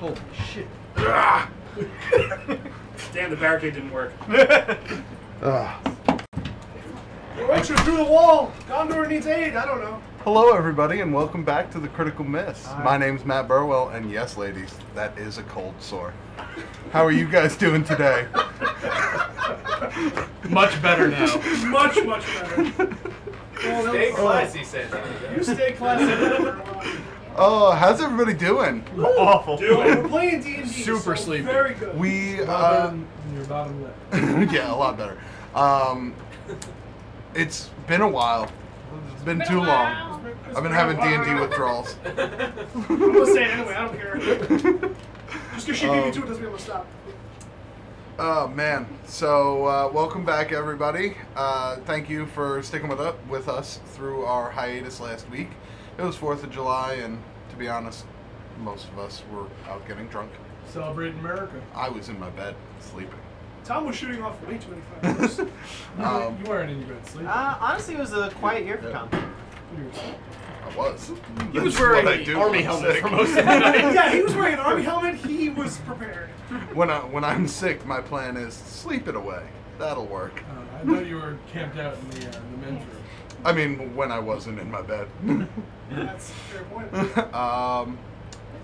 Holy shit. Damn, the barricade didn't work. Roettger through the wall! Gondor needs aid, I don't know. Hello everybody and welcome back to The Critical Miss. My name's Matt Burwell and yes ladies, that is a cold sore. How are you guys doing today? Much better now. Much better. Stay classy, said You stay classy. Oh, how's everybody doing? Awful. We're playing D&D, Super so sleepy. very good. We, Your bottom lip. yeah, a lot better. It's been a while. It's been too long. I've been having D&D withdrawals. I'm gonna say it anyway, I don't care. Just because she beat me to it doesn't mean I'm gonna stop. Oh man, so welcome back everybody. Thank you for sticking with us through our hiatus last week. It was 4th of July and to be honest, most of us were out getting drunk. Celebrating America. I was in my bed, sleeping. Tom was shooting off way too many fireworks. You weren't in your bed sleeping. Honestly, it was a quiet year for Tom. I was. He was wearing an army helmet for most of the night. Yeah, he was wearing an army helmet, he was prepared. When I'm sick, my plan is sleep it away. That'll work. I thought you were camped out in the men's room. I mean, when I wasn't in my bed. That's a fair point.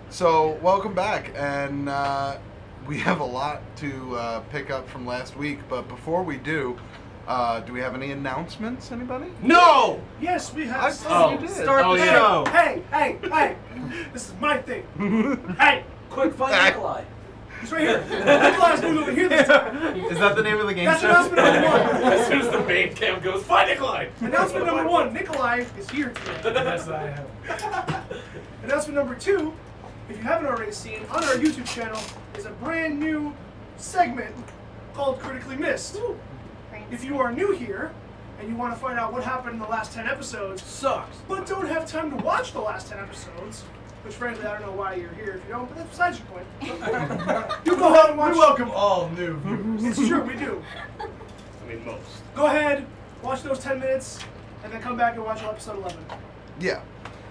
So, welcome back, and we have a lot to pick up from last week, but before we do we have any announcements, anybody? No! Yes, we have. You did. Start the yeah. show. Hey! This is my thing. Hey! Quick, find Nikolai. He's right here. Nikolai's moved over here this time. Is that the name of the game That's show? announcement number one. As soon as the main cam goes, find Nikolai! Announcement number one, Nikolai is here today. Yes, I have. Announcement number two, if you haven't already seen, on our YouTube channel is a brand new segment called Critically Missed. If you are new here and you want to find out what happened in the last 10 episodes, Sucks. but don't have time to watch the last 10 episodes, which frankly I don't know why you're here if you don't, but that's besides your point. You go ahead and watch. We welcome all new viewers. It's true, we do. I mean, most. Go ahead, watch those 10 minutes, and then come back and watch episode 11. Yeah.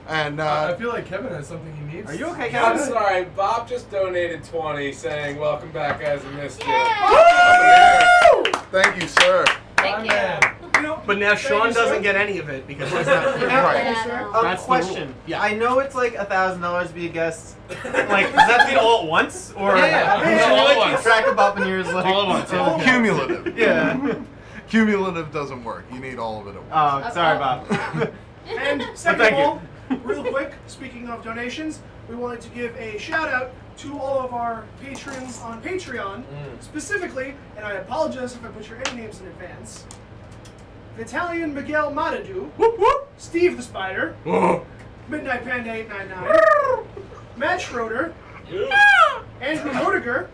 And I feel like Kevin has something he needs. Are you okay, I'm Kevin? sorry, Bob just donated 20 saying, welcome back guys, I missed you. thank you, sir. Thank you. You know, But now thank Sean you, doesn't sir. get any of it because he's not. Right. Thank you, sir. That's the Question. rule. Yeah. I know it's like $1,000 to be a guest. Like, does that mean all at once? Or Yeah. I All at like keep once. track of up in yours like All at once. Oh. Cumulative. Yeah. Cumulative doesn't work. You need all of it at once. Oh, sorry, Bob. And second Thank of you. all, real quick, speaking of donations, we wanted to give a shout out to all of our patrons on Patreon, specifically, and I apologize if I butcher any names in advance, F.M.Vitallion Miguel Maddatu, StevetheSpider, Midnight Panda 899, Matt Schroeder, Andrew Roettger,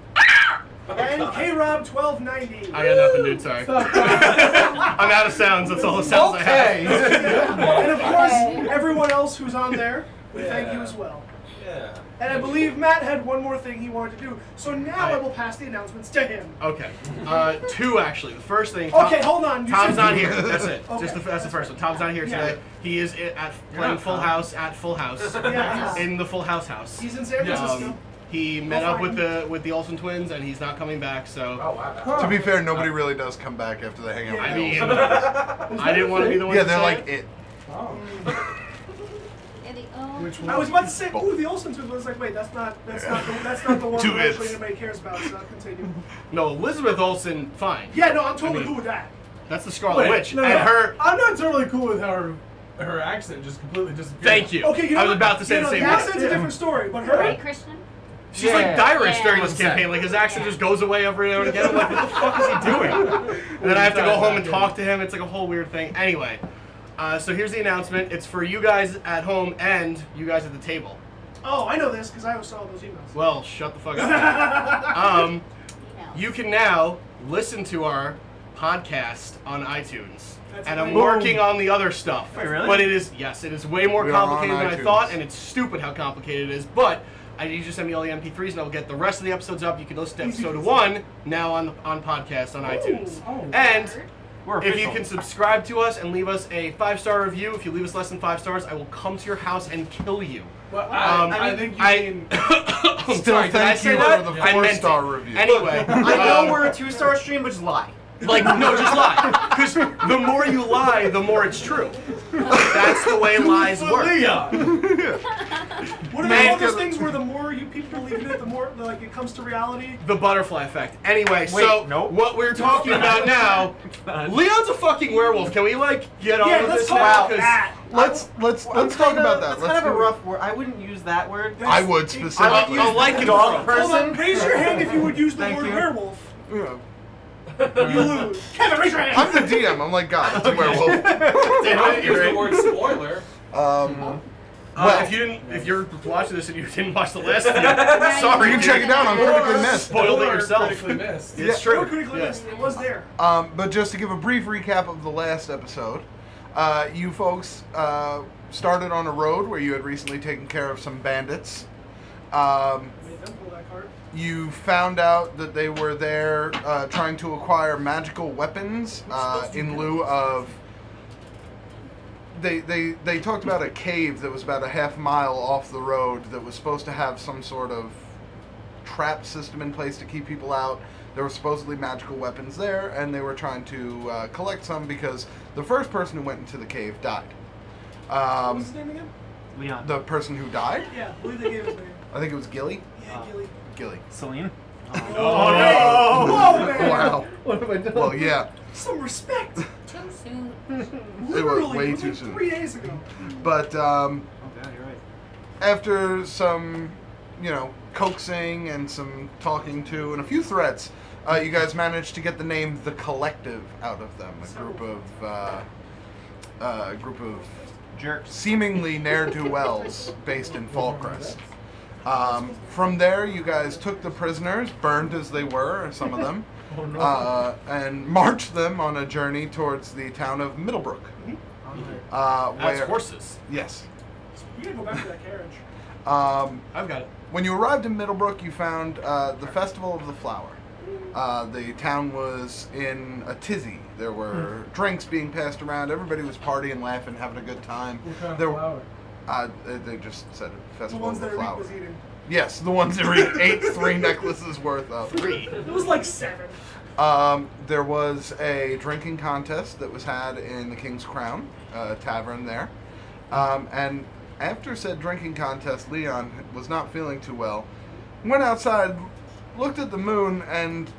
and K-Rob 1290. I got nothing, dude. Sorry. I'm out of sounds. That's all the sounds I have. And of course, everyone else who's on there, we thank you as well. Yeah. And I believe Matt had one more thing he wanted to do. So now I will pass the announcements to him. Okay. Two actually. The first thing. Okay, hold on. You Tom's said- not here. That's it. Okay. That's the first one. Tom's not here today. He is playing Full House at Full House Yeah, in the Full House house. he's in San Francisco. He met We'll up find with the Olsen twins, and he's not coming back. So Oh, wow. To be fair, nobody really does come back after they hang out I with mean, Elsa. I didn't want to be the one. Yeah, to they're say like it. it. Which one? I was about to say, ooh, the Olsen twins. I was like, wait, that's not the one Two who actually hits. anybody cares about. So I'll continue. No, Elizabeth Olsen, fine. Yeah, no, I'm totally I mean, cool with that. That's the Scarlet Witch, no, and her. I'm not totally cool with how her accent just completely disappeared. Thank you. Okay, you know I was what? about to say You the know, same the thing. accent's a different story, but her. Right, Christian? She's like Yeah. Irish Yeah. during this campaign. Like his accent just goes away every now and again. I'm like, what the fuck is he doing? And then I have to go home and talk to him. It's like a whole weird thing. Anyway, so here's the announcement. It's for you guys at home and you guys at the table. Oh, I know this because I saw those emails. Well, shut the fuck up. You can now listen to our podcast on iTunes. That's And I'm amazing. working on the other stuff. Wait, really? But it is, yes, it is way more We are on complicated than I iTunes. thought, and it's stupid how complicated it is. But I need you to send me all the MP3s, and I'll get the rest of the episodes up. You can listen to episode 1 now on podcast on iTunes. And We're if you official. can subscribe to us and leave us a 5-star review, if you leave us less than 5 stars, I will come to your house and kill you. Well, I I mean, think you I- mean Still, Sorry, did I thank say you that? for the I meant 4-star it. review. Anyway, I know we're a 2-star stream, but just lie. like no, just lie. Because the more you lie, the more it's true. That's the way lies work. What about all those things where the more you people believe in it, the more like it comes to reality? The butterfly effect. Anyway, Wait, so no. what we're talking about now, Leon's a fucking werewolf. Can we like get on with let's this talk now? about that. Let's talk about that. That's kind of a rough word. I wouldn't use that word. I would I specifically. would use like dog Hold on, person. raise your hand if you would use the Thank word you. werewolf. Yeah. You lose. Kevin, raise your hand. I'm the DM. I'm like, God, it's a werewolf. I would use the word spoiler. If you're watching this and you didn't watch the last video, sorry, You can check it out on Critically Missed. Spoiled it yourself. Critically missed. It's Or true. critically Yeah. missed. It was there. But just to give a brief recap of the last episode, you folks started on a road where you had recently taken care of some bandits. Made them pull that card. You found out that they were there trying to acquire magical weapons in lieu of. They talked about a cave that was about a half mile off the road that was supposed to have some sort of trap system in place to keep people out. There were supposedly magical weapons there, and they were trying to collect some because the first person who went into the cave died. What was his name again? Leon. The person who died, Yeah, I believe they gave his name. I think it was Gilly. Yeah, Gilly. Gilly. Celine. Oh, whoa, man. Wow. What have I done? Well, yeah. Some respect. Too soon. Literally, way it was too like soon. 3 days ago. But Oh, yeah, you're right. after some, coaxing and some talking to and a few threats, you guys managed to get the name The Collective out of them. A group of Jerks. seemingly ne'er-do-wells based in Fallcrest. From there, you guys took the prisoners, burned as they were, some of them, and marched them on a journey towards the town of Middlebrook. As horses. Yes. You gotta go back to that carriage. I've got it. When you arrived in Middlebrook, you found the Festival of the Flower. The town was in a tizzy. There were drinks being passed around. Everybody was partying, laughing, having a good time. What kind of There- flower? They just said it, The Festival ones of the that Eric Flower. was eating. Yes, the ones that ate 3 necklaces worth of. 3. It was like 7. There was a drinking contest that was had in the King's Crown tavern there. And after said drinking contest, Leon was not feeling too well. Went outside, looked at the moon, and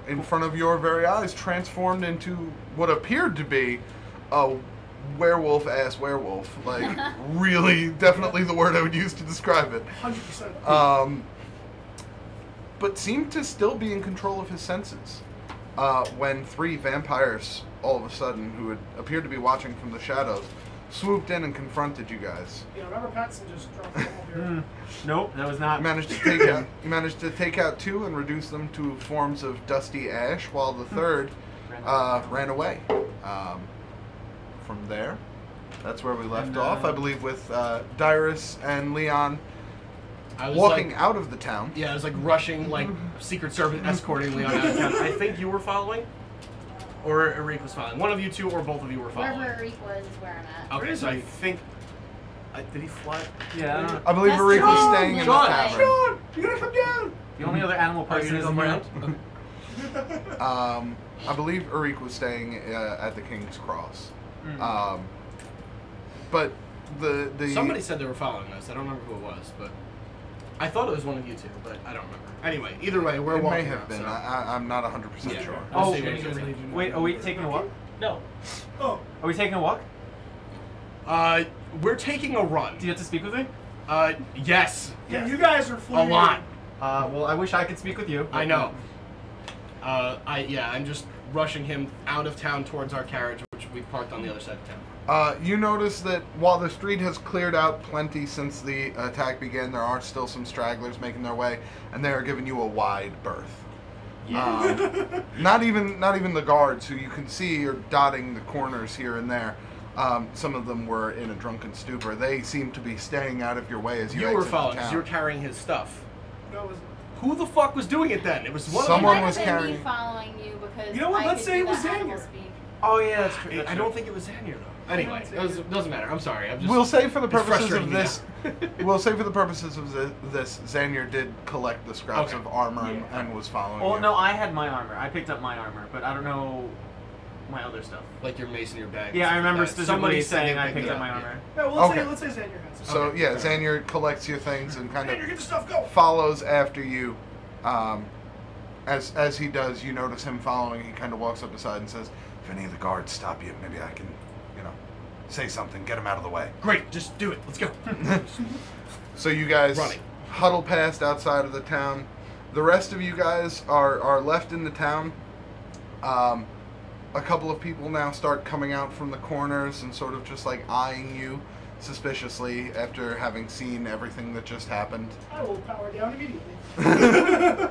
in front of your very eyes transformed into what appeared to be a werewolf-ass werewolf. Like, really, definitely the word I would use to describe it. 100%. But seemed to still be in control of his senses. When 3 vampires, all of a sudden, who had appeared to be watching from the shadows, swooped in and confronted you guys. Yeah, Robert Pattinson just dropped them all here. Nope, that was not. You managed to take out 2 and reduce them to forms of dusty ash, while the third ran away. From there, that's where we left off, I believe, with Dyrus and Leon I was walking like, out of the town. Yeah, I was like rushing, like Secret Service escorting Leon out of town. I think you were following, or Eric was following. One of you two, or both of you were following. Wherever Eric was is where I'm at. Okay, so I think. Did he fly? Yeah, I don't know. I believe That's Eric was John! staying in the John! tavern. Sean, you gotta come down. The only other animal Are you person gonna is come around? I believe Eric was staying at the King's Cross. But the Somebody said they were following us. I don't remember who it was, but I thought it was one of you two, but I don't remember. Anyway, either way, we're it walking may have around, been. so. I'm not 100% Yeah. sure. I'll Oh, see what it is. Wait, are we taking a walk? No. Oh, Are we taking a walk? We're taking a run. Do you have to speak with me? Yes. yeah, you guys are A fleeing. lot. Well, I wish I could speak with you. I know. I'm just rushing him out of town towards our carriage, which we parked on the other side of town. You notice that while the street has cleared out plenty since the attack began, there are still some stragglers making their way, and they are giving you a wide berth. Not even the guards, who you can see are dotting the corners here and there. Some of them were in a drunken stupor. They seem to be staying out of your way as you You were exit the following because town. you were carrying his stuff. No, it wasn't. Who the fuck was doing it then? It was one Someone It might was have been carrying- me following you because You know what? I Let's could say do it was that animal Xavier. speak. Oh yeah, that's true. I don't think it was Xanier though. Anyway, it doesn't matter. I'm sorry. I'm just. We'll say for the it's purposes of frustrating me this, we'll say for the purposes of this, Xanier did collect the scraps Okay. of armor and was following Well, you. no, I had my armor. I picked up my armor, but I don't know my other stuff. Like your mace in your bag. Yeah, I remember Somebody specifically said saying they I picked picked it up my up, armor. Yeah, well, Okay. let's say Xander has it. So Okay, yeah, fair Xanier collects your things and kind Xander, of get the stuff, go! follows after you. As he does, you notice him following. He kind of walks up beside and says, "If any of the guards stop you, maybe I can, say something. Get him out of the way." Great, just do it. Let's go. So you guys Running. huddle past outside of the town. The rest of you guys are left in the town. A couple of people now start coming out from the corners and sort of just like eyeing you suspiciously after having seen everything that just happened. I will power down immediately.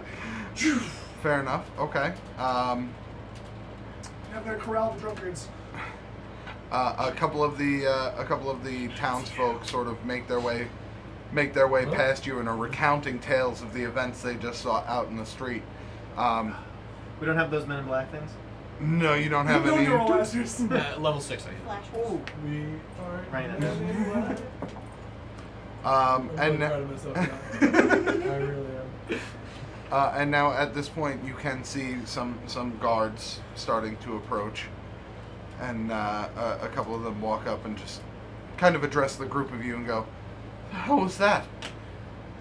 Fair enough. Okay. I'm gonna corral the drunkards. A couple of the townsfolk sort of make their way past you and are recounting tales of the events they just saw out in the street. We don't have those Men in Black things. No, you don't have No any. neuralizers. Level 6, I think. Flash. Oh, We are. Right. I'm And really proud of myself now. I really am. and now at this point you can see some guards starting to approach, and a couple of them walk up and just kind of address the group of you and go, "How was that?"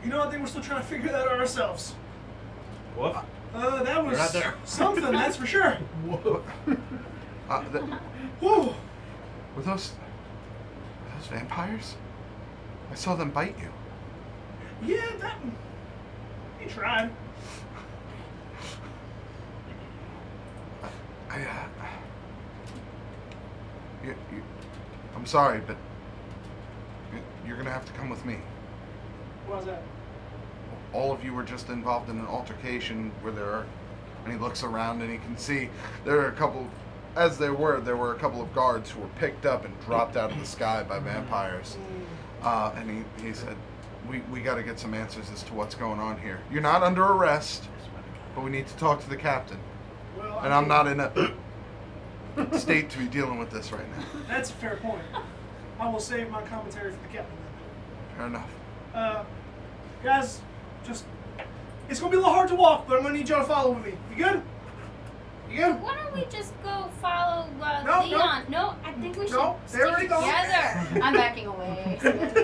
you know, I think we're still trying to figure that out ourselves. Woof. That was We're not there. something, that's for sure. Whoa. Whew. Were those vampires? I saw them bite you. Yeah, that. He tried. I'm sorry, but you're gonna have to come with me. What was that? All of you were just involved in an altercation where and he looks around and he can see there are a couple, there were a couple of guards who were picked up and dropped out of the sky by vampires. And he said, we got to get some answers as to what's going on here. You're not under arrest, but we need to talk to the captain. Well, And I'm not in a state to be dealing with this right now. That's a fair point. I will save my commentary for the captain Fair enough. then. Guys, it's gonna be a little hard to walk, but I'm gonna need y'all to follow with me. You good? You good? Why don't we just go follow No, Leon? No, I think we should No, stick there we go. together. I'm backing away.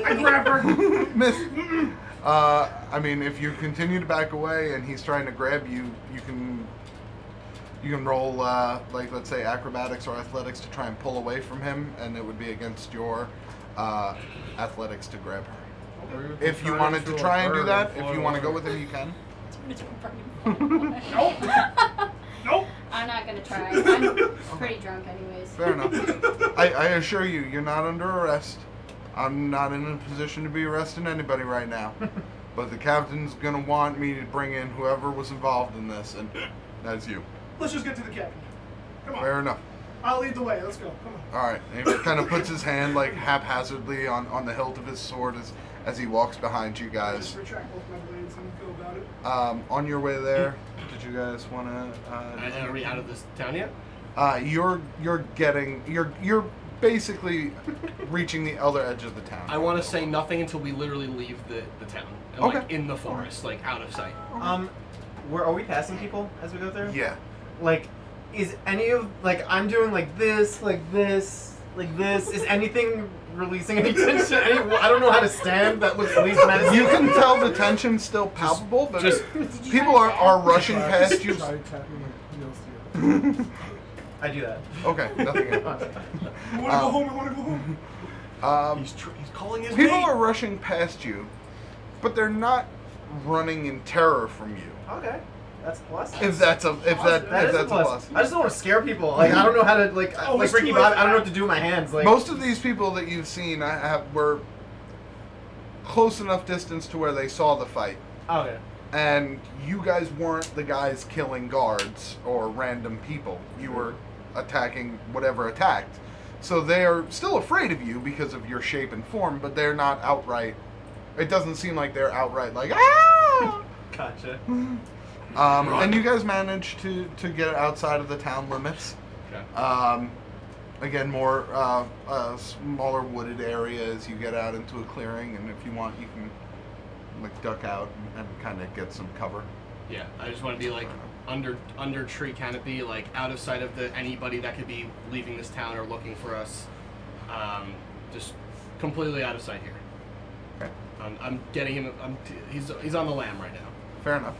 I grab her. Miss. I mean, if you continue to back away and he's trying to grab you, you can roll like let's say acrobatics or athletics to try and pull away from him, and it would be against your athletics to grab her. If you wanted to try and do that, if you want to go with him, you can. Nope. Nope. I'm not gonna try. I'm pretty drunk anyways. Fair enough. I assure you, you're not under arrest. I'm not in a position to be arresting anybody right now. But the captain's gonna want me to bring in whoever was involved in this, and that's you. Let's just get to the captain. Come on. Fair enough. I'll lead the way. Let's go. Come on. All right. And he kind of puts his hand like haphazardly on the hilt of his sword as he walks behind you guys. Just retract both my blades and go about it. On your way there, did you guys want to? Are we out of this town yet? You're basically reaching the other edge of the town. I want to say nothing until we literally leave the town. And, Okay. Like, in the forest, like out of sight. Are we passing people as we go through? Yeah. Like, is any of I'm doing like this, like this, like this? Is anything releasing any tension? I don't know how to stand. That looks least medicine. You can tell the tension's still palpable, but just- people are rushing past you. Try tapping my heels together. I do that. Okay, nothing else. I want to go home. I want to go home. He's calling his People name. are rushing past you, but they're not running in terror from you. Okay, that's a plus. If that's a plus. I just don't want to scare people. Like I don't know how to like it's Ricky too Bobby. late. I don't know what to do with my hands. Like Most of these people that you've seen were close enough distance to where they saw the fight. Okay. And you guys weren't the guys killing guards or random people. You were attacking whatever attacked. So they're still afraid of you because of your shape and form, but they're not outright. It doesn't seem like they're outright like, ah! Gotcha. And you guys managed to get outside of the town limits. Okay. Again, more smaller wooded area as you get out into a clearing, and if you want, you can like duck out and kind of get some cover. Yeah, I just want to be like under tree canopy, like out of sight of anybody that could be leaving this town or looking for us. Just completely out of sight here. Okay. I'm getting him. He's on the lamb right now. Fair enough.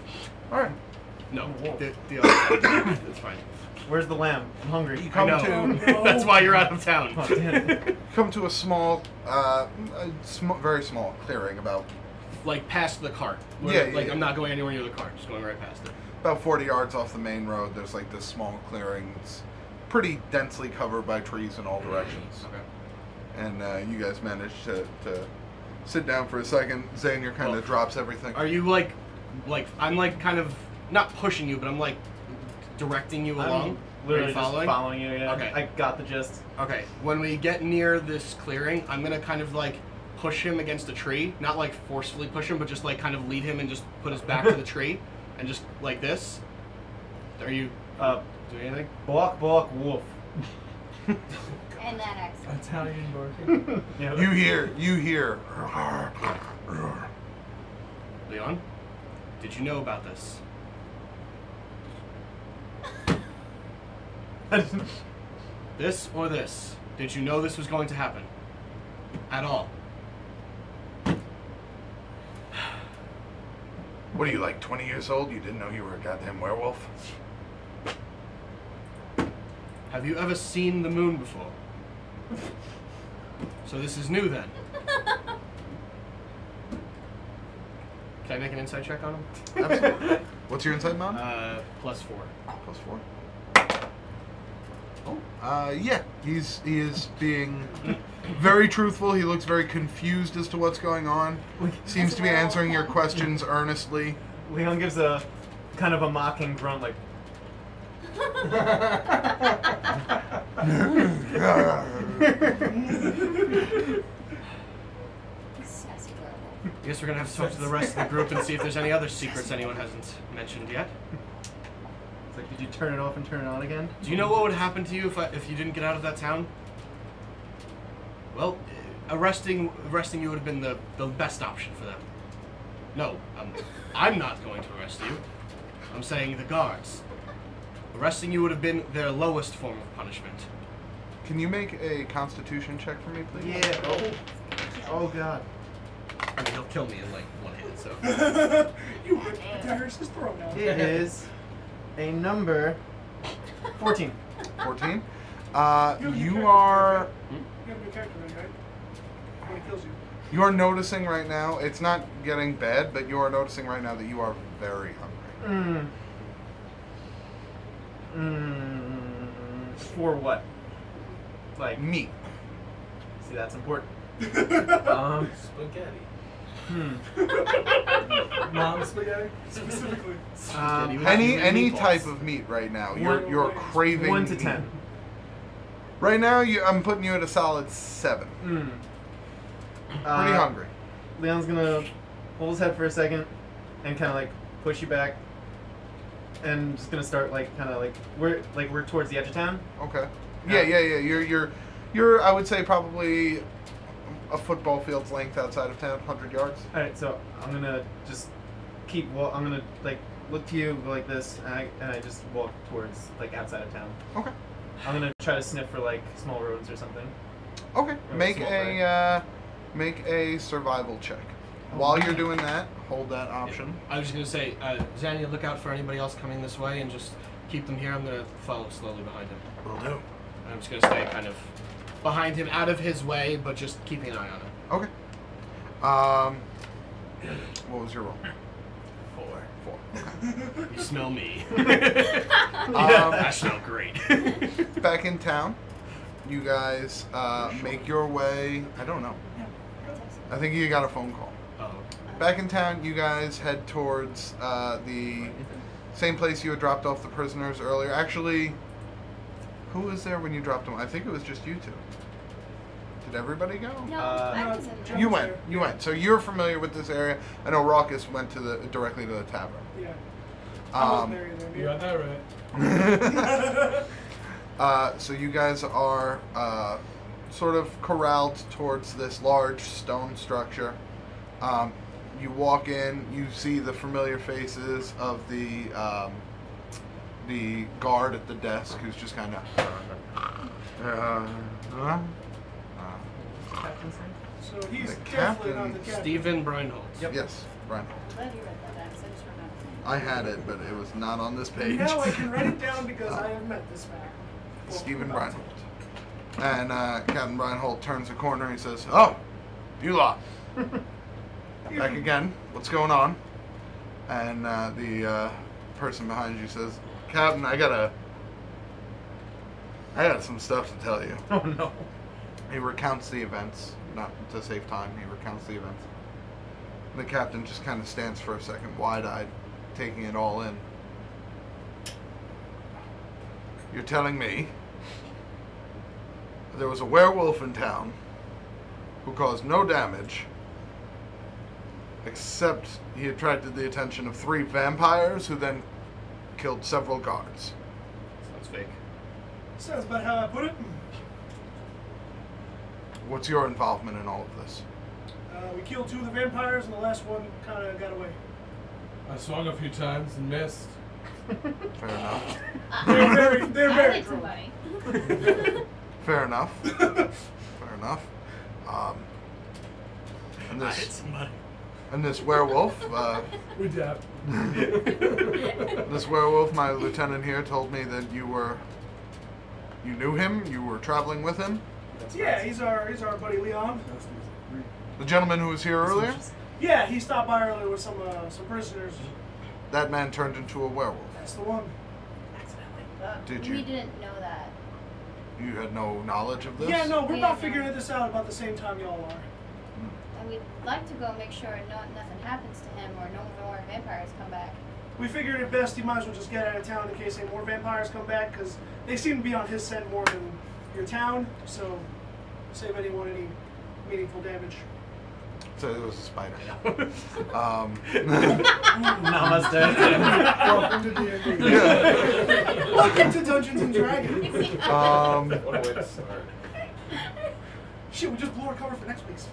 All right. No, the other it's fine. Where's the lamb? I'm hungry. You come I know. That's why you're out of town. Oh, damn it. come to a small, very small clearing, about Like past the cart. Yeah. I'm not going anywhere near the cart. Just going right past it. about 40 yards off the main road. There's like this small clearing. It's pretty densely covered by trees in all directions. Okay. And you guys managed to sit down for a second. Xanier kind of drops everything. Are you like I'm like kind of not pushing you, but I'm like directing you along? I'm literally Are you following? just following you, yeah. Okay. I got the gist. Okay, when we get near this clearing, I'm gonna kind of like push him against a tree. Not like forcefully push him, but just like kind of lead him and just put his back to the tree. And just like this. Are you doing anything? Balk, balk, wolf. And that accent. Italian barking. Yeah. You hear. Leon, did you know about this? This or this? Did you know this was going to happen? At all? What are you, like 20 years old? You didn't know you were a goddamn werewolf? Have you ever seen the moon before? So this is new then. Can I make an insight check on him? Absolutely. What's your insight, Mom? +4. +4. Yeah, he is being very truthful. He looks very confused as to what's going on. Seems to be answering your questions earnestly. Leon gives a kind of a mocking grunt, like. Sassy werewolf. I guess we're gonna have to talk to the rest of the group and see if there's any other secrets anyone hasn't mentioned yet. It's like, did you turn it off and turn it on again? Do you know what would happen to you if you didn't get out of that town? Well, arresting you would have been the best option for them. No, I'm not going to arrest you. I'm saying the guards. Arresting you would have been their lowest form of punishment. Can you make a Constitution check for me, please? Yeah. Oh God. I mean, he'll kill me in like one hit, so. You hit daggers his throat now. It is a number 14. 14. You are You have a new character, right? When he kills you. you are noticing right now. It's not getting bad, but you are noticing right now that you are very hungry. For what? Like, Meat. see, that's important. Spaghetti. Mom spaghetti. Specifically. Any type of meat right now. You're craving 1 to meat. 10. Right now, I'm putting you at a solid 7. Pretty hungry. Leon's gonna hold his head for a second and kind of like push you back, and just gonna start like kind of like we're towards the edge of town. Okay. Yeah. You're I would say probably a football field's length outside of town, 100 yards. All right, so I'm gonna just keep. Well, I'm gonna like look to you, go like this, and I just walk towards like outside of town. Okay. I'm gonna try to sniff for like small roads or something. Okay. Really small Make a survival check. While you're doing that, hold that option. I was just gonna say, Xania, look out for anybody else coming this way and just keep them here. I'm gonna follow slowly behind him. Will do. And I'm just gonna stay kind of behind him, out of his way, but just keeping an eye on him. Okay. What was your roll? 4. Okay. You smell me. Um, I smell great. Back in town, you guys make your way. I don't know. I think you got a phone call. Oh. Back in town, you guys head towards the same place you had dropped off the prisoners earlier. Actually, who was there when you dropped them? I think it was just you two. Did everybody go? No, I was in there. You went. So you're familiar with this area. I know Raucus went to directly to the tavern. Yeah. I wasn't there either. You got that right. So you guys are sort of corralled towards this large stone structure. You walk in, you see the familiar faces of the guard at the desk, who's just kind of. So he's The definitely not captain, the captain. Steven Breinholtz. Yes, Brian. I'm glad you read that down, 'cause I just remembered. I had it, but it was not on this page. Now I can write it down because I have met this man. Stephen Breinholt. And Captain Breinholt turns the corner and he says, "Oh, you lot. Back again. What's going on?" And the person behind you says, "Captain, I got some stuff to tell you." Oh no. He recounts the events, not to save time. He recounts the events. The captain just kind of stands for a second, wide-eyed, taking it all in. "You're telling me there was a werewolf in town who caused no damage, except he attracted the attention of 3 vampires who then killed several guards." Sounds fake. Sounds about how I put it. What's your involvement in all of this? We killed 2 of the vampires, and the last one kind of got away. I swung a few times and missed. Fair enough. They're I very hit true. somebody. Fair enough. Fair enough. And I hit this somebody. and this werewolf, We dap. this werewolf, my lieutenant here told me that you knew him. You were traveling with him. Yeah, he's our buddy Leon. The gentleman who was here earlier. Yeah, he stopped by earlier with some prisoners. That man turned into a werewolf. That's the one. Did We you? didn't know that. You had no knowledge of this? Yeah, no, we're Yeah, about no. figuring this out about the same time y'all are. And we'd like to go make sure nothing happens to him or no more vampires come back. We figured it best he might as well just get out of town in case any more vampires come back, because they seem to be on his scent more than your town, so save anyone any meaningful damage. So it was a spider. Namaste. Welcome to D&D. Yeah. Welcome to Dungeons and Dragons. What a way to start. Shit, we just blew our cover for next week's.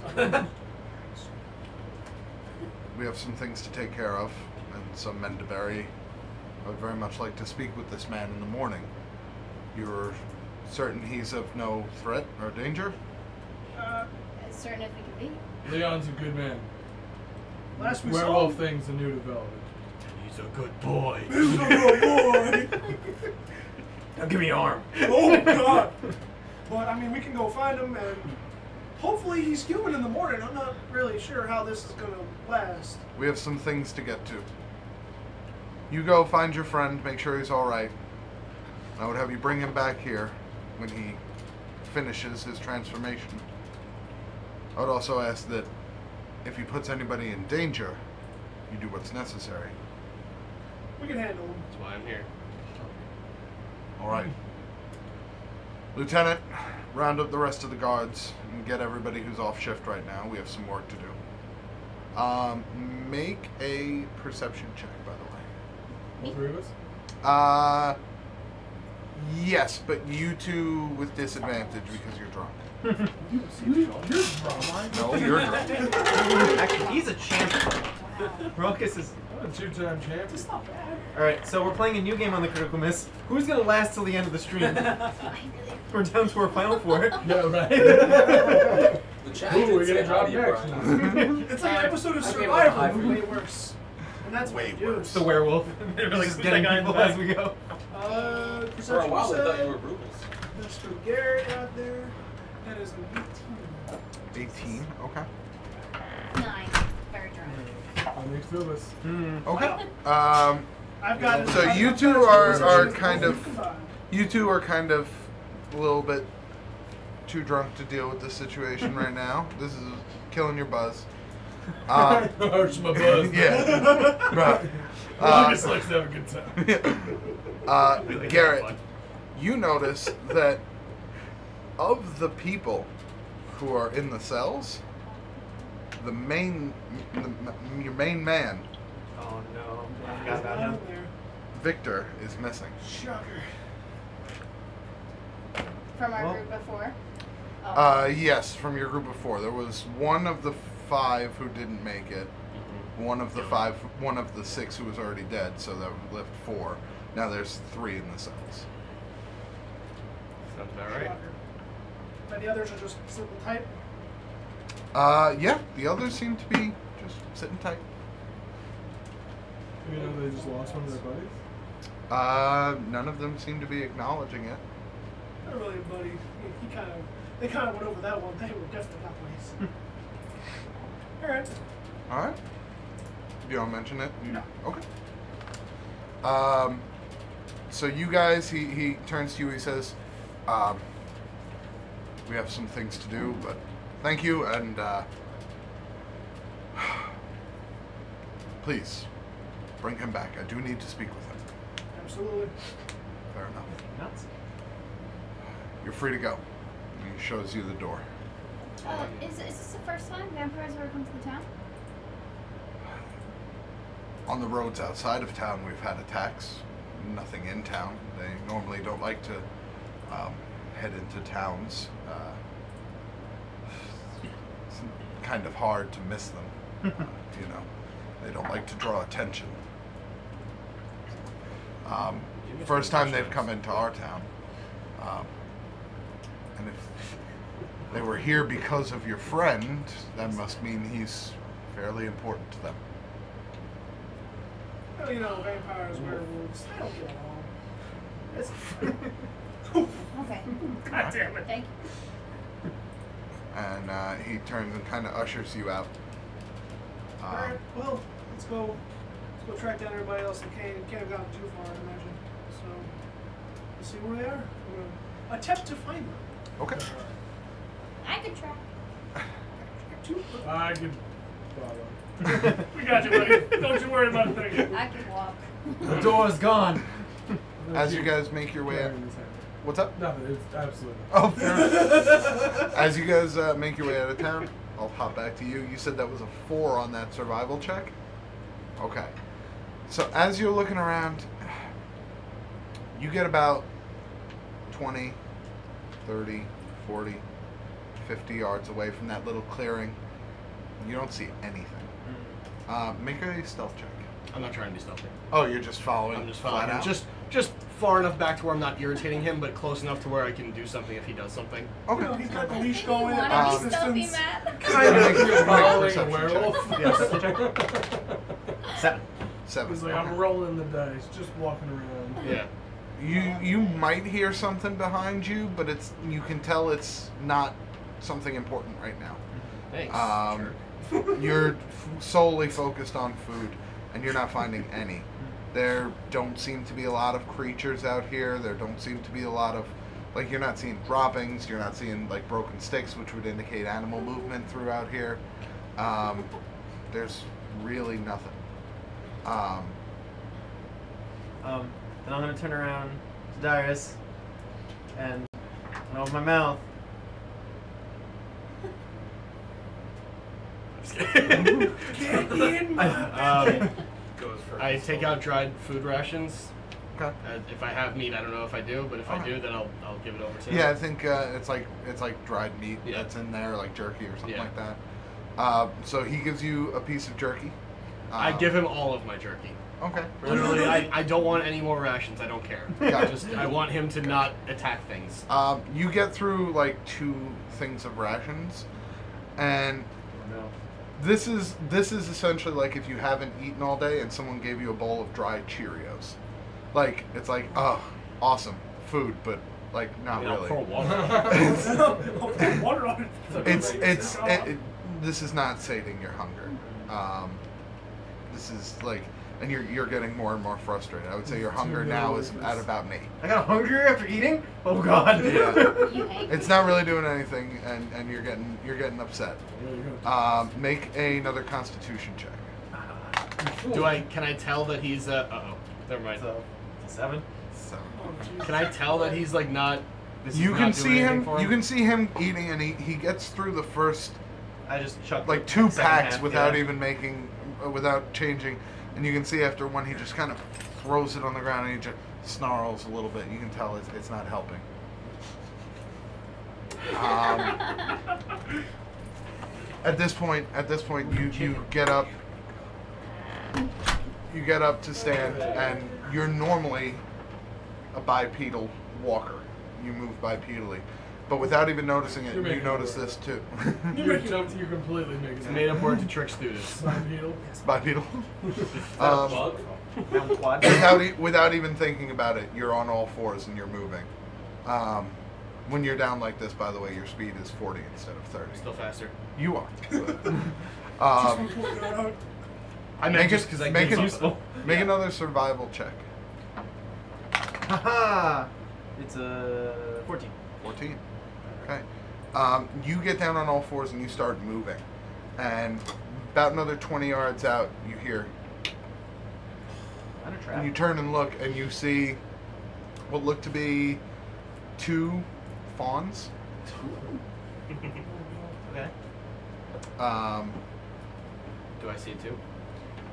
We have some things to take care of and some men to bury. I would very much like to speak with this man in the morning. You're certain he's of no threat or danger? Uh, As certain as we can be. Leon's a good man. last we saw Werewolf him. thing's a new development. He's a good boy. This is a good boy. Now give me your arm. Oh God! But I mean, we can go find him, and hopefully he's human in the morning. I'm not really sure how this is gonna last. We have some things to get to. You go find your friend, make sure he's alright. I would have you bring him back here when he finishes his transformation. I would also ask that if he puts anybody in danger, you do what's necessary. We can handle him. That's why I'm here. Alright. Lieutenant, round up the rest of the guards and get everybody who's off shift right now. We have some work to do. Make a perception check, by the way. All 3 of us? Yes, but you two with disadvantage because you're drunk. You're drunk. No, you're drunk. Actually, he's a champion. Ruckus is. I'm a 2-time champion. It's not bad. Alright, so we're playing a new game on the Critical Miss. Who's gonna last till the end of the stream? We're down to our final 4. Yeah, right. The chat Ooh, did we're say gonna drop hi to you, next. Brian. It's like an episode of I gave him a Survivor, high but for way you. worse. And that's Way what we do. worse. The werewolf. They're like, just getting that guy people in as we go. For a Perception while, I thought you said, were Rubens. Mr. Garrett out there. That is an 18. 18, okay. 9. Very drunk. That makes 2 of us. Okay. I've got it. So you two are kind of a little bit too drunk to deal with this situation right now. This is killing your buzz. Hurts my buzz. Yeah. Right. Lucas likes to have a good time. Garrett, you notice that of the people who are in the cells, your main man, Oh no. I He's forgot not about him. out there. Victor, is missing. Shocker. From our group before? Yes, from your group of 4. There was one of the 5 who didn't make it. One of the 6 who was already dead, so that left 4. Now there's 3 in the cells. Sounds about right. And the others are just sitting tight. Yeah, the others seem to be just sitting tight. You know, they just lost one of their buddies? None of them seem to be acknowledging it. Not really a buddy. They kind of went over that one. They were definitely not buddies. All right. You don't mention it? No. Okay. So you guys, he turns to you, he says, we have some things to do, but thank you, and please, bring him back. I do need to speak with him. Absolutely. Fair enough. Nuts. You're free to go. And he shows you the door. Is this the first time vampires ever come to the town? On the roads outside of town, we've had attacks. Nothing in town. They normally don't like to head into towns. It's kind of hard to miss them. You know, they don't like to draw attention. First time they've come into our town. And if they were here because of your friend, that must mean he's fairly important to them. Well, you know, vampires, werewolves, they don't get along. Okay. God damn it. Thank you. And he turns and kind of ushers you out. Alright, well, let's go track down everybody else that can't have gotten too far, I imagine. So, let's see where they are. We're going to attempt to find them. Okay. I could try. I could follow. We got you, buddy. Don't you worry about a thing. I could walk. The door's gone. As you guys make your way out. What's up? Nothing, it's absolutely. Oh, fair enough. As you guys make your way out of town, I'll hop back to you. You said that was a 4 on that survival check? Okay. So as you're looking around, you get about 20, 30, 40, 50 yards away from that little clearing. You don't see anything. Make a stealth check. I'm not trying to be stealthy. Oh, you're just following? I'm just flat following him. out? Just far enough back to where I'm not irritating him, but close enough to where I can do something if he does something. You know, he's got the leash You going. want at to be stealthy, distance. Matt? Kind of. You're following a Perception werewolf? Yes. 7. 7. He's like, Okay. I'm rolling the dice, just walking around. Yeah. You might hear something behind you, but you can tell it's not something important right now. Thanks. You're solely focused on food, and you're not finding any. There don't seem to be a lot of creatures out here. There don't seem to be a lot of, like, you're not seeing droppings. You're not seeing, like, broken sticks, which would indicate animal movement throughout here. There's really nothing. Then I'm gonna turn around to Darius and open my mouth. Get in my Goes for I take out dried food rations. Okay. If I have meat, I don't know if I do, but if I do, then I'll give it over to him. Yeah, I think it's like dried meat Yeah. that's in there, like jerky or something Yeah. like that. So he gives you a piece of jerky. I give him all of my jerky. Okay. Literally, I don't want any more rations. I don't care. Gotcha. I want him to not attack things. You get through like 2 things of rations, and No. this is essentially like if you haven't eaten all day and someone gave you a bowl of dried Cheerios. Like it's like, oh, awesome food, but like not really. Pour water. water on it. This is not sating your hunger. This is like, and you're getting more and more frustrated. I would say your hunger now is at about an 8. I got hungry after eating? Oh god. Yeah. You hate It's not really doing anything, and you're getting upset. Make another Constitution check. Can I tell that he's never mind. So, 7? So Can I tell that he's like not? This you is can not doing see anything him. for You can see him eating, and he gets through the first I just chucked like 2 second packs half, without yeah. even without changing, and you can see after one he just kind of throws it on the ground and he just snarls a little bit. You can tell it's not helping. At this point, you get up. You get up to stand, and you're normally a bipedal walker. You move bipedally, but without even noticing it, you notice this too. You're completely making It's it. a made up word to trick students. Bipedal. Bipedal. Bug? Without even thinking about it, you're on all fours and you're moving. When you're down like this, by the way, your speed is 40 instead of 30. Still faster. You are. I meant just because I make did it something. Make another survival check. Haha! It's a 14. 14. Okay. You get down on all fours and you start moving. And about another 20 yards out, you hear. Not a trap. And you turn and look, and you see what look to be 2 fawns. Okay. Do I see it too?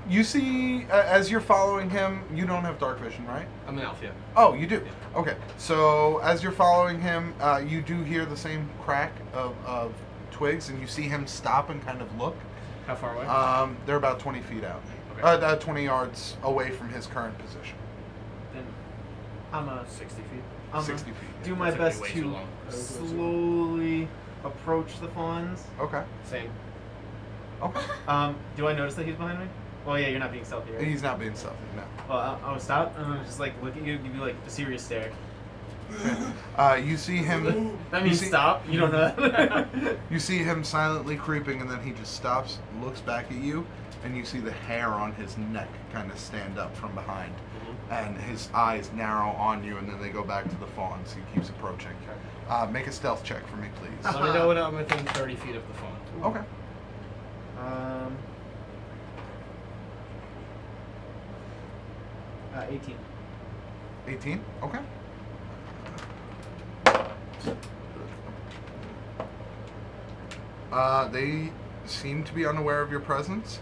You see, as you're following him, you don't have dark vision, right? I'm an elf, yeah. Oh, you do? Okay. So, as you're following him, you do hear the same crack of twigs, and you see him stop and kind of look. How far away? They're about 20 feet out. Okay. 20 yards away from his current position. Then I'm a 60 feet. I'm 60 gonna feet. do my That took me best way too to long. slowly approach the fawns. Okay. Same. Okay. Do I notice that he's behind me? Oh yeah, you're not being stealthy, right? He's not being stealthy, no. Well, I'll stop and I'll just like look at you, give you like a serious stare. You see him. That means stop. You don't know that. You see him silently creeping, and then he just stops, looks back at you, and you see the hair on his neck kind of stand up from behind, and his eyes narrow on you, and then they go back to the fawns. He keeps approaching. Make a stealth check for me, please. Let me know when I'm within 30 feet of the phone. Okay. 18. 18. Okay. They seem to be unaware of your presence,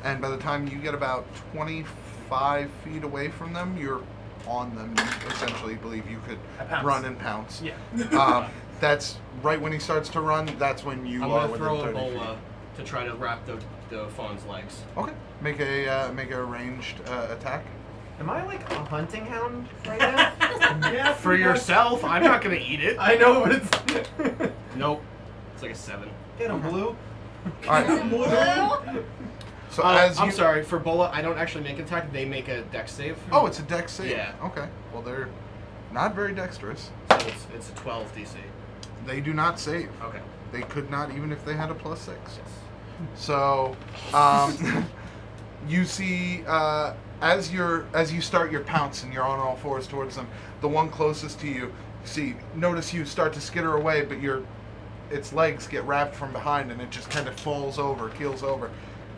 and by the time you get about 25 feet away from them, you're on them. You essentially believe you could run and pounce. Yeah. That's right when he starts to run. That's when you I'm are gonna throw within a 30 bola feet. to try to wrap the fawn's legs. Okay. Make a ranged attack. Am I like a hunting hound right now? Yeah, For yourself, I'm not gonna eat it. I know, but it's. Nope. It's like a 7. Get him, Blue. All right. So as I'm you, sorry, for bola, I don't actually make an attack. They make a dex save. Oh, it's a dex save. Yeah. Okay. Well, they're not very dexterous. So it's a 12 DC. They do not save. Okay. They could not, even if they had a +6. Yes. So, you see, as you start your pounce and you're on all fours towards them, the one closest to you, notice you start to skitter away, but its legs get wrapped from behind and it just kind of falls over, keels over.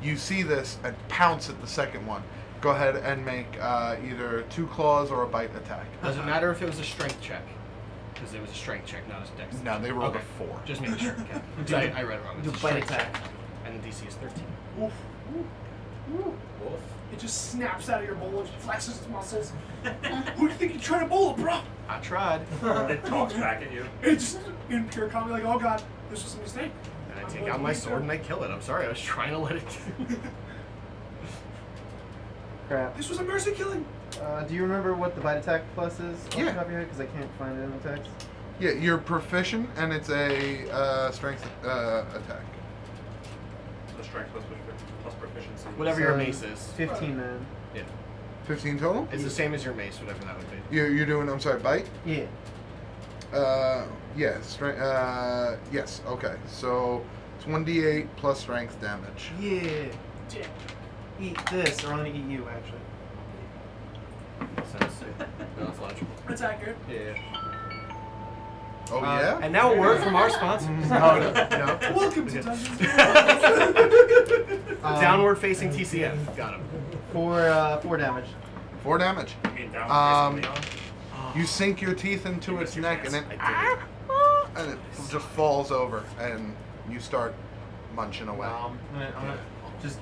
You see this and pounce at the second one. Go ahead and make either 2 claws or a bite attack. Does it matter if it was a strength check? Because it was a strength check, not a dex. No, they rolled Okay. a 4. Just making sure. Okay. 'Cause I read it wrong. Do It's a bite strength attack. check, and the DC is 13. Oof. Wolf? It just snaps out of your bowl and flexes its muscles. Who do you think you're trying to bowl it, bro? I tried. It talks back at you. It's just in pure comedy, like, oh god, this was a mistake. And I take out my sword and I kill it. I'm sorry, I was trying to let it. Crap. This was a mercy killing. Do you remember what the bite attack plus is off Yeah. the top of your head? Because I can't find it in the text. Yeah, you're proficient, and it's a strength attack. So strength plus proficiency. Whatever your mace is. 15 then. Yeah. 15 total? It's the same as your mace, whatever that would be. You're doing, I'm sorry, bite? Yeah. Yeah, strength, yes, okay. So, it's 1d8 plus strength damage. Yeah. Yeah. Eat this, or I'm gonna eat you, actually. Sense. No, it's logical. That's accurate. Yeah. Oh, yeah? And now a word from our sponsor. Oh, no. Welcome to Dungeons and Dragons. Downward facing TCF. Got him. 4 damage. 4 damage. You mean down facing me? You sink your teeth into You its missed your neck, and chance. it, I did it. and it just falls over, and you start munching away. I'm gonna just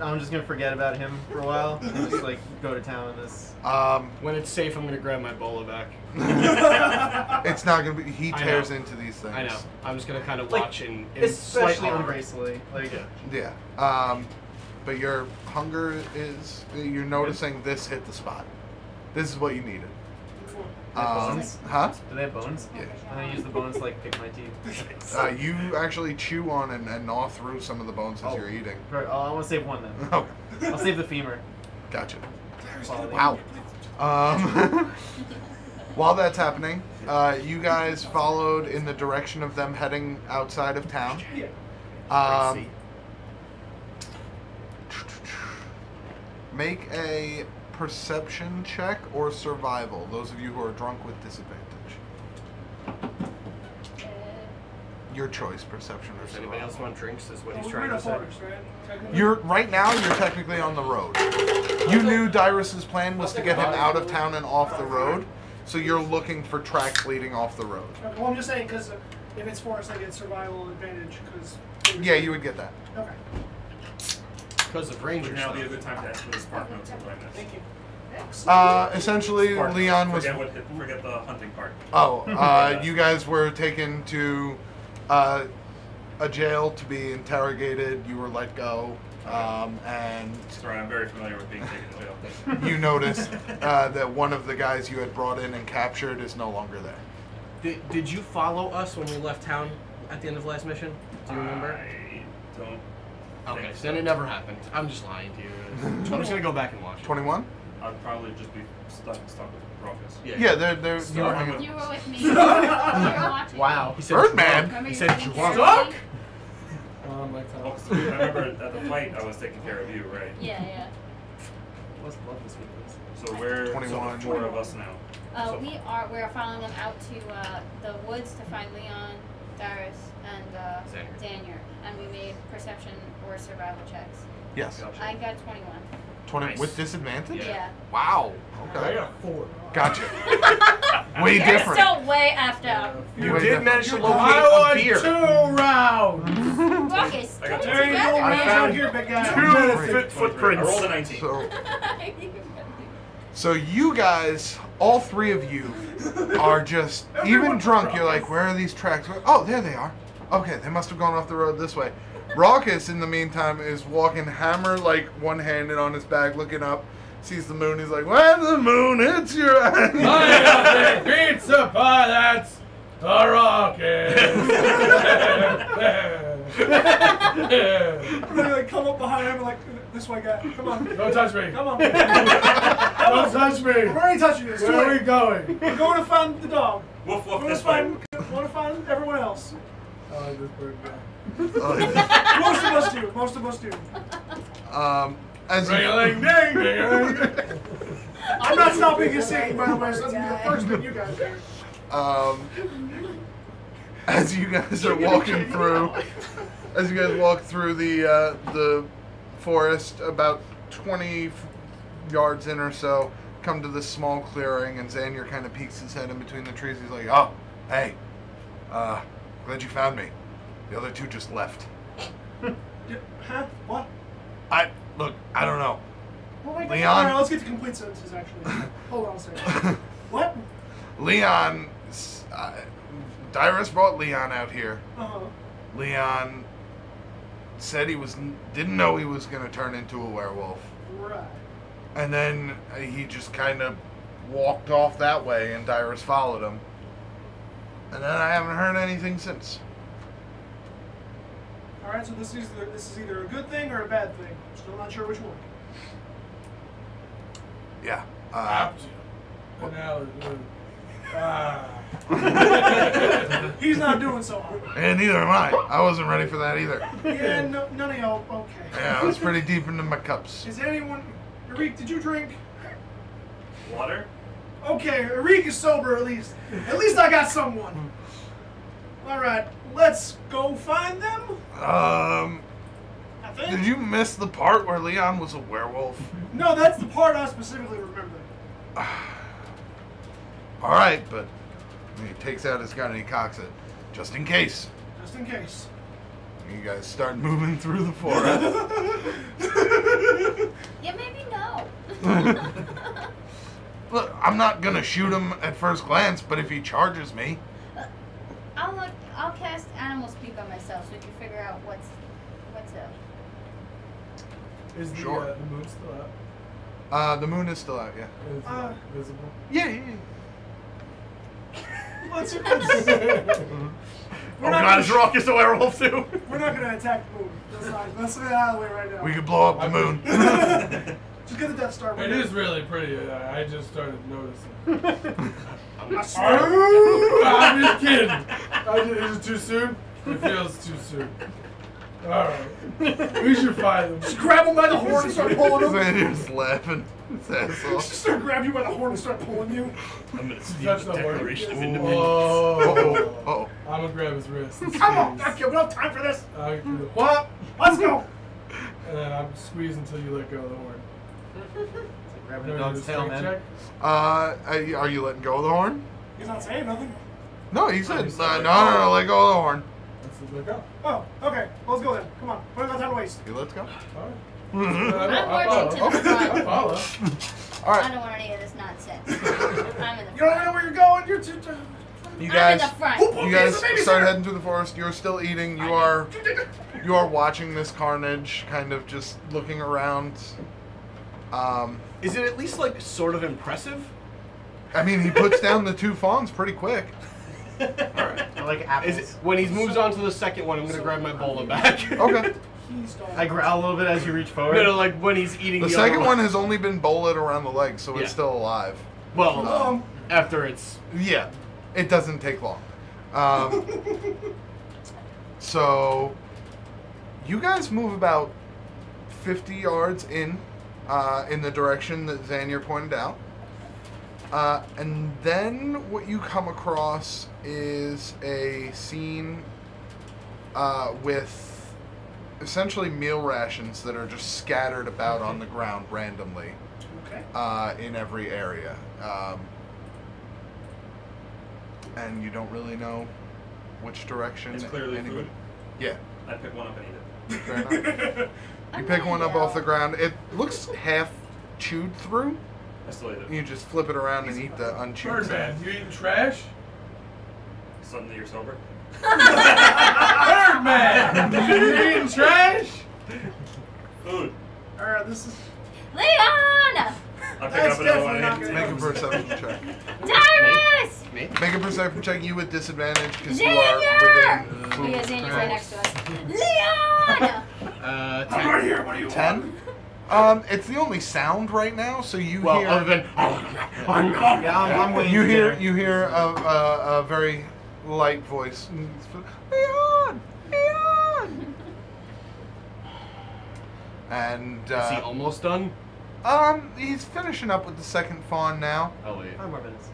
I'm just gonna forget about him for a while and just like go to town on this. When it's safe, I'm gonna grab my bolo back. It's not gonna be. He I tears know. into these things. I know. I'm just gonna kind of Like, watch in slight Especially horror. ungracefully. Like, Yeah. Yeah. But your hunger is. You're noticing this hit the spot. This is what you needed. bones? Huh? Do they have bones? Yeah. I'm gonna use the bones to like pick my teeth. You actually chew on and gnaw through some of the bones as Oh. you're eating. Right, I want to save one then. Okay. I'll save the femur. Gotcha. Quality. Wow. While that's happening, you guys followed in the direction of them heading outside of town. Yeah. Make a perception check or survival. Those of you who are drunk with disadvantage. Your choice, perception or Does anybody else survival. want drinks? Is what Well, he's we're in trying a to say. forest, right? Technically. You're right now. You're technically on the road. You knew Dyrus's plan was to get him out of town and off the road, so you're looking for tracks leading off the road. Okay, well, I'm just saying because if it's forest, I get survival advantage because. Yeah, you would get that. Okay. Because of ranger Would now be a stuff. good time to ask for the spark notes of blindness. Thank you. Essentially, Spark Leon notes. was. Forget the hunting part. Oh, you guys were taken to a jail to be interrogated. You were let go, and Sorry, I'm very familiar with being taken to jail. you noticed that one of the guys you had brought in and captured is no longer there. Did you follow us when we left town at the end of last mission? Do you remember? I don't. Okay, think so so. then it never happened. I'm just lying to you. I'm just gonna go back and watch it. 21? I'd probably just be stuck with Raucus. Yeah, they're So you're I'm hanging. with- You were with me. You were watching. Wow. He said Birdman? Remember He you said were drunk. drunk? Oh my Oh, god. so I remember at the fight I was taking care of you, right? Yeah, yeah. Let's love this with So we're 21. So the 4 of us now. So We're following them out to the woods to find Leon, Darius, and Daniel. And we made perception or survival checks. Yes. Gotcha. I got 21. 20 Nice. with disadvantage? Yeah. Wow. I Okay. got 4. Gotcha. Way You're different. still way effed up. You Way did different. manage to I locate a won beer. 2 rounds. Ruckus, I got put it There you go. together, Hands man. out here, big guy. Two I footprints. rolled a 19. So you guys, all 3 of you, are just even drunk. You're like, where are these tracks? Oh, there they are. Okay, they must have gone off the road this way. Raucus, in the meantime, is walking hammer like one-handed on his back, looking up, sees the moon. He's like, when the moon hits your eyes. I got a pizza pie. That's a rocket. I'm gonna like come up behind him and like this way, guy. Come on. Don't touch me. Come on. Don't touch me. I'm already touching you. It's too Where are we late. going? We're going to find the dog. Woof We're woof going to this way. find everyone else. I like this bird guy. Most of us do. Most of us do. As you, Ring-a-ling, ding, ding-a-ling. I'm not stopping his singing, by the way, so that's gonna be the first thing you guys do. as you guys are walking through, as you guys walk through the forest, about 20 yards in or so, come to this small clearing, and Xander kind of peeks his head in between the trees. He's like, "Oh, hey, glad you found me. The other 2 just left. Huh? What? Look, I don't know. Oh my God. Leon? Alright, let's get to complete sentences, actually. Hold on a second. What? Leon, Dyrus brought Leon out here. Uh-huh. Leon said didn't know he was going to turn into a werewolf. Right. And then he just kind of walked off that way, and Dyrus followed him. And then I haven't heard anything since. Alright, so this is either a good thing or a bad thing. Still not sure which one. Yeah. Apt analogy. He's not doing so hot. And neither am I. I wasn't ready for that either. Yeah, no, none of y'all. Okay. Yeah, I was pretty deep into my cups. Is anyone... Arik, did you drink? Water? Okay, Arik is sober at least. At least I got someone. Alright, let's go find them. Um, I think. did you miss the part where Leon was a werewolf? No, that's the part I specifically remember. All right, but he takes out his gun and he cocks it, just in case. Just in case. You guys start moving through the forest. Yeah, maybe no. Look, I'm not gonna shoot him at first glance, but if he charges me, I'll cast Animal Speak on myself so we can figure out what's up. Is the, Sure. The moon still out? the moon is still out. Yeah. Is it visible? Yeah. Let's. Oh god, is Rauckus a werewolf too? We're not gonna attack the moon. Let's get out of the way right now. We could blow up the moon. Just get the Death Star. It is really pretty. I just started noticing. I swear. I'm just kidding. Is it too soon? It feels too soon. Alright. We should find them. Just grab him by the horn and start pulling him. Xander's laughing his ass off. Just start grab you by the horn and start pulling you. I'm gonna steal That's the not working. Declaration of Independence. Uh-oh. I'm gonna grab his wrist. Come on, okay, we don't have time for this. What? Let's go. And then I'm squeezed until you let go of the horn. Grabbing Do a I dog's do the tail, strength man. check? Are you letting go of the horn? He's not saying nothing. No, he said, he said no, let go of the horn. Let's let go. Oh, okay. Let's go then. Come on. We don't got time to waste. Okay, let's go. Alright. I'm marching to the I front. follow. I Alright, don't want any of this nonsense. I'm in the You don't front. even know where you're going. You're too. you I'm guys, in the front. you guys start heading through the forest. You're still eating. You are watching this carnage, kind of just looking around. Is it at least like sort of impressive? I mean, he puts down the 2 fawns pretty quick. Alright. I like apples. Is it, when he moves on to the second one, I'm gonna grab my bola back. Okay. Keys don't. I growl a little bit as you reach forward. No, like when he's eating The the second other one has only been bullet around the leg, so Yeah. it's still alive. Well, after it's Yeah, it doesn't take long. So, you guys move about 50 yards in the direction that Xanier pointed out. And then what you come across is a scene with essentially meal rations that are just scattered about on the ground randomly Okay. in every area. And you don't really know which direction. It's clearly anybody- food. Yeah. I pick one up and eat it. Fair enough. You pick one up off the ground. It looks half chewed through. I still eat it. You just flip it around and eat the unchewed Birdman, side. you eating trash? Suddenly you're sober. Birdman! You eating trash? Food. Alright, this is. Leon! I pick That's up another one definitely and not eat Make a perception check. Darius! me. Make a perception check. You with disadvantage because you Xavier! are within Oh yeah, food. Xander's right next to us. Leon! I'm 10. right here. What do you want? 10. It's the only sound right now, so you Well, hear. other than Yeah, I'm waiting. You to hear get you hear a very light voice. Leon, Leon. And is he almost done? he's finishing up with the second fawn now. Oh wait. 5 more minutes.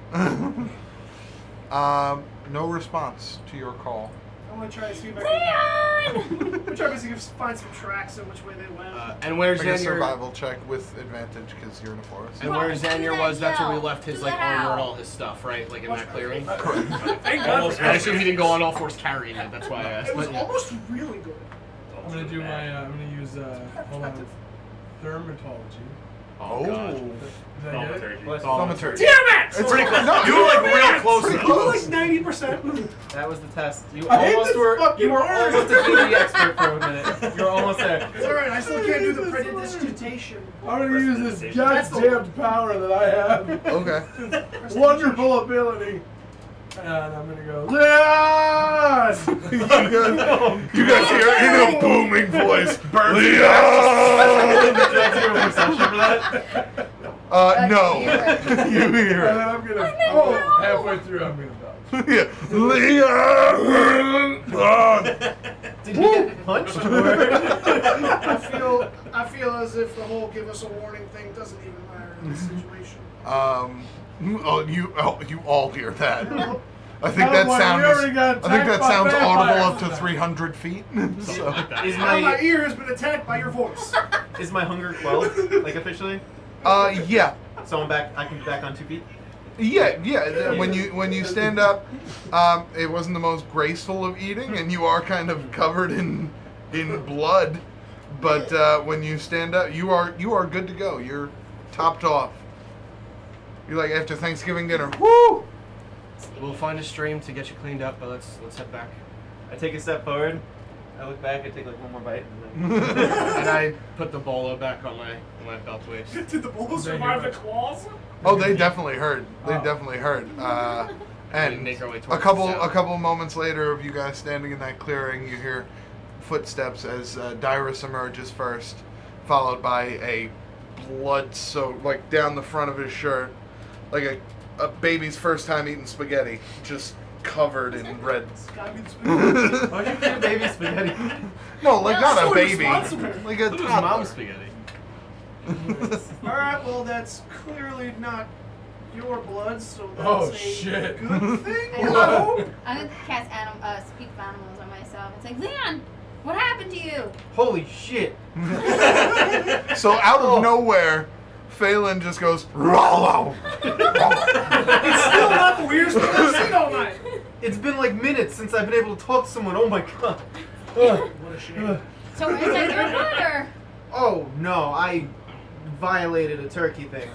No response to your call. I'm gonna try to see if I can. Leon! I'm trying to see if I can find some tracks of which way they went. And where's Make a Xanier? survival check with advantage because you're in a forest. And where Do Xanier that was, that's where we now. left his Do like that now. armor and all his stuff, right? Like in that clearing. Thank God for I assume he didn't go on all fours carrying it. That's why I asked. It was But yeah. almost really good. I'm gonna do my. I'm gonna use. Hold on. Dermatology. Oh god. Did I get it? Thaumaturgy. Damn it! It's pretty close. No, You were like real close. pretty to You were close. like 90%. That was the test. You I hate almost this were. fucking You were word. almost a TV expert for a minute. You were almost there. It's alright, I still can't do the predigitation. I'm gonna use this That's the goddamn power that I have. Okay. Wonderful ability. And I'm gonna go, Leon! You guys hear it in a booming voice. Leon! Did I do a perception for that? No. hear it. You hear And it. then I'm gonna, halfway through, I'm gonna dodge. Yeah. Leon! Did you get punched? Or? I feel as if the whole give us a warning thing doesn't even matter in this situation. You all hear that. I think Oh, that well, sound we already is. got I think that attacked by sounds audible up vampires. to 300 feet. So. Is Now my my ear has been attacked by your voice. is my hunger quelled? Like officially? Yeah. So I'm back. I can be back on 2 feet. Yeah. When you stand up, it wasn't the most graceful of eating, and you are kind of covered in blood, But when you stand up, you are good to go. You're topped off. You're like after Thanksgiving dinner. Woo! We'll find a stream to get you cleaned up, but let's head back. I take a step forward. I look back. I take like one more bite. And And I put the bolo back on my belt waist. Did the bull survive the claws? Oh, they definitely heard. They Oh. definitely heard. And make our way a towards couple the south. a couple moments later of you guys standing in that clearing, you hear footsteps as Dyrus emerges first, followed by a blood-soaked, like down the front of his shirt, like a baby's first time eating spaghetti, just covered in red. Gotta be the spaghetti. why'd you feed a baby spaghetti? No, like not so a baby, irresponsible. like a It was toddler. mom's spaghetti. Alright, well, that's clearly not your blood, so that's Oh, a shit. good thing. I I know. hope. I'm gonna cast speak of animals on myself. It's like, Leon, what happened to you? Holy shit! So out of nowhere, Phelan just goes, "Rollo." It's still not the weirdest thing I've seen all night. It's been like minutes since I've been able to talk to someone. Oh my god. What a shame. So is that your blood or? Oh no, I violated a turkey thing.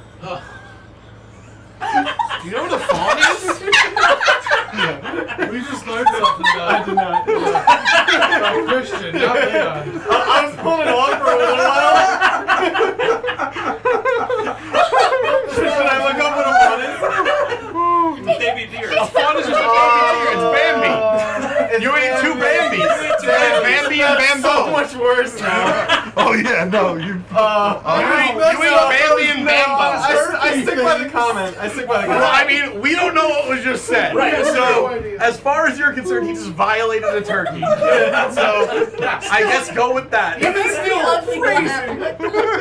You know what a fawn is? We just learned something about I did not. about Christian, not Leon. I was pulling off for a little while. Should I look up what a fawn is? It's a baby deer. A fawn is just a baby deer. It's Bambi. You ate two Bambis. Bambi and That's Bambo. so much worse now. Oh yeah, no, you. You eat Bambi and Bambo. I stick by the comment. I stick by the comment. Well, I mean, we don't know what was just said. Right. No So, idea. as far as you're concerned, he just violated a turkey. So, I guess go with that. Even still, phrasing.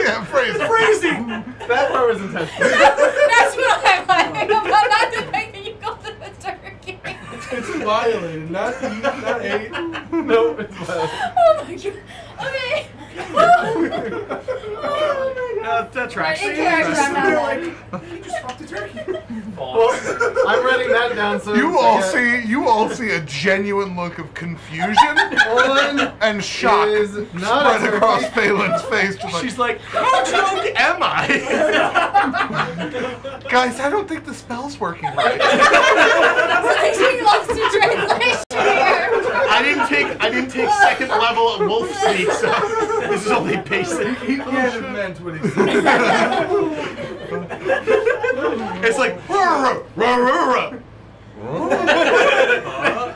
Yeah, phrase. Phrasing. That part was intentional. That's what I'm laughing about, not the fact that you called it a turkey. It's violated, not eat, not ate. No, it's bad. Oh my god. Okay. Oh my god. That tracks. In character, I'm not They're lying. like, he just fucked a turkey. Well, I'm writing that down so You all see a genuine look of confusion One and shock is not spread a across turkey. Phelan's face. Just like, She's like, how drunk am I? guys, I don't think the spell's working right. We lost in translation here. I didn't take second level wolf speak, so this is only basic. He can't have meant what he said. It's like,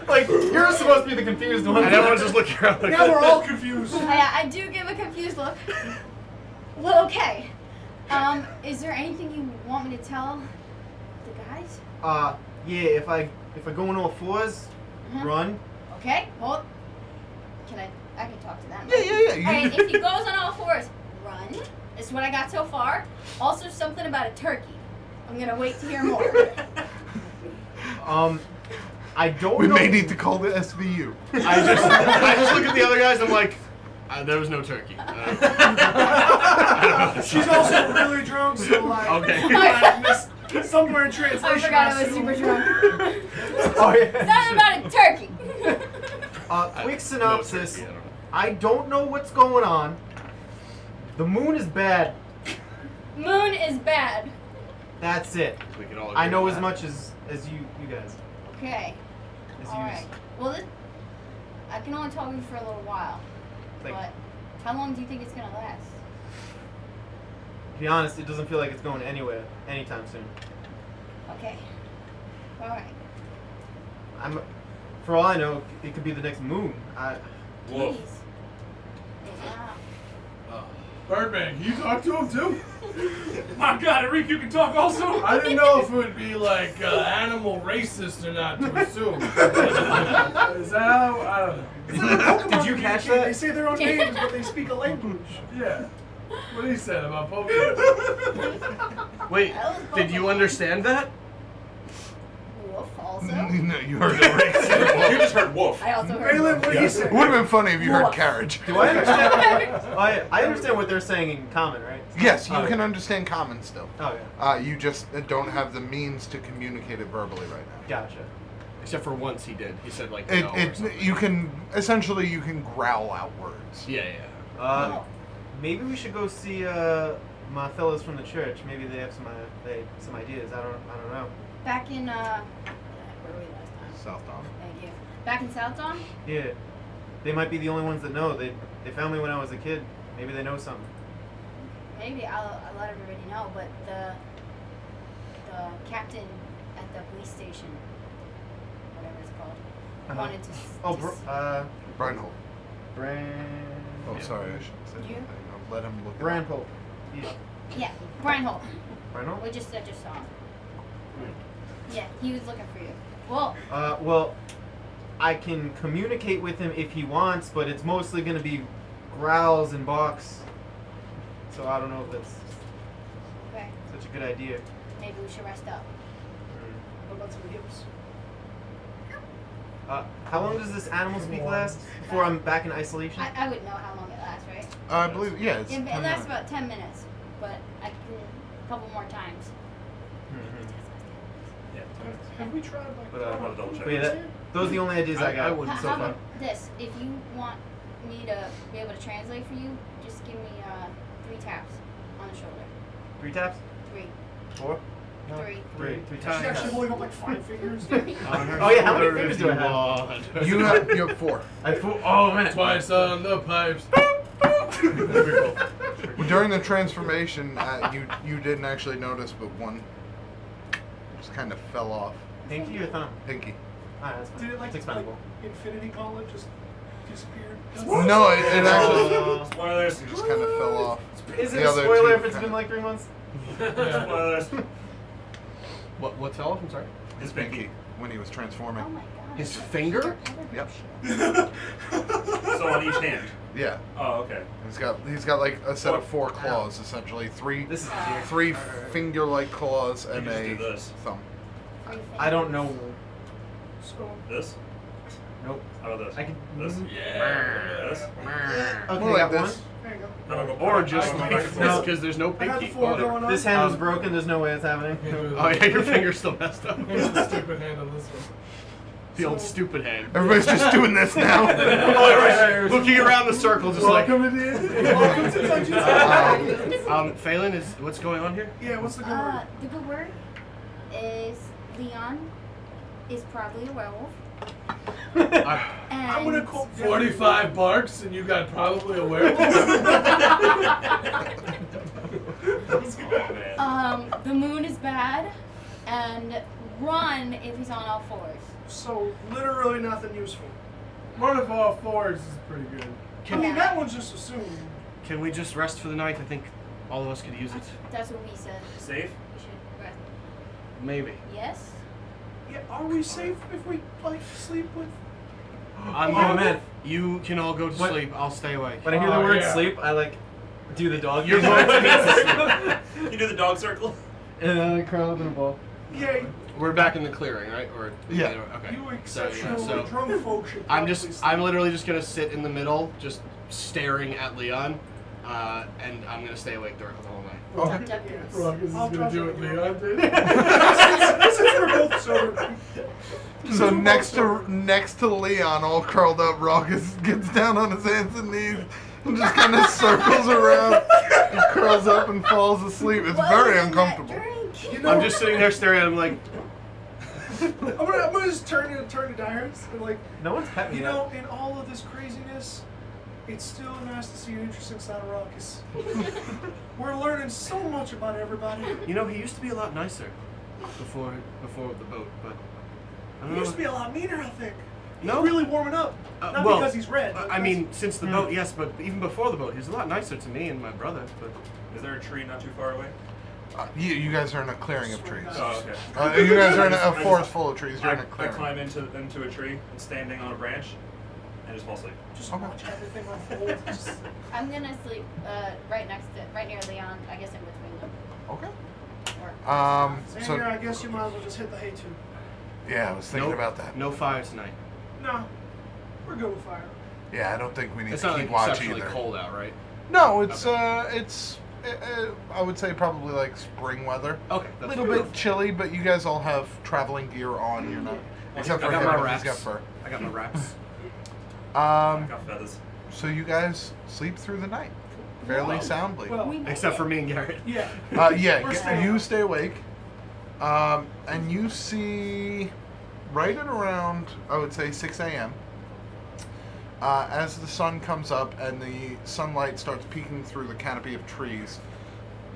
Like, you're supposed to be the confused one. and everyone's just looking around like, Now we're all confused. I do give a confused look. Well, okay. Is there anything you want me to tell the guys? Yeah, if I go on all fours, run. Okay. Well, I can talk to them. Yeah. Alright, if he goes on all fours, run. Is what I got so far. Also, something about a turkey. I'm gonna wait to hear more. I don't We know. may need to call the SVU. I just look at the other guys. I'm like, there was no turkey. I don't know. She's also really drunk, so like, Okay. I missed somewhere in translation. I forgot I was assume. super drunk. Oh, yeah. Something about a turkey. Quick No synopsis. turkey, I don't know. I don't know what's going on. The moon is bad. Moon is bad. That's it. We can all I agree know on as that. much as you guys. Okay. As All right. Well, I can only talk to you for a little while. Like, But how long do you think it's gonna last? to be honest, it doesn't feel like it's going anywhere anytime soon. Okay. All right. For all I know, it could be the next moon. Wolf. Jeez. Yeah. Birdman, can you talk to him too? My God, Enrique, you can talk also. I didn't know if it would be like animal racist or not to assume. Is that how? I don't know. It's like a Pokemon Did you catch communication. that? They say their own names, but they speak a language. Yeah. What he said about Pokemon. Wait, did you understand that? Wolf also. No, you heard it right. You just heard wolf. I also heard. Balin, what did he say? It would have been funny if you heard Wolf. carriage. Do I understand? I understand what they're saying in common, right? Yes, you Oh, can yeah. understand common still. Oh yeah. You just don't have the means to communicate it verbally right now. Gotcha. Except for once he did. He said like It, no or it something. you can essentially you can growl out words. Yeah. Maybe we should go see my fellows from the church. Maybe they have some ideas. I don't know. Back in where were we last time? South Dawn. Thank you. Back in South Dawn? Yeah, they might be the only ones that know. They found me when I was a kid. Maybe they know something. Maybe I'll let everybody know, but the captain at the police station, whatever it's called, wanted to. Breinholt. Oh, Yeah. sorry, I shouldn't say You? anything. I'll let him look. Breinholt. Yeah. Yeah, Breinholt. Breinholt? I just saw him. Yeah, he was looking for you. Well, Well, I can communicate with him if he wants, but it's mostly gonna be growls and barks. So I don't know if that's okay, such a good idea. maybe we should rest up. What about some hips? How long does this animal speak last before I'm back in isolation? I would know how long it lasts, right? I believe, yeah, it's It 10 lasts minutes. about 10 minutes, but I can a couple more times. Yeah, 10 minutes. Have we tried like? But, I wanna double check. But yeah, those are the only ideas I I got wouldn't so How far. about this? If you want me to be able to translate for you, just give me 3 taps on the shoulder. 3 taps? 3. 4? 3. 3 She's times. actually holding up like 5 fingers. Oh yeah, how many fingers do I have? You have 4. I have 4. Oh man. Twice on the pipes. During the transformation, you didn't actually notice, but one just kind of fell off. Pinky or thumb? Pinky. Alright, that's fine. Did it like It's expendable. Infinity Gauntlet just disappeared? No, it actually Spoilers. just kind of fell off. Is it The a other spoiler two if it's kinda- been like 3 months? Spoilers. What fell off? I'm sorry. His pinky when he was transforming. Oh my god. His finger? Yep. So on each hand. Yeah. Oh, okay. He's got like a set of 4 claws, essentially. 3 This is easier. 3 finger-like claws and You just a do this. thumb. I don't know. So This? Nope. How about this? I can. This? Yeah. This? Okay, More got like one. this. there you go. No, no, Or just I- like I- this, No. because there's no I got the pinky. 4 going on. This hand was broken. There's no way it's happening. Oh yeah, your finger's still messed up. Here's the stupid hand on this one. The old stupid hand. Everybody's just doing this now. Looking around the circle, just like. Welcome to Dungeons. Phelan, is what's going on here? Yeah, what's the good word? The good word is Leon is probably a werewolf. And I'm gonna call 45 barks and you got probably a werewolf? Oh, man. the moon is bad, and run if he's on all 4s. So literally nothing useful. One of all 4s is pretty good. I mean, that one's just assumed. Can we just rest for the night? I think all of us could use it. That's what we said. Safe? We should rest. Maybe. Yes? Yeah, are we safe if we like sleep with? I'm Oh man. You can all go to What? sleep. I'll stay awake. When I hear the Oh, word yeah. sleep, I like do the dog. You're going to You do the dog circle? And then I curl up in a ball. Yeah, We're back in the clearing, right? Or Yeah. Okay. you So, exceptional yeah, so drunk folk should I'm probably sleep. literally just gonna sit in the middle, just staring at Leon, and I'm gonna stay awake during the whole night. Okay. Duck goose. Rock is I'll gonna trust do you. what Leon did. Since we're both sober. So next to Leon, all curled up, Raucus gets down on his hands and knees and just kind of circles around, and curls up and falls asleep. It's What very was in that uncomfortable. drink? You know, I'm just sitting there staring at him like, I'm gonna just turn to Dyrus and like, No one's pet me you yet. know, in all of this craziness, it's still nice to see an interesting side of Raucus. We're learning so much about everybody. you know, he used to be a lot nicer before the boat, but I He don't used to be know. a lot meaner, I think. He's No. really warming up. Not well, because he's red. but I because- mean, since the boat, yes, but even before the boat, he was a lot nicer to me and my brother. But Is there a tree not too far away? You guys are in a clearing of trees. Oh, okay. You guys are in a I just- forest full of trees. You're in a I clearing. climb into a tree and standing on a branch and just fall asleep. just Okay. watch everything unfold. Just, I'm gonna sleep right near Leon, I guess in between them. Okay. Or, Xander, I guess you might as well just hit the hay too. Yeah, I was thinking Nope. about that. no fire tonight. No, we're good with fire. Yeah, I don't think we need It's to not keep like watch exceptionally either. cold out, right? No, it's I would say probably like spring weather. Okay, A that's little fair. bit chilly, but you guys all have traveling gear on. You're not, except I for got him. my He's wraps. got fur. I got my wraps. I got feathers. So you guys sleep through the night fairly soundly. Well, Except for me and Garrett. yeah. Yeah, We're staying you up. stay awake, and you see right at around, I would say, 6 a.m., as the sun comes up and the sunlight starts peeking through the canopy of trees,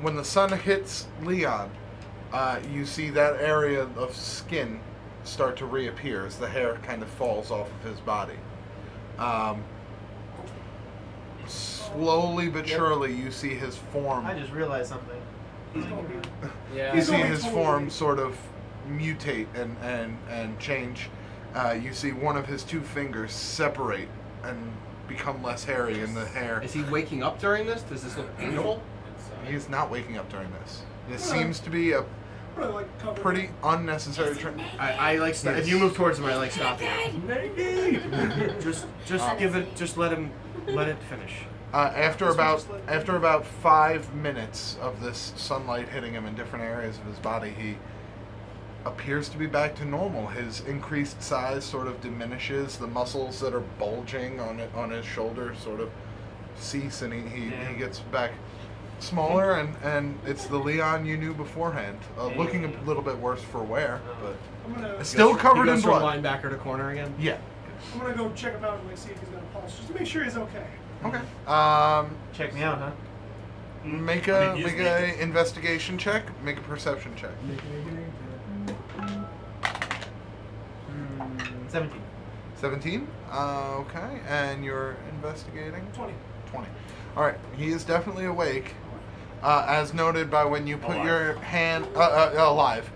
when the sun hits Leon, you see that area of skin start to reappear as the hair kind of falls off of his body. Slowly but surely, you see his form. I just realized something. Yeah. You see going his totally- form sort of mutate and change. You see one of his two fingers separate and become less hairy in the hair. Is he waking up during this? Does this look painful? He is not waking up during this. This seems to be a Probably, like, covered pretty unnecessary trend. I like if you move towards him, I like stop you. Just give it. Just let it finish. After about 5 minutes of this sunlight hitting him in different areas of his body, he appears to be back to normal. His increased size sort of diminishes. The muscles that are bulging on his shoulder sort of cease, and he gets back smaller, and it's the Leon you knew beforehand. Looking a little bit worse for wear, but I'm gonna still covered he in goes from blood. linebacker to corner again. Yeah. go check him out and like see if he's got a pulse, just to make sure he's okay. Okay. Check me out, huh? Make I a mean, make a investigation check. Make a perception check. 17. 17. Okay, and you're investigating. 20. 20. All right. He is definitely awake, as noted by when you put your hand alive.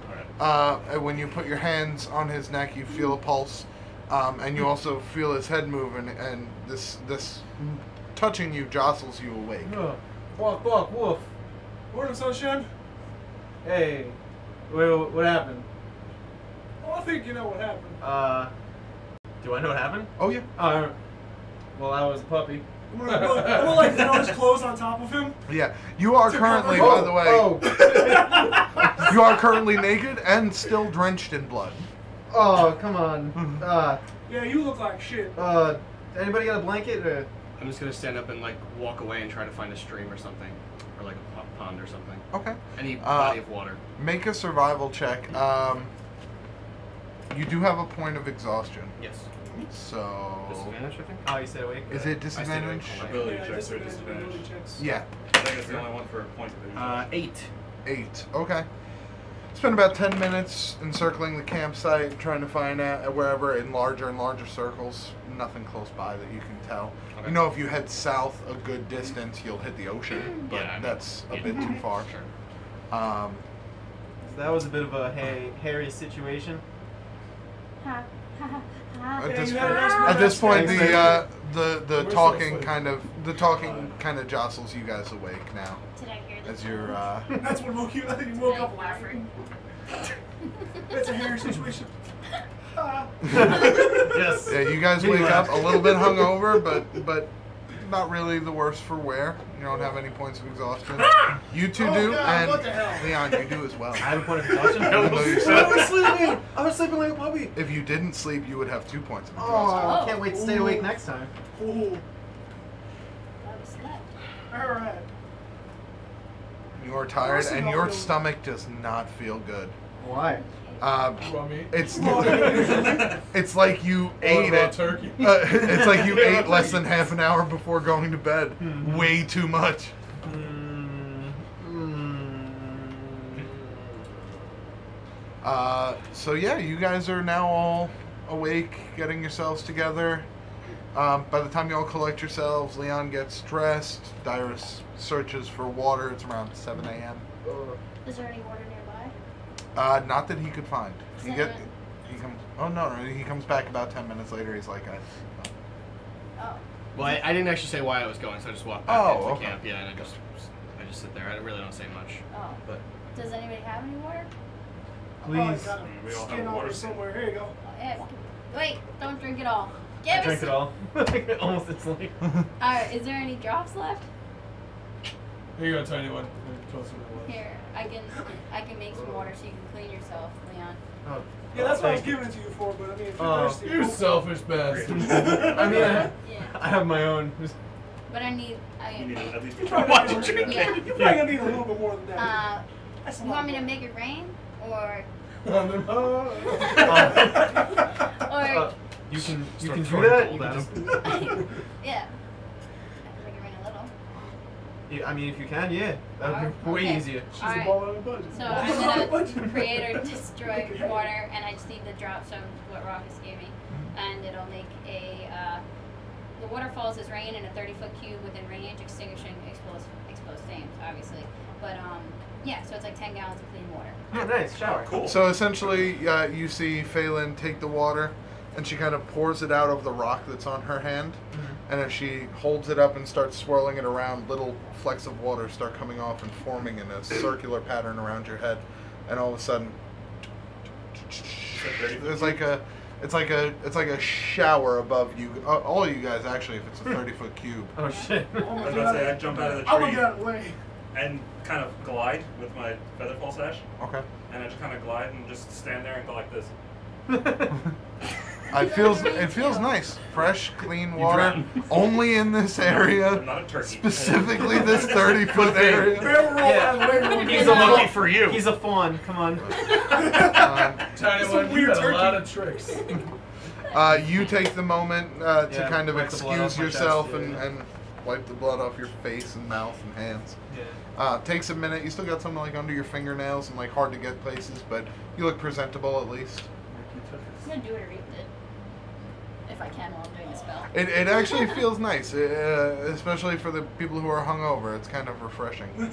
When you put your hands on his neck, you feel a pulse, and you also feel his head move, and this touching you jostles you awake. Walk, woof. Morning, sunshine. Hey, what happened? Oh, I think you know what happened. Do I know what happened? Oh yeah. Well, I was a puppy. I'm gonna like throw his clothes on top of him. Yeah. You are To currently, cover- by the way, you are currently naked and still drenched in blood. Oh, come on. Yeah, you look like shit. Anybody got a blanket? I'm just gonna stand up and like walk away and try to find a stream or something, or like a pond or something. Okay. Any body of water. Make a survival check. You do have a point of exhaustion. Yes. So. Disadvantage, I think. Oh, you stay awake? Is it disadvantage? Ability Yeah, checks are disadvantage, disadvantage. ability checks. Yeah. I think it's the only one for a point of it. 8. 8. Okay. Spend about 10 minutes encircling the campsite, trying to find out wherever in larger and larger circles. Nothing close by that you can tell. Okay. You know, if you head south a good distance, you'll hit the ocean, but Yeah, I know. that's a Yeah. bit too far. Sure. So that was a bit of a hairy situation. Ha, ha, ha, ha. At Yeah, this you point, had a nice at this point, Thanks, the We're talking so kind of jostles you guys awake now Did I hear this? as you're. That's what woke you. I think you woke up laughing. It's a hairy situation. Yes. Yeah, you guys wake up a little bit hungover, but not really the worse for wear. You don't have any points of exhaustion. You two Oh, do, God, and what the hell? Leon, you do as well. I have a point of exhaustion. Even though you I said was sleeping. I was sleeping like a puppy. if you didn't sleep, you would have 2 points of exhaustion. Oh, I Oh. can't wait to stay awake next time. Ooh. That was slept. Alright. You are tired, Honestly, and don't your feel- stomach does not feel good. Why? Rummy. It's it's like you What ate about it. turkey? It's like you ate less than half an hour before going to bed. Way too much. So yeah, you guys are now all awake, getting yourselves together. By the time you all collect yourselves, Leon gets dressed. Dyrus searches for water. It's around 7 a.m. Is there any water nearby? Not that he could find. He Is get that he comes. Oh no, he comes back about 10 minutes later. He's like, Oh. Well, I didn't actually say why I was going, so I just walked back Oh, into the okay. camp. Yeah, and I just sit there. I really don't say much. Oh. But Does anybody have any water? Please. Got a We all have skin a on water me skin. somewhere. Here you go. Oh, yeah. Wait, don't drink it all. I Give drank us it all. Almost instantly. Alright, is there any drops left? Here you go, tiny one. Closer to the water. Here, I can make some water so you can clean yourself, Leon. Oh, Yeah, that's what I was Thank you. giving it to you for, but I mean, if you're Oh. thirsty. You selfish bastard. I mean, Yeah. I have my own. But I need. You need at least You're probably Why gonna don't you need- Yeah. You're probably gonna need a little bit more than that. That's a You lot want me to more. make it rain, or You can Start do throwing that. gold You at can him. yeah, I can make it rain a little. I mean, if you can, yeah, that would be way Okay. easier. She's Alright. a ball on a budget. So Ball I'm on a gonna budget. create or destroy water, and I just need to drop some what Rauckus gave me, and it'll make a. The water falls as rain in a 30-foot cube within range, extinguishing exposed flames, obviously. But yeah, so it's like 10 gallons of clean water. Oh, nice shower. Cool. So essentially, you see Phelan take the water, and she kind of pours it out of the rock that's on her hand. And as she holds it up and starts swirling it around, little flecks of water start coming off and forming in a circular pattern around your head. And all of a sudden, there's like a, it's like a shower above you. All you guys actually, if it's a 30-foot cube. Oh shit. Oh I my was about to say, I jump out of the I'm gonna tree get out of the way. and kind of glide with my featherfall sash, Okay. and I just kind of glide and just stand there and go like this. It feels nice, fresh, clean water, drown. only in this I'm area, not a turkey. specifically this 30-foot area. Barrel roll out of the way. Really He's quick. a lucky for you. He's a fawn. Come on. Tiny Some one, you weird got a turkey. lot of tricks. You take the moment to Yeah, kind of wipe the blood excuse off my yourself chest, and, yeah. and wipe the blood off your face and mouth and hands. Yeah. Takes a minute. You still got something like under your fingernails and like hard to get places, but you look presentable at least. I'm gonna do what Arif did, if I can while I'm doing the spell. It actually feels nice, especially for the people who are hungover. It's kind of refreshing. Is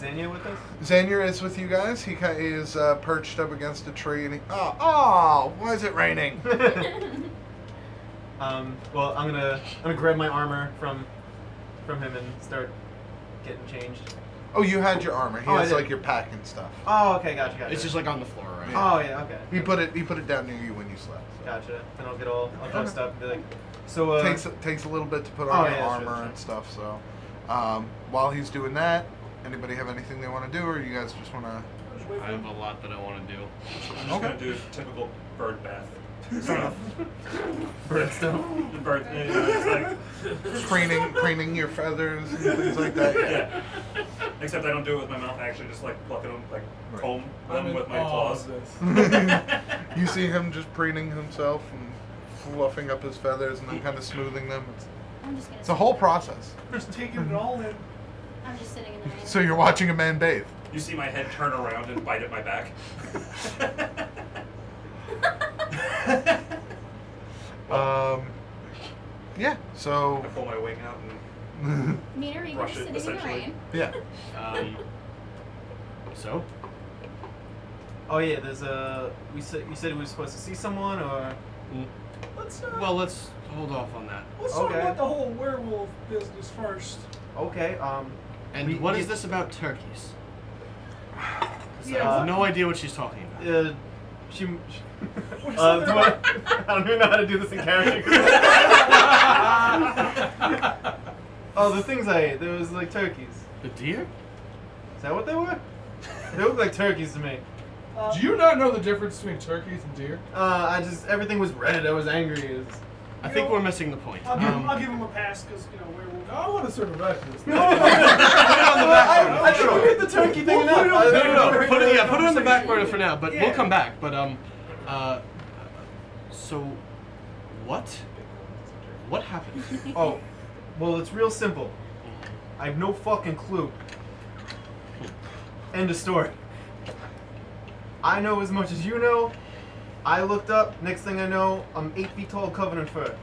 Zanya with us? Xander is with you guys. He is perched up against a tree, and why is it raining? Well, I'm gonna grab my armor from him and start getting changed. Oh, you had your armor. He Oh, I has did. like your pack and stuff. Oh, okay, gotcha. It's just like on the floor, right? Oh yeah, okay. He put it down near you when you slept. So. Gotcha. And I'll get all dressed up and be like, so. Takes a little bit to put Oh, on your yeah, armor sure. and stuff. So, while he's doing that, anybody have anything they want to do, or you guys just want to? Just wait for I have him. a lot that I want to do. I'm just gonna do typical bird bath stuff. bird stuff. The bird, it's like preening your feathers and things like that. yeah. Except I don't do it with my mouth. I actually just like pluck them, like comb them with my claws. You see him just preening himself and fluffing up his feathers and then kind of smoothing them. I'm just gonna. It's a whole process. Just taking it all in. I'm just sitting in the rain. So you're watching a man bathe. You see my head turn around and bite at my back. Yeah. So. I pull my wing out and Me and Arif are Brush just it, sitting in the essentially. rain. Yeah. So? Oh yeah, there's a. You said we were supposed to see someone, or. Let's Well, let's hold off on that. let's talk okay. about the whole werewolf business first. Okay. And what is this about turkeys? Yeah, I have no idea what she's talking about. She. What's I don't even know how to do this in character. Oh, the things I ate. There was like turkeys. The deer? Is that what they were? They look like turkeys to me. Do you not know the difference between turkeys and deer? Everything was red. I was angry. I think we're missing the point. I'll give him a pass because werewolf. I want to circle back to this. I should read the turkey thing enough. No. Put it on the back burner for now, but Yeah. we'll come back. But so what happened? Oh, well, it's real simple. I have no fucking clue. End of story. I know as much as you know. I looked up. Next thing I know, I'm 8 feet tall, covered in fur.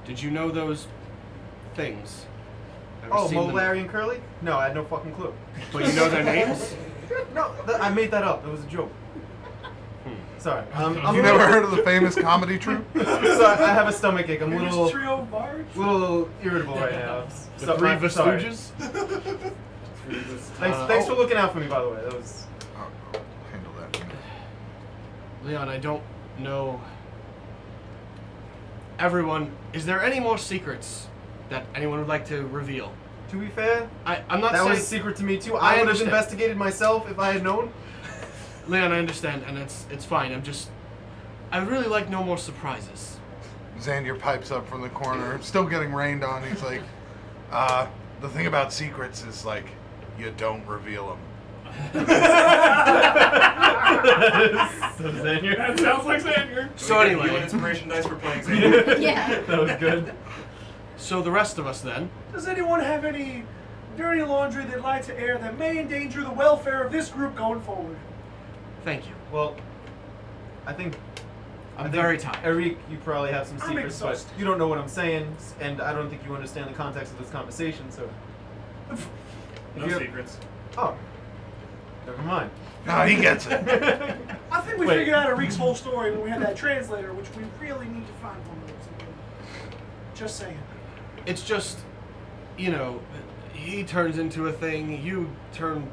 Did you know those things? Ever Oh, seen Mo, them? Larry, and Curly? No, I had no fucking clue. But you know their names? No, I made that up. It was a joke. Sorry. I'm You never heard of the famous comedy troupe? Sorry, I have a stomach ache. I'm a Famous little trio of bards. irritable right now. The Three Sorry. Vestooges? Thanks for looking out for me, by the way. That was. I'll handle that. Leon, I don't know. Everyone, is there any more secrets that anyone would like to reveal? To be fair, I'm not that saying. was a secret to me too. I I would have understand. investigated myself if I had known. Leon, I understand, and it's fine. I'd really like no more surprises. Xander pipes up from the corner, still getting rained on. He's like, the thing about secrets is, like, you don't reveal them. So Xander. That sounds like Xander. So You an anyway, inspiration dice for playing Xavier. Yeah. That was good. so the rest of us then. Does anyone have any dirty laundry they'd like to air that may endanger the welfare of this group going forward? Thank you. Well, I think I'm very tired. Eric, you probably have some I'm secrets, but exhausted. you don't know what I'm saying, and I don't think you understand the context of this conversation. So, No secrets. Oh, never mind. No, he gets it. I think we Wait. figured out Eric's whole story when we had that translator, which we really need to find one of those again. Just saying. It's just, you know, he turns into a thing. You turn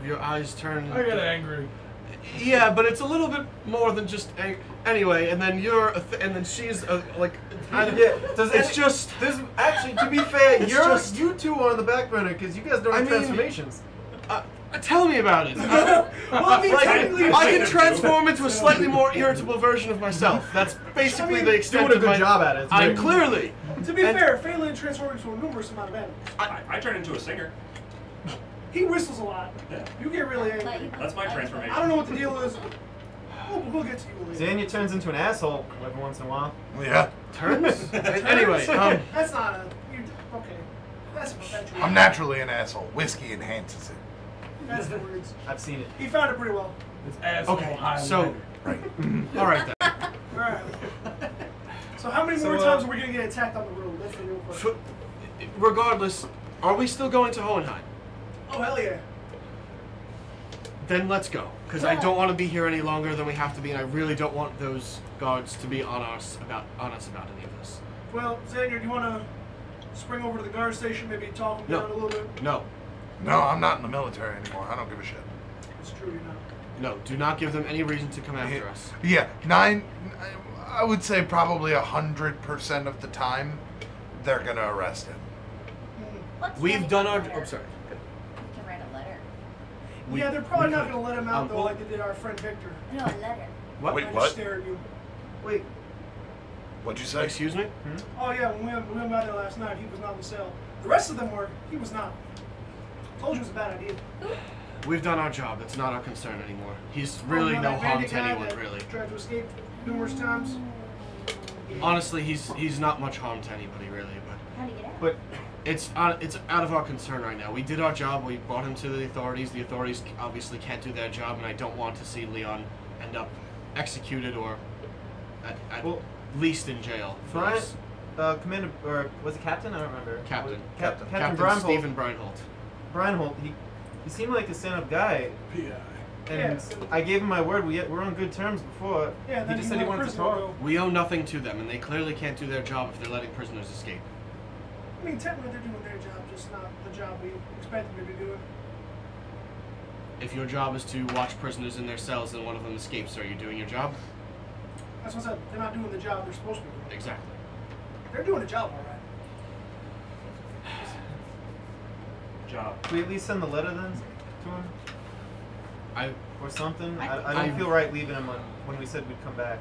your eyes turn. I get angry. Yeah, but it's a little bit more than just anyway. And then you're and then she's like. It's just. There's actually, to be fair, It's you two are on the back burner because you guys don't have transformations. Tell me about it. Well, I mean, technically, I can transform into a slightly more irritable version of myself. That's basically the extent Doing a of good my job at it. It's I'm great. clearly. to be fair, Phelan transforms into a numerous amount of animals. I turn into a singer. He whistles a lot. Yeah. You get really angry. That's my transformation. I don't know what the deal is. We'll get to you later. Xander turns into an asshole every once in a while. Yeah. Turns? Anyway, That's not a. Okay. That's true. I'm naturally an asshole. Whiskey enhances it. That's the words. I've seen it. He found it pretty well. It's asshole okay, highlighter. so, Right. all right then. Alright. So how many more times are we going to get attacked on the road? That's the real question. Regardless, are we still going to Hoenheim? Oh, hell yeah. Then let's go, because I don't want to be here any longer than we have to be, and I really don't want those guards to be on us about any of this. Well, Xander, do you want to spring over to the guard station, maybe talk them down a little bit? No, No, I'm not in the military anymore. I don't give a shit. It's true, you're not. no, do not give them any reason to come after us. Yeah, I would say probably 100% of the time, they're gonna arrest him. We've done our. Oh, sorry. We can write a letter. Yeah, they're probably not going to let him out, though, well- like they did our friend Victor. No, a letter. What? Wait, I what? just stare at you. Wait, What'd you say? Excuse me? Oh, yeah, when we went by there last night, he was not in the cell. The rest of them were. He was not. Told you it was a bad idea. We've done our job. It's not our concern anymore. He's really Oh, no that harm bandit to guy anyone, that really. Tried to escape numerous times. Honestly, he's not much harm to anybody, really. But How do you get out? but it's out of our concern right now. We did our job. We brought him to the authorities. The authorities obviously can't do their job, and I don't want to see Leon end up executed or at least in jail. for Brian, this. Commander, or was it Captain? I don't remember. Captain. Captain Captain Stephen Breinholt. Breinholt, he seemed like a stand-up guy, P.I. and I gave him my word. We're on good terms before. Yeah, He then just he said he let wanted to prisoner talk. go. We owe nothing to them, and they clearly can't do their job if they're letting prisoners escape. I mean, technically they're doing their job, just not the job we expected them to be doing. If your job is to watch prisoners in their cells and one of them escapes, are you doing your job? That's what I said. They're not doing the job they're supposed to be doing. Exactly. They're doing a job, all right. Job. Can we at least send the letter then to him or something? I don't feel right leaving him when we said we'd come back.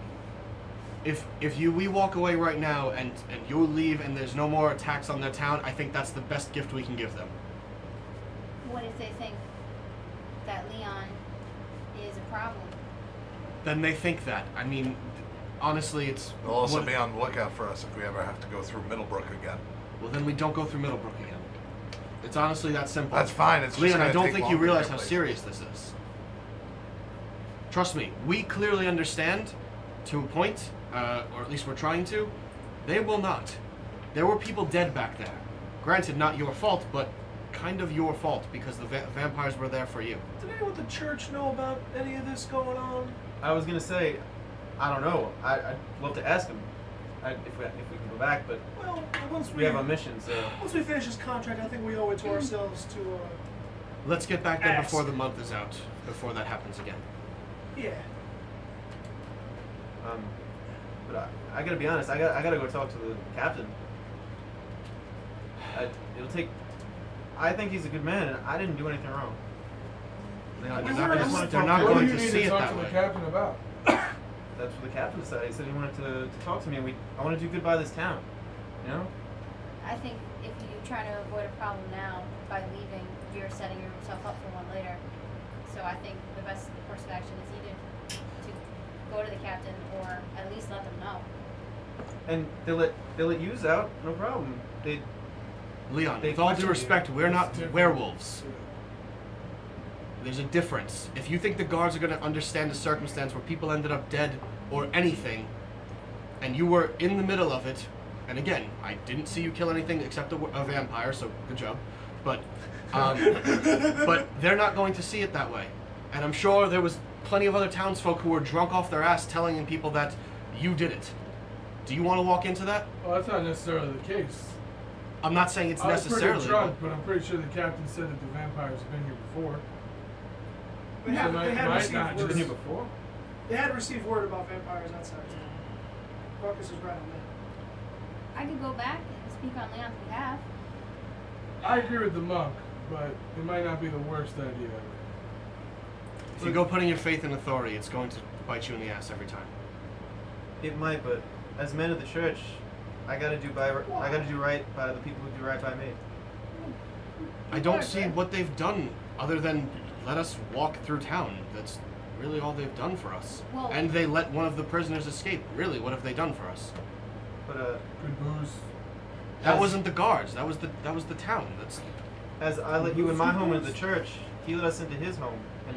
If we walk away right now and you leave and there's no more attacks on their town, I think that's the best gift we can give them. What if they think that Leon is a problem? Then they think that. I mean, honestly, it's. They'll also what- be on the lookout for us if we ever have to go through Middlebrook again. Well, then we don't go through Middlebrook again. It's honestly that simple. That's fine. It's just Leon, gonna I don't take think you longer realize to how get serious this is. Trust me, we clearly understand to a point, or at least we're trying to. They will not. There were people dead back there. Granted, not your fault, but kind of your fault because the vampires were there for you. Did anyone at the church know about any of this going on? I was gonna say, I don't know. I'd love to ask him if we can go back, but Well, once we have a mission, so. once we finish this contract, I think we owe it to ourselves to, Let's get back there before Ask. the month is out, before that happens again. yeah. But I gotta be honest. I gotta go talk to the captain. It'll take. I think he's a good man, and I didn't do anything wrong. They're not What do going you to need see to it talk that to the way. captain about? That's what the captain said. He said he wanted to talk to me. I want to do good by this town. You know? I think if you try to avoid a problem now by leaving, you're setting yourself up for one later. So I think the best course of action is either to go to the captain or at least let them know. And they'll let yous out, no problem. Leon, They with all due question you. respect, we're not different. werewolves. There's a difference. If you think the guards are going to understand a circumstance where people ended up dead or anything, and you were in the middle of it, and again, I didn't see you kill anything except a vampire, so good job. But they're not going to see it that way. And I'm sure there was plenty of other townsfolk who were drunk off their ass telling people that you did it. Do you want to walk into that? Well, that's not necessarily the case. I'm not saying it's I was necessarily. pretty drunk, but I'm pretty sure the captain said that the vampires have been here before. They had might received not word. Been here before? They had received word about vampires outside of town. Marcus is right on that. I could go back and speak on Leon's behalf. I agree with the monk, but it might not be the worst idea. If you go putting your faith in authority, it's going to bite you in the ass every time. It might, but as men of the church, I gotta do right by the people who do right by me. I don't see what they've done other than let us walk through town. That's really all they've done for us. Well- And they let one of the prisoners escape. Really, what have they done for us? But Good booze. That As- wasn't the guards. That was the town. That's as I let you in my home into the church, he let us into his home, and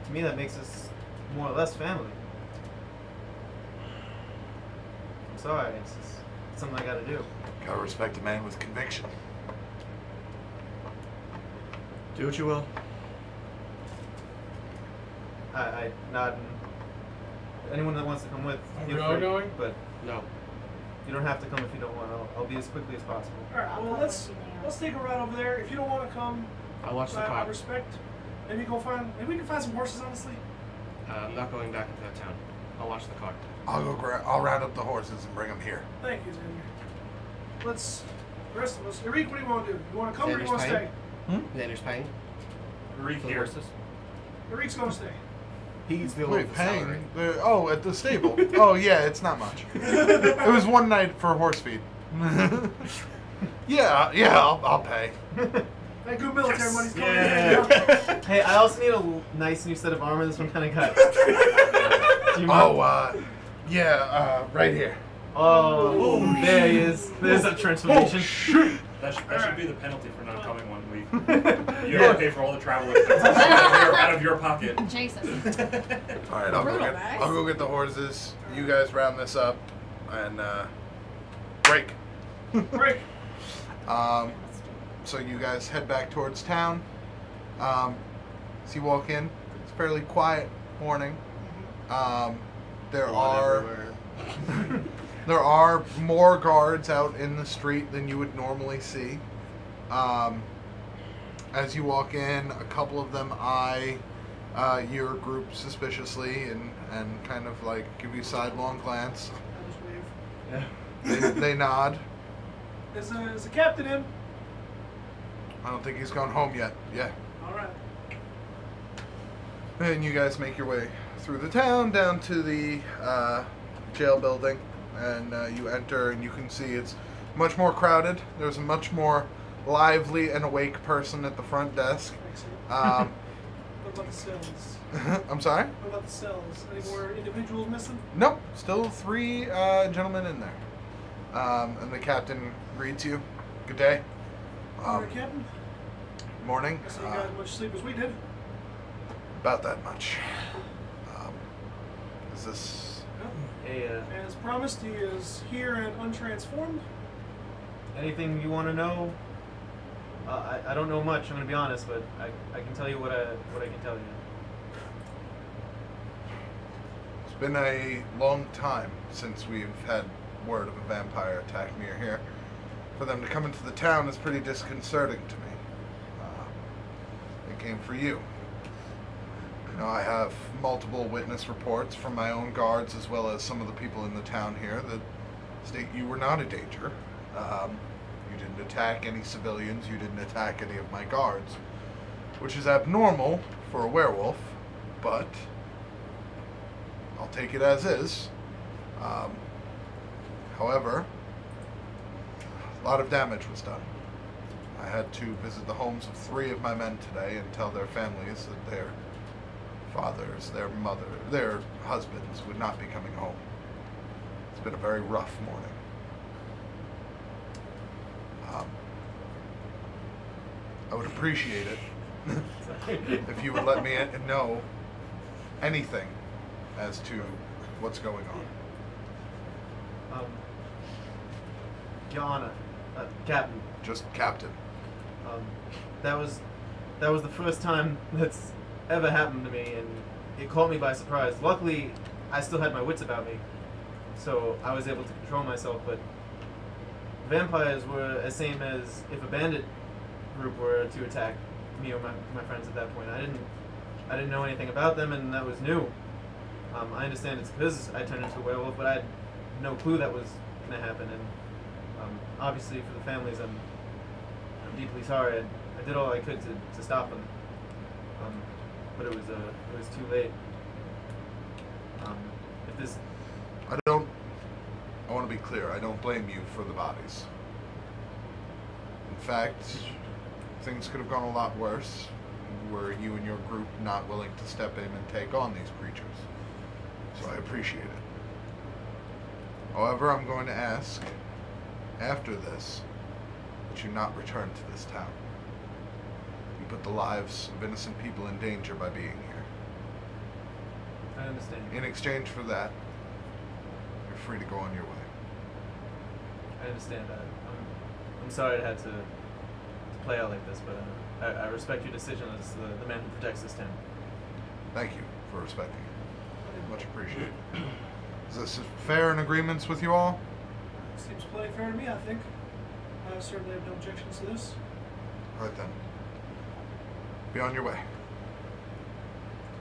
to me that makes us more or less family. I'm sorry, it's just something I gotta do. Gotta respect a man with conviction. do what you will. I nod and anyone that wants to come with, Are feel we all free, going? but No. you don't have to come if you don't want. I'll be as quickly as possible. All right. Well, let's take a ride over there. If you don't want to come, I'll watch the I car. respect. Maybe we can find some horses. Honestly. I'm not going back into that town. I'll watch the car. I'll round up the horses and bring them here. Thank you, Xavier. Let's. The rest of us. Eric, what do you want to do? You want to come or you Xavier's want to stay? paying? Xander's paying Reek for the here. horses. Eric's going to stay. He's the Wait, paying? At the stable. Oh yeah, it's not much. It was one night for horse feed. yeah, I'll pay. That good military money's coming Yeah. in. Hey, I also need a nice new set of armor. This one kind of got. Do you mind? Right here. Oh, there he is. There's that transformation. That should be the penalty for not coming 1 week. You have to pay for all the travel expenses out of your pocket. Jason. All right, I'll Brutal, guys. go get the horses. You guys round this up, and break. Break. So you guys head back towards town. As you walk in, it's a fairly quiet morning. There are more guards out in the street than you would normally see. As you walk in, a couple of them eye your group suspiciously and kind of like give you a sidelong glance. I just wave. They nod. Is the captain in? I don't think he's gone home yet. Yeah. All right. And you guys make your way through the town down to the jail building, and you enter, and you can see it's much more crowded. There's a much more lively and awake person at the front desk. Excellent. What about the cells? I'm sorry? What about the cells? Any more individuals missing? Nope. Still 3 gentlemen in there. And the captain greets you. Good day. Morning, Captain. Morning. I see you got as much sleep as we did. About that much. Is this... Hey, As promised, he is here and untransformed. anything you want to know? I don't know much. I'm gonna be honest, but I can tell you what I can tell you. It's been a long time since we've had word of a vampire attack near here. For them to come into the town is pretty disconcerting to me. They came for you. You know, I have multiple witness reports from my own guards as well as some of the people in the town here that state you were not a danger. You didn't attack any civilians, you didn't attack any of my guards, which is abnormal for a werewolf, but I'll take it as is. However, a lot of damage was done. I had to visit the homes of 3 of my men today and tell their families that their fathers, their mother, their husbands would not be coming home. It's been a very rough morning. I would appreciate it if you would let me know anything as to what's going on. Your Honor, Captain. Just Captain. That was the first time that's ever happened to me, and it caught me by surprise. Luckily, I still had my wits about me, so I was able to control myself. But vampires were as same as if a bandit group were to attack me or my friends at that point. I didn't know anything about them, and that was new. I understand it's because I turned into a werewolf, but I had no clue that was going to happen. And obviously, for the families, I'm deeply sorry. I did all I could to stop them, but it was too late. If this, I want to be clear. I don't blame you for the bodies. In fact, things could have gone a lot worse were you and your group not willing to step in and take on these creatures. So I appreciate it. However, I'm going to ask, after this, that you not return to this town. You put the lives of innocent people in danger by being here. I understand. In exchange for that, you're free to go on your way. I understand that. I'm sorry it had to play out like this, but I respect your decision as the man who protects this town. Thank you for respecting it. Much appreciated. Is this fair in agreements with you all? Seems plenty fair to me, I think. I certainly have no objections to this. Right then. Be on your way.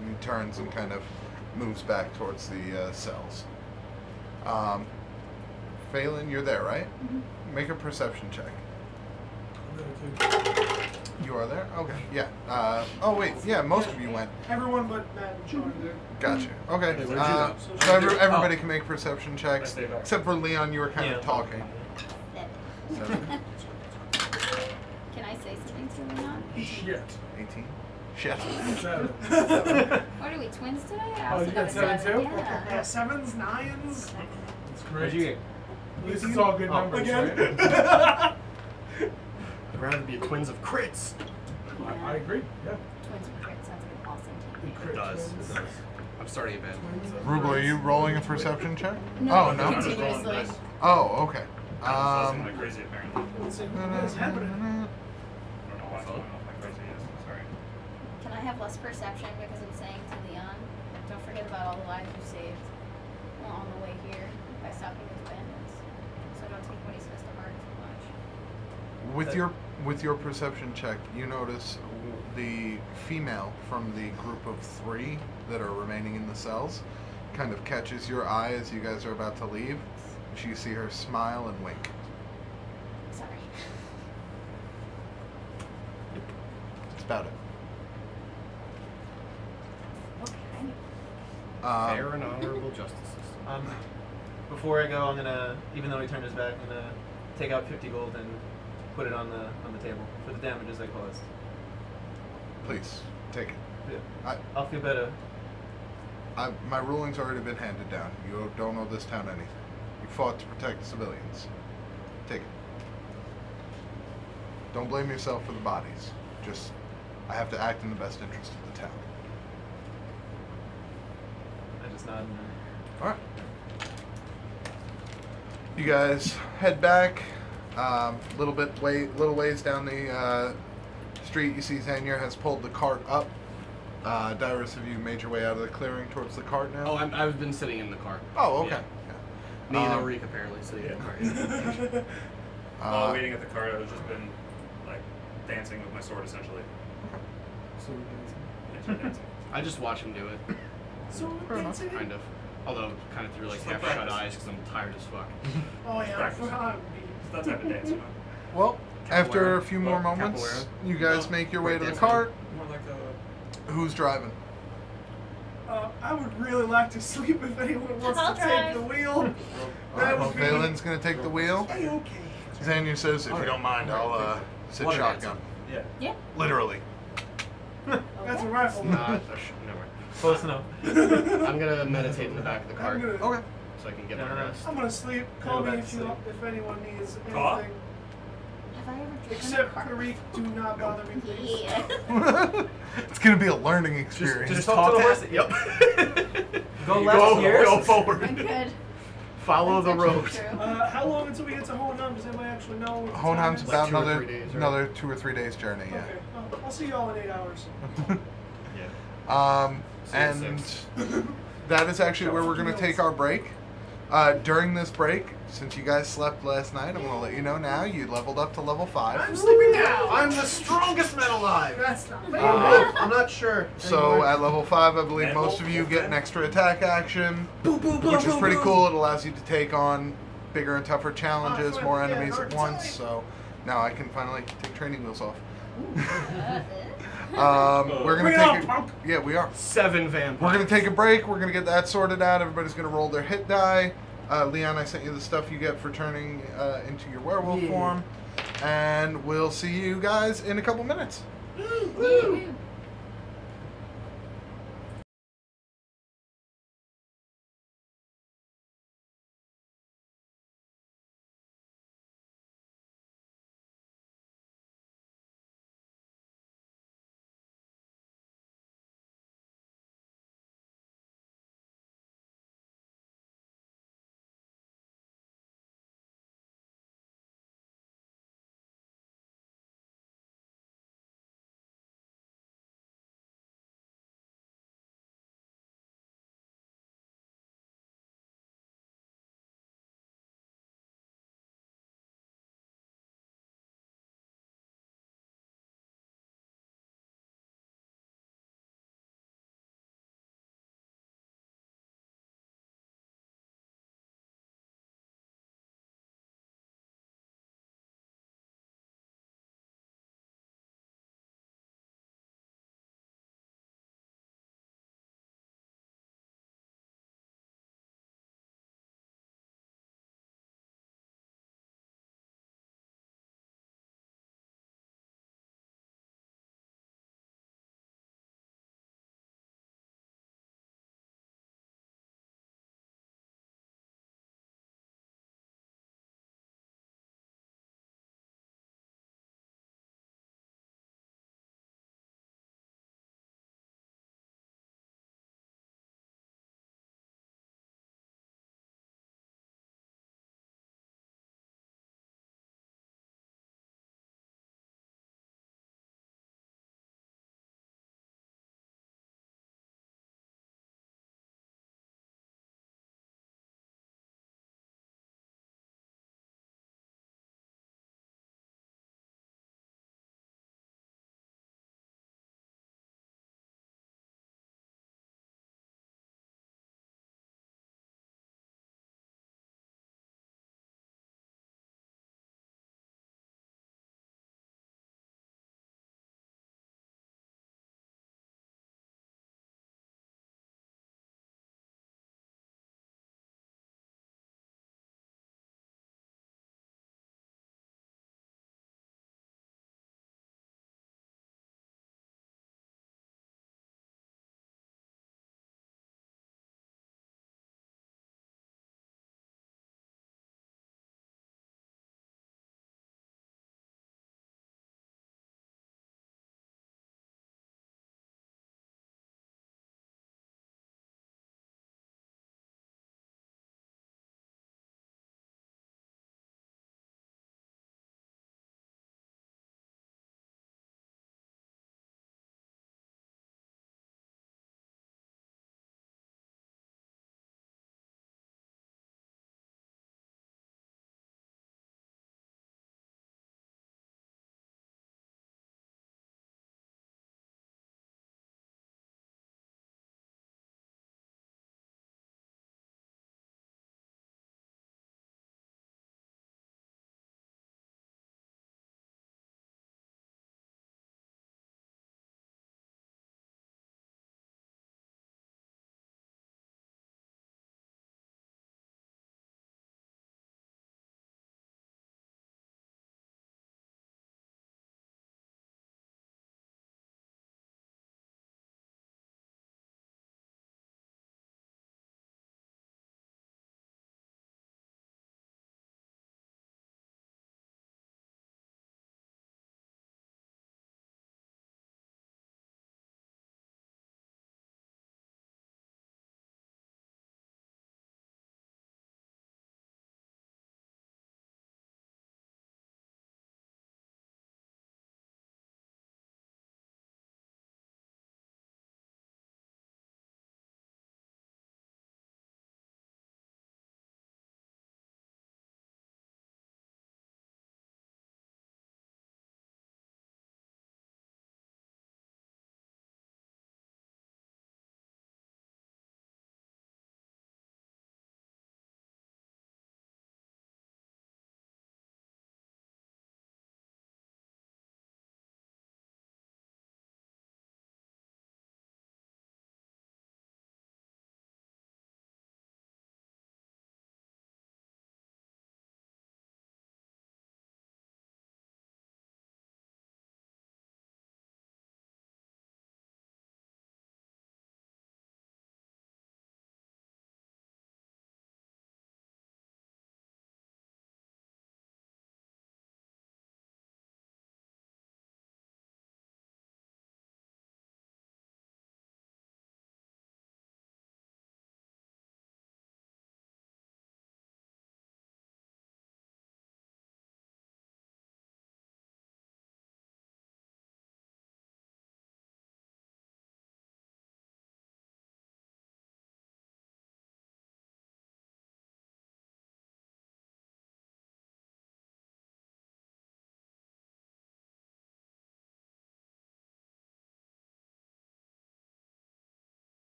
And he turns and kind of moves back towards the cells. Phelan, you're there, right? Mm-hmm. Make a perception check. I'm gonna take- You are there? Okay, yeah. Oh, wait, yeah, most of you went. Everyone but Matt and Sean. Gotcha. Okay. Hey, where'd you go? So everybody can make perception checks, stay back. except for Leon, you were kind of talking. Seven. Can I say something to Leon? Shit. 18? Shit. 7. What are we, twins today? I Oh, also you got got a 7 too? Yeah, 7s, 9s. That's What'd great. you get? At least it's all good numbers, Again? right? I'd rather be twins of crits. I agree. Yeah. Twins with crit sounds like an awesome team. Crit twins. I'm starting a band. Ruble, are you rolling a perception check? No, Oh, no? continuously. Oh, okay. I'm like crazy apparently. Let's see. What is happening? I don't know why it's going off like crazy. Yes, sorry. Can I have less perception because I'm saying to Leon, don't forget about all the lives you saved on the way here by stopping those bandits. So don't take what he says to heart too much. With your perception check, you notice the female from the group of 3 that are remaining in the cells kind of catches your eye as you guys are about to leave. You see her smile and wink. Sorry. That's about it. Okay. Fair and honorable justice system. Before I go, I'm gonna, even though he turned his back, I'm gonna take out 50 gold and put it on the table for the damages I caused. Please, take it. Yeah. I'll feel better. My ruling's already been handed down. You don't owe this town anything. You fought to protect the civilians. Take it. Don't blame yourself for the bodies. Just, I have to act in the best interest of the town. I just nod. Alright. You guys head back. Little ways down the street, you see Xanier has pulled the cart up. Dyrus, have you made your way out of the clearing towards the cart now? Oh, I've been sitting in the car. Oh, okay. Me and Ulrike apparently sitting in the car. While waiting at the cart, I've just been like dancing with my sword essentially. So we're dancing. Yeah, sword dancing. I just watch him do it, So, dancing? kind of. Although kind of through like Just like half shut practice. eyes because I'm tired as fuck. Oh, yeah. I Practice. forgot. It's that type of dance, you know? Well, after Capoeira. a few more Oh, moments, capoeira. you guys No. make your way to the Breakdancing. cart. More like a Who's driving? I would really like to sleep if anyone wants I'll to take drive. the wheel. That would be Valen's gonna take the wheel. okay. Xania says, if you don't mind, I'll sit What an shotgun. Yeah. Yeah. Literally. That's a rifle. Never mind. Close enough. I'm gonna meditate in the back of the car I'm gonna, Okay. so I can get No, my no, no. rest. I'm gonna sleep. Call Go me back if to you sleep. if anyone needs Call? anything. Have I ever driven a Except car? Karik, do not bother me, please. Yeah. It's gonna be a learning experience. Just talk to the horse. Yep. Go left here. Go forward. I'm good. Follow the That's road. actually true. How long until we get to Hoenheim? Does anybody actually know? What the Hoenheim's time is? about Like 2 or another 3 days, right? another 2 or 3 days journey. Yeah. Okay. Well, I'll see y'all in 8 hours. Yeah. See you at And 6. that is actually where we're gonna take our break. During this break, since you guys slept last night, I'm gonna let you know now you leveled up to level 5. I'm sleeping now. I'm the strongest man alive. That's not me. I'm not sure. So anymore. at level 5, I believe And most of you get an extra attack action, Boom, boom, boom, which is boom, pretty boom. cool. It allows you to take on bigger and tougher challenges, more yeah, enemies hard at to once. type. So now I can finally take training wheels off. Uh, We're gonna Bring it on, take a, punk. yeah, we are. 7 vampires. We're gonna take a break. We're gonna get that sorted out. Everybody's gonna roll their hit die. Leon, I sent you the stuff you get for turning into your werewolf Yeah. form, and we'll see you guys in a couple minutes. Woo.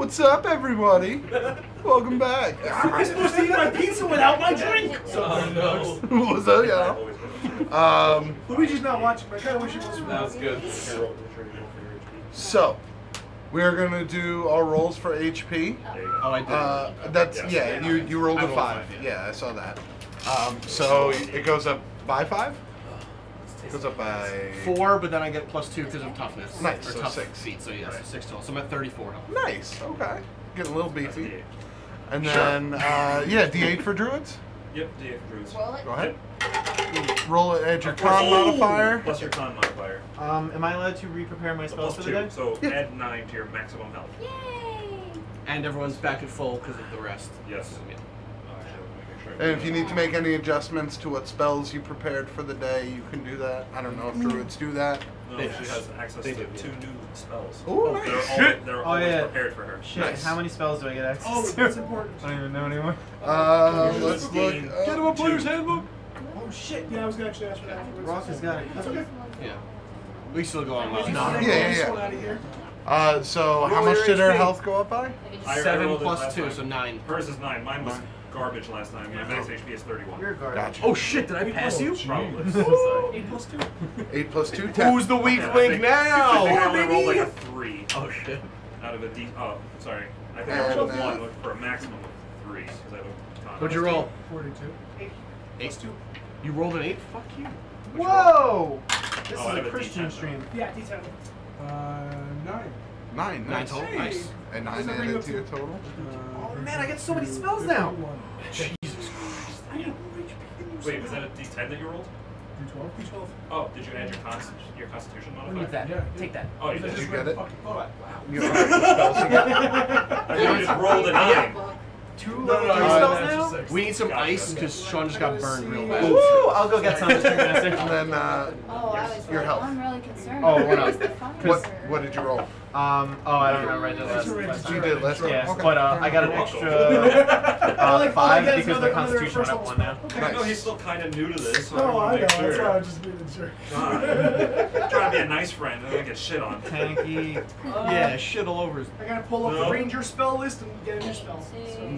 What's up, everybody? Welcome back. How am I supposed to eat my pizza without my drink? Oh, What's up, y'all? Luigi's not watching, but I kind of wish he was. That was good. So, we're gonna do our rolls for HP. Oh, I did. That's Yes. you rolled I a rolled 5. five, Yeah, I saw that. So it goes up by 5. Goes up by 4, but then I get +2 because of toughness. Nice, Or so tough 6. feet, so yeah, so 6 total. So I'm at 34 health. Nice. Okay. Getting a little beefy. D8. And then yeah, D8 for druids. Yep, D8 for druids. Roll it. Go ahead. Roll it at your con Ooh! modifier. Plus your con modifier. Am I allowed to re-prepare my spells for Plus the 2, day? so Yeah. add 9 to your maximum health. Yay! And everyone's back at full because of the rest. Yes. Yeah. And if you need to make any adjustments to what spells you prepared for the day, you can do that. I don't know if druids do that. No, They- she has access they to do, 2 new spells. Ooh, nice. They're Oh, always yeah. prepared for her. Shit, Nice. how many spells do I get access Oh, to? that's important. I don't even know anymore. Let's look. Get him a player's handbook. Oh shit. Yeah, I was gonna actually ask for that afterwards. Rock has got it. That's okay. Yeah. We still go on Just loud. wanna Yeah, roll yeah, this yeah. one out of here. So how Roll much your did her HP. health go up by? I 7 rolled it plus last 2, time. so 9. Hers is 9. Mine was garbage last time. My max HP is 31. You're garbage. Gotcha. Oh shit, did I pass you? Probably. 8 plus 2. 8 plus 2, 10. Who's the weak Yeah, I link think I now? only rolled like a 3 Oh shit. out of a D. Oh, sorry. I think I And, rolled 1 for a maximum of 3 because I have a con. What'd you roll? 42. 8 8. plus 2. You rolled an 8? Fuck you. Whoa! This Oh, I is have a a Christian D10 stream. Yeah, D10. 9. 9. 9 Nice. total? Hey. Nice. And 9 Does that bring added up to your to- total. Oh man, I get so many spells now. Jesus Christ. I have more HP. Wait, was that a D10 that you rolled? D12. D12. Oh, did you add your Constitution modifier? Yeah. Take that. Oh, you I did. just you read get the it? fucking book. You know how many spells you get? I thought you just rolled a 9. Two No, level no, 3 no, spells that's now? just 6. We need some Gotcha. ice because Sean just got burned real bad. Woo! I'll go get some. Mr. Master. And then Oh, I was Your like, health. I'm really concerned. Oh, we're not. Where's the fire? what did you roll? Oh, I don't remember. I did last You time. did last time. Yeah, Okay. but I got an extra Like, 5 yes, because another my Constitution went first up 1 now. Okay. I know he's still kind of new to this, so No, I want know. to make That's sure. why I'm just being a jerk. Trying to be a nice friend and then get shit on. Tanky. Yeah, shit all over his. I gotta pull up No. the ranger spell list and get a new spell. So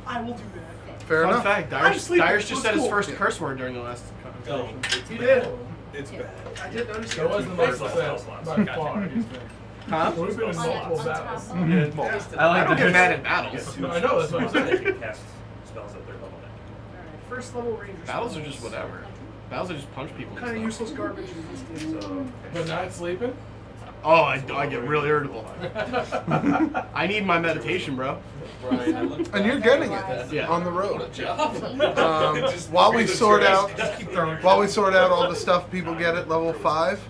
I will do that. Fair Fun enough. fact, I'm sleeping. Darius just Let's said his go. first Yeah. curse word during the last conversation. You did. It's bad. I did notice That was the First most level upset spell by slots. far. He's been. Huh? We've been in On multiple on battles. top. I I like don't the get mad at battles. No, I know, that's what I'm They saying. can cast spells at their level. Alright, first level ranger. Battles are spells. just whatever. Battles are just punch people. and Kind of stuff. useless garbage in this game. So, But not sleeping? Oh, I get really irritable. I need my meditation, bro. Brian, I looked And you're back getting at it that. Yeah. on the road. Job. While we sort out, Just keep throwing. while we sort out all the stuff people get at level 5,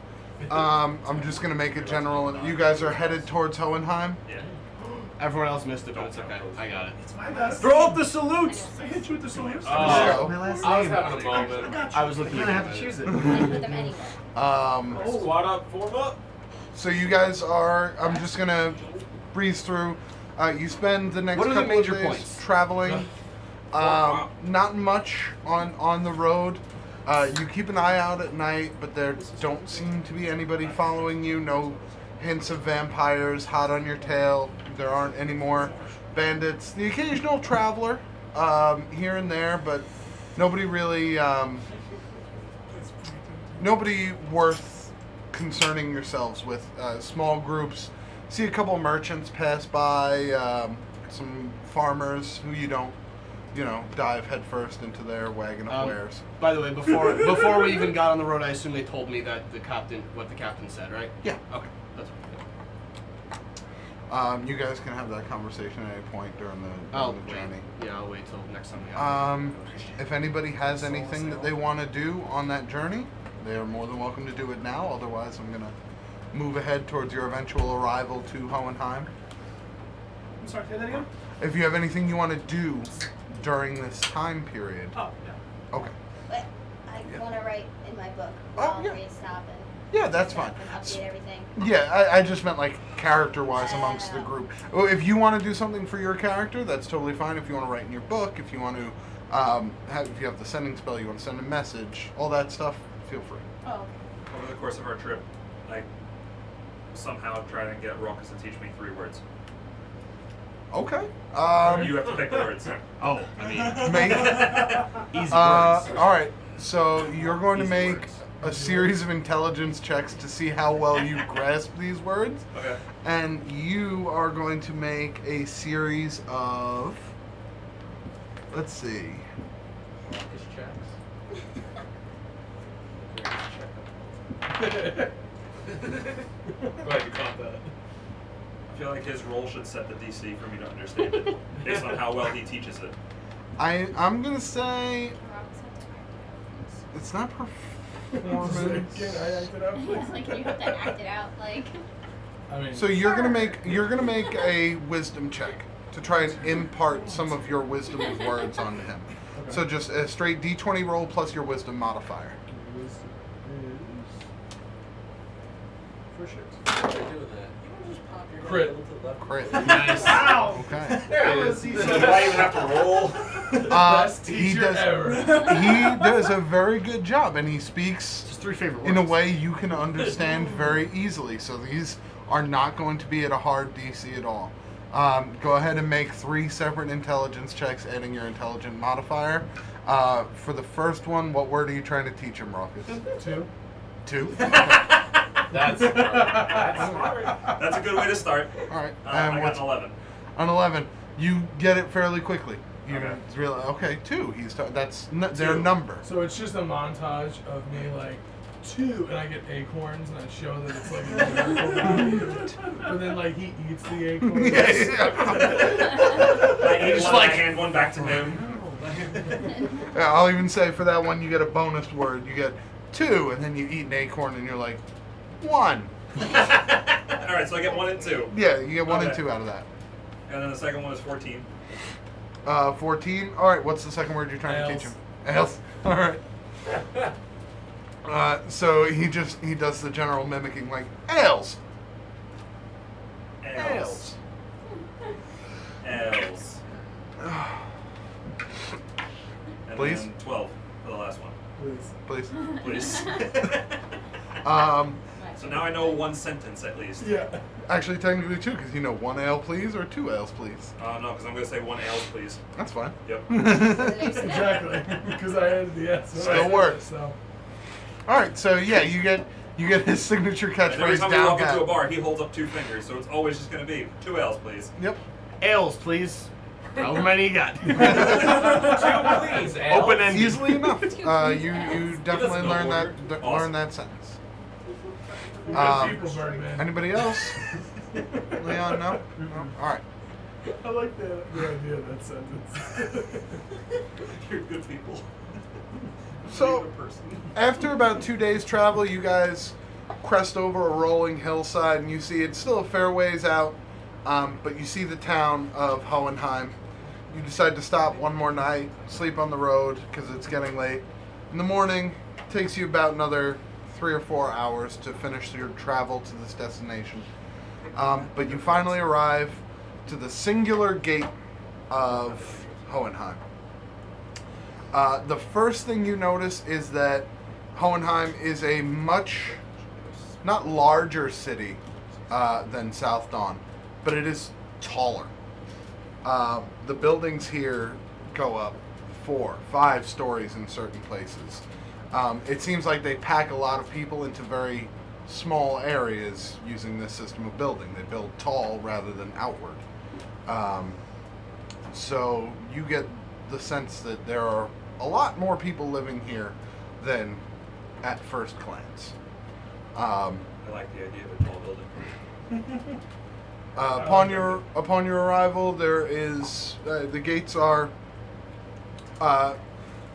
I'm just gonna make it general. You guys are headed towards Hoenheim. yeah. Everyone else missed it, but it's okay. I got it. It's my best. Throw up the salutes! I hit you with the salute. Oh. My last I was name. having a moment. I was looking I'm at gonna have to choose it. I put them anywhere. Squat up, form up. So you guys are. I'm just gonna breeze through. You spend the next What are the couple major of days points? traveling. Not much on the road. You keep an eye out at night, but there don't seem to be anybody following you. No hints of vampires hot on your tail. There aren't any more bandits. The occasional traveler here and there, but nobody really. Nobody worth concerning yourselves with. Small groups. See a couple merchants pass by. Some farmers who you don't, dive headfirst into their wagon of wares. By the way, before we even got on the road, I assume they told me that what the captain said, right? Yeah. Okay. That's okay. You guys can have that conversation at any point during the I'll journey. wait. Yeah, I'll wait till next time we have If anybody has anything that they want to do on that journey, they are more than welcome to do it now. Otherwise, I'm going to move ahead towards your eventual arrival to Hoenheim. I'm sorry, say that again? If you have anything you want to do during this time period. Oh, yeah. Okay. But I Yeah. want to write in my book. Oh, I'll yeah. stop and Yeah, that's stuff fine. and update everything. Yeah, I just meant like character-wise amongst the group. Oh, if you want to do something for your character, that's totally fine. If you want to write in your book, if you want to, if you have the sending spell, you want to send a message, all that stuff, feel free. Oh, okay. Over the course of our trip, I somehow try to get Roettger to teach me 3 words. Okay. You have to pick the words. Oh, I mean, Make. easy words. All right. So you're going to Easy make words. a series of intelligence checks to see how well you grasp these words, Okay. and you are going to make a series of. Let's see. Marcus checks. Glad you caught that. I feel like his role should set the DC for me to understand it, based on how well he teaches it. I'm gonna say Rock's have to act it's not Can performance. I act it out, it out. please? It's like you have to act it out. Like, I mean, So you're gonna make a wisdom check to try and impart some of your wisdom of words onto him. Okay. So just a straight D20 roll plus your wisdom modifier. for shit. While you're doing that, you want to just pop your Crit. head a little to the left. Crit. Nice. Wow! Okay. That was easy. So do I even have to roll? Best He teacher does. ever. He does a very good job, and he speaks Just 3 favorite words. in a way you can understand very easily. So these are not going to be at a hard DC at all. Go ahead and make 3 separate intelligence checks, adding your intelligent modifier. For the first one, what word are you trying to teach him, Raucus? 2. 2? That's smart. That's smart. That's a good way to start. All right. I And got what's an 11. on 11? You get it fairly quickly. You Okay. realize, okay, 2. That's their 2. number. So it's just a montage of me like 2, and I get acorns, and I show that it's like a numerical value. But then like he eats the acorns. I ate Just one, like- I hand one back to him. Yeah, I'll even say for that one, you get a bonus word. You get 2, and then you eat an acorn, and you're like 1. Alright, so I get 1 and 2. Yeah, you get 1 and Okay. 2 out of that. And then the second one is 14. 14. All right. What's the second word you're trying to teach him? Ales. All right. So he does the general mimicking like ales. Ales. Ales. And Please? then 12 for the last one. Please. Please. Please. So now I know one sentence at least. Yeah. Actually, technically 2, because you know 1 ale, please, or 2 ales, please. No, because I'm going to say 1 ales, please. That's fine. Yep. Exactly. Because I added the S. when I Still said works. it, So. All right. So yeah, you get his signature And every catchphrase time we down walk into a pat. bar, he holds up 2 fingers, so it's always just going to be 2 ales, please. Yep. Ales, please. However many you got. 2, please. Al. Open ended. Easily enough. You definitely doesn't know learn order. that Awesome. learn that sentence. We got people, Birdman. Anybody else? Leon, no? All right. I like the idea of that sentence. You're good people. So, You're a good person. after about 2 days' travel, you guys crest over a rolling hillside, and you see it's still a fair ways out, but you see the town of Hoenheim. You decide to stop one more night, sleep on the road because it's getting late. In the morning, it takes you about another 3 or 4 hours to finish your travel to this destination. But you finally arrive to the singular gate of Hoenheim. The first thing you notice is that Hoenheim is a much, not larger city than South Dawn, but it is taller. The buildings here go up 4, 5 stories in certain places. It seems like they pack a lot of people into very small areas using this system of building. They build tall rather than outward. So you get the sense that there are a lot more people living here than at first glance. I like the idea of a tall building. Upon your arrival, there is the gates are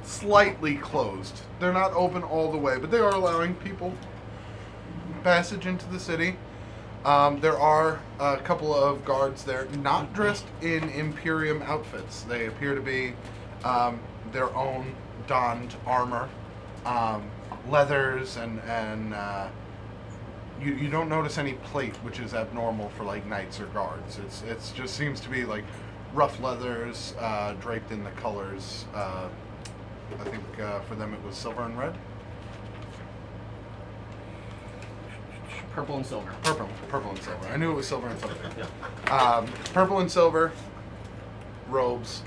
slightly closed. They're not open all the way, but they are allowing people passage into the city. There are a couple of guards there, not dressed in Imperium outfits. They appear to be their own donned armor, leathers, and you don't notice any plate, which is abnormal for like knights or guards. It's just seems to be like rough leathers draped in the colors. I think for them it was silver and red. purple and silver. Purple and silver. I knew it was silver and silver. Yeah. Purple and silver robes.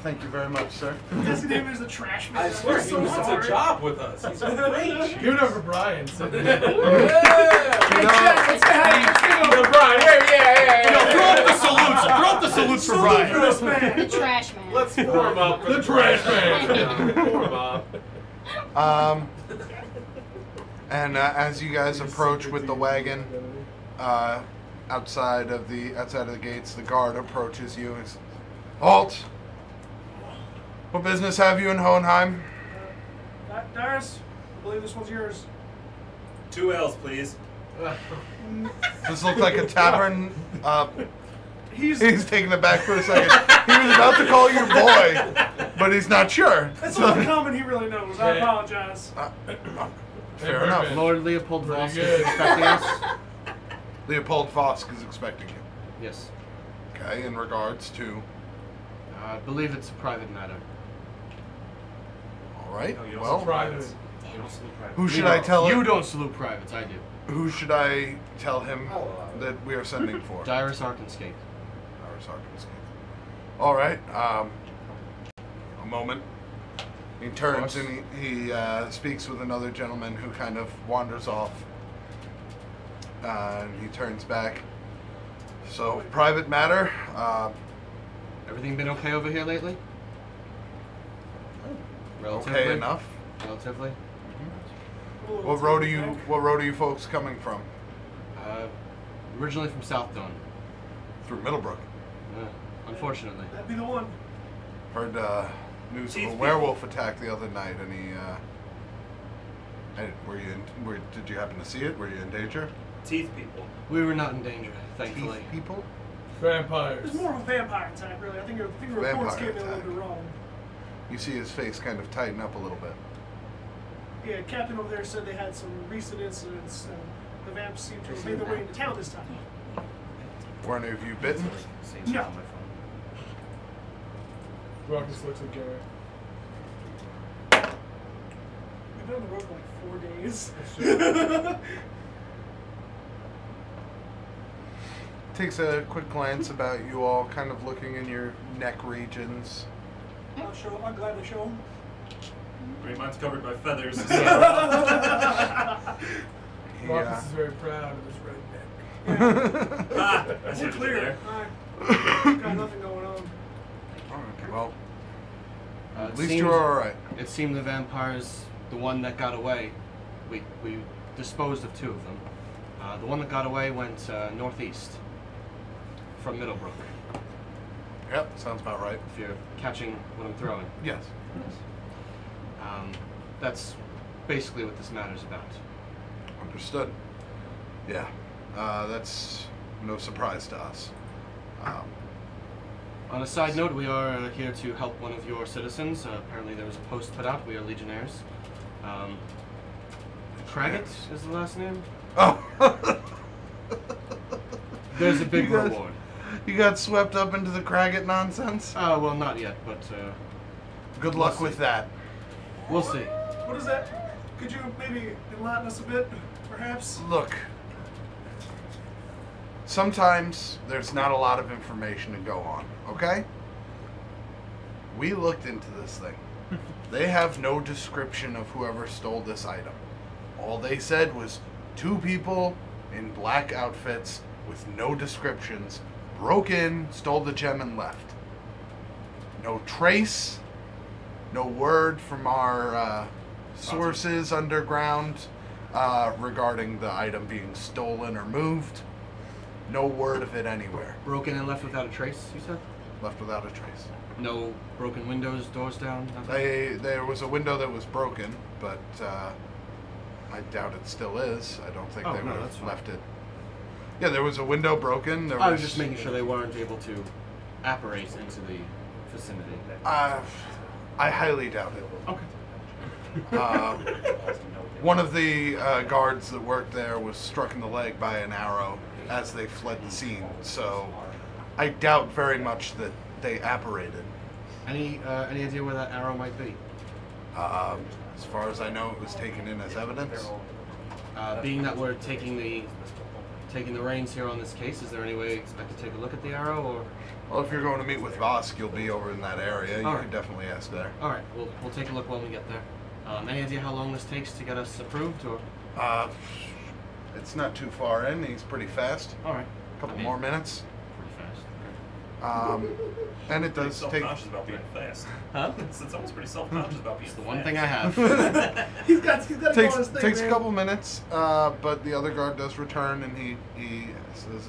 Thank you very much, sir. His name is the Trash Man. I swear I'm he so wants sorry. a job with us. He's great. Give it up for Brian. So Hey, Jack, let's say hi. Yo, Brian, yeah. Yo, throw up the salutes. Throw up the salutes for For Brian. this The man. trash man. Let's form up. The trash man. Form up. And as you guys approach with the wagon, outside of the gates, the guard approaches you and says, "Halt! What business have you in Hoenheim?" Darius, I believe this one's yours. 2 L's, please. Does this look like a tavern? He's taking it back for a second. He was about to call you boy, but he's not sure. That's all the common he really knows. I Yeah. apologize. Fair enough. Lord Leopold Pretty Voss is good. expecting us. Leopold Vosk is expecting you. Yes. Okay, in regards to. I believe it's a private matter. All right. No, you don't Well, salute privates. You don't salute privates. who should I tell You him? don't salute privates, I do. Who should I tell him that we are sending for? Dyrus Arkanscape. All right. A moment. He turns and he speaks with another gentleman who kind of wanders off. And he turns back. So, private matter. Everything been okay over here lately? Relatively. Okay enough. Relatively. What road are you folks coming from? Originally from South Dawn. Through Middlebrook. Unfortunately. That'd be the one. Heard news of Teeth a people. werewolf attack the other night. Did you happen to see it? Were you in danger? Teeth people. We were not in danger, thankfully. Teeth people? Vampires. It's more of a vampire attack, really. I think your reports Vampire came in a little attack. bit wrong. You see his face kind of tighten up a little bit. Yeah, Captain over there said they had some recent incidents, and the vamps seem to have made their way into town this time. Were any of you bitten? No. Ruckus looks at Gary. We've been on the road for like 4 days. Takes a quick glance about you all, kind of looking in your neck regions. I'm glad to show him. Mine's covered by feathers. He, Ruckus is very proud of his redneck. Ah, I see We're what you did clear. there. Alright. Got nothing going on. well, It at least seemed- you're all right. It seemed the vampires, the one that got away, we disposed of 2 of them. The one that got away went northeast from Middlebrook, Yep, sounds about right. if you're catching what I'm throwing. Yes. That's basically what this matter's about. Understood. Yeah, that's no surprise to us. On a side note, we are here to help one of your citizens. Apparently there was a post put out. We are legionnaires. Craggett is the last name? Oh! There's a big You guys- reward. You got swept up into the Craggett nonsense? Well, not yet, but Good luck with that. we'll see. What is that? Could you maybe enlighten us a bit, perhaps? Look, sometimes there's not a lot of information to go on, okay? We looked into this thing. They have no description of whoever stole this item. All they said was 2 people in black outfits with no descriptions broke in, stole the gem, and left. No trace, no word from our sources underground regarding the item being stolen or moved. No word of it anywhere. Broken and left without a trace, you said? Left without a trace. No broken windows, doors down, nothing? There was a window that was broken, but I doubt it still is. I don't think Oh, they no, would that's have fine. left it. Yeah, there was a window broken. There I was just making sure they weren't able to apparate into the vicinity. I highly doubt it. Okay. One of the guards that worked there was struck in the leg by an arrow as they fled the scene, so I doubt very much that they apparated. Any idea where that arrow might be? As far as I know, it was taken in as evidence. Being that we're taking the reins here on this case, is there any way I could take a look at the arrow, or? Well, if you're going to meet with Vosk, you'll be over in that area. You All can right. definitely ask there. All right, we'll take a look when we get there. Any idea how long this takes to get us approved, or? It's not too far in. He's pretty fast. All right. A couple more minutes. Pretty fast. And it Pretty does take. self-conscious about being fast. Huh? It's almost pretty self-conscious about being It's fast. the one thing I have. He's got a bonus thing, Takes a man. couple minutes, but the other guard does return, and he says,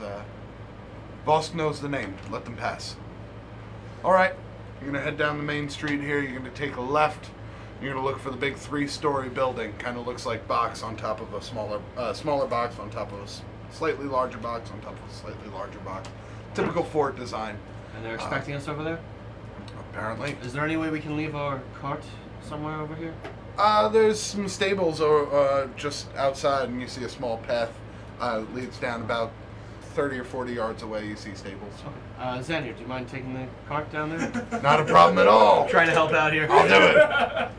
"Vosk knows the name. Let them pass." All right, you're gonna head down the main street here. You're gonna take a left. You're gonna look for the big 3-story building. Kind of looks like box on top of a smaller box on top of a slightly larger box on top of a slightly larger box. Typical fort design. And they're expecting us over there? Apparently. Is there any way we can leave our cart somewhere over here? There's some stables just outside, and you see a small path leads down about 30 or 40 yards away. You see stables. Okay. Xanir, do you mind taking the cart down there? Not a problem at all. Trying to help out here. I'll do it.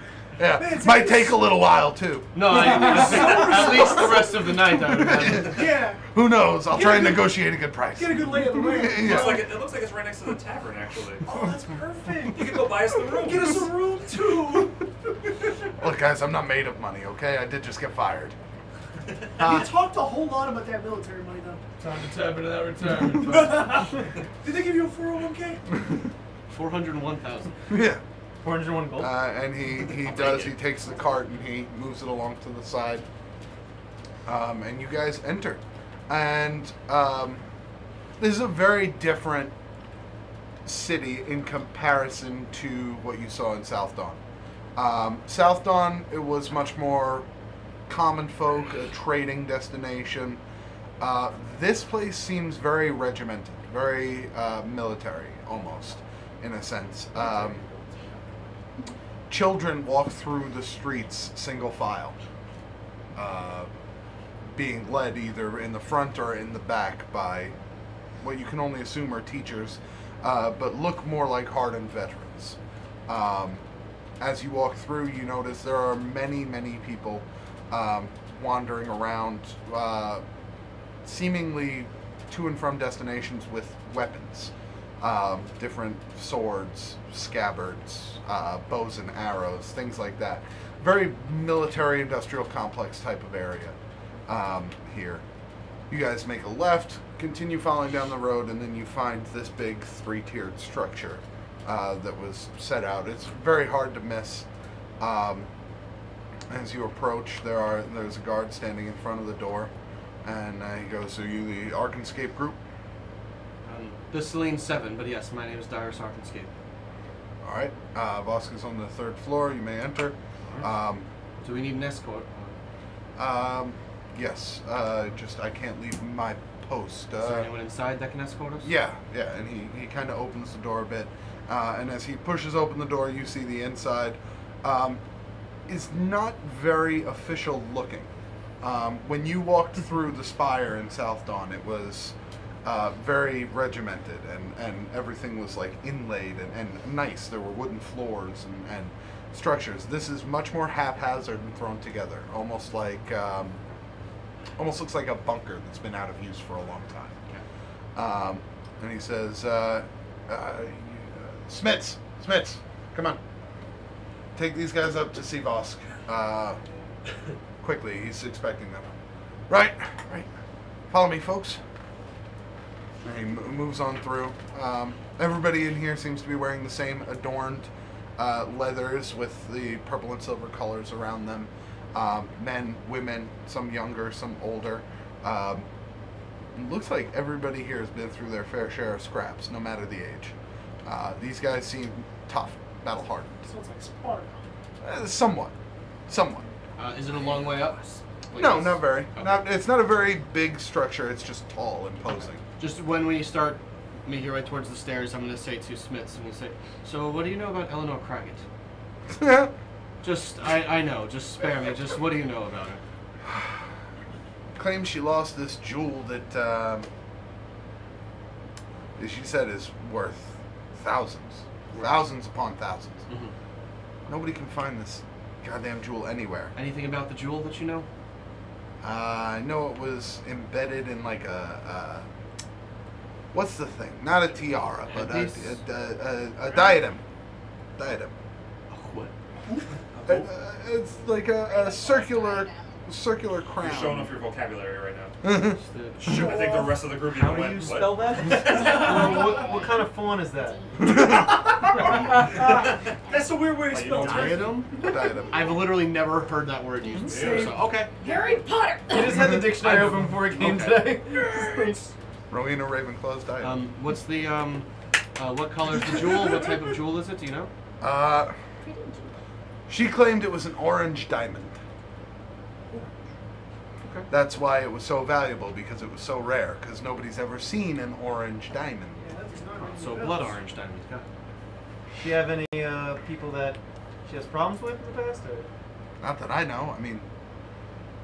Yeah, Man, might take a little while too. No, I think at least the rest of the night I would imagine. Yeah. Who knows? I'll try and negotiate a good price. Get a good lay of the land. It Yeah. looks like it's right next to the tavern, actually. Oh, that's perfect. You can go buy us the room. Get us a room too. Look, guys, I'm not made of money, okay? I did just get fired. You talked a whole lot about that military money, though. Time to tap into that retirement. Did they give you a 401k? 401,000. Yeah. 401 gold. And he takes the cart and he moves it along to the side. And you guys enter. And this is a very different city in comparison to what you saw in South Dawn. South Dawn, it was much more common folk, a trading destination. This place seems very regimented, very military, almost, in a sense. Children walk through the streets single file, being led either in the front or in the back by what you can only assume are teachers, but look more like hardened veterans. As you walk through, you notice there are many, many people wandering around, seemingly to and from destinations with weapons. Different swords, scabbards, bows and arrows, things like that. Very military industrial complex type of area here. You guys make a left, continue following down the road, and then you find this big 3-tiered structure that was set out. It's very hard to miss. As you approach, there's a guard standing in front of the door, and he goes, "Are you the Arkanscape group?" This is Lane 7, but yes, my name is Darius Arkanscape. All right. Vosk is on the 3rd floor. You may enter. Do we need an escort? Yes. Just I can't leave my post. Is there anyone inside that can escort us? Yeah. And he kind of opens the door a bit, and as he pushes open the door, you see the inside. Is not very official looking. When you walked through the spire in South Dawn, it was very regimented, and everything was like inlaid and nice. There were wooden floors and structures. This is much more haphazard and thrown together, almost looks like a bunker that's been out of use for a long time. And he says, Smits, come on. Take these guys up to see Vosk. Quickly, he's expecting them. Right. Follow me, folks. And he moves on through. Everybody in here seems to be wearing the same adorned leathers with the purple and silver colors around them. Men, women, some younger, some older. It looks like everybody here has been through their fair share of scraps, no matter the age. These guys seem tough, battle-hardened. Sounds like Sparta. Somewhat. Is it a long way up? No, not very. Okay. It's not a very big structure. It's just tall, imposing. Just when we start making our way towards the stairs, I'm going to say to Smiths, I'm going to say, so what do you know about Eleanor Craggett? Just, I know, just spare me. Just, what do you know about her? Claims she lost this jewel that she said is worth thousands upon thousands. Mm-hmm. Nobody can find this goddamn jewel anywhere. Anything about the jewel that you know? I know it was embedded in like what's the thing? Not a tiara, but a diadem. Diadem. What? It's like a circular crown. You're showing off your vocabulary right now. Uh, I think the rest of the group How even do went, you what? spell that? what kind of fawn is that? That's a weird way to Like, you spell know, diadem. Diadem? I've literally never heard that word used before, so okay. Harry Potter. He just had the dictionary open before he came today. Rowena Ravenclaw's diadem. What's the what color is the jewel? What type of jewel is it? Do you know? She claimed it was an orange diamond. Okay. That's why it was so valuable, because it was so rare, because nobody's ever seen an orange diamond. Yeah, that does not ring So any blood bells. orange diamond. Got it. Do you have any people that she has problems with in the past? Or? Not that I know. I mean,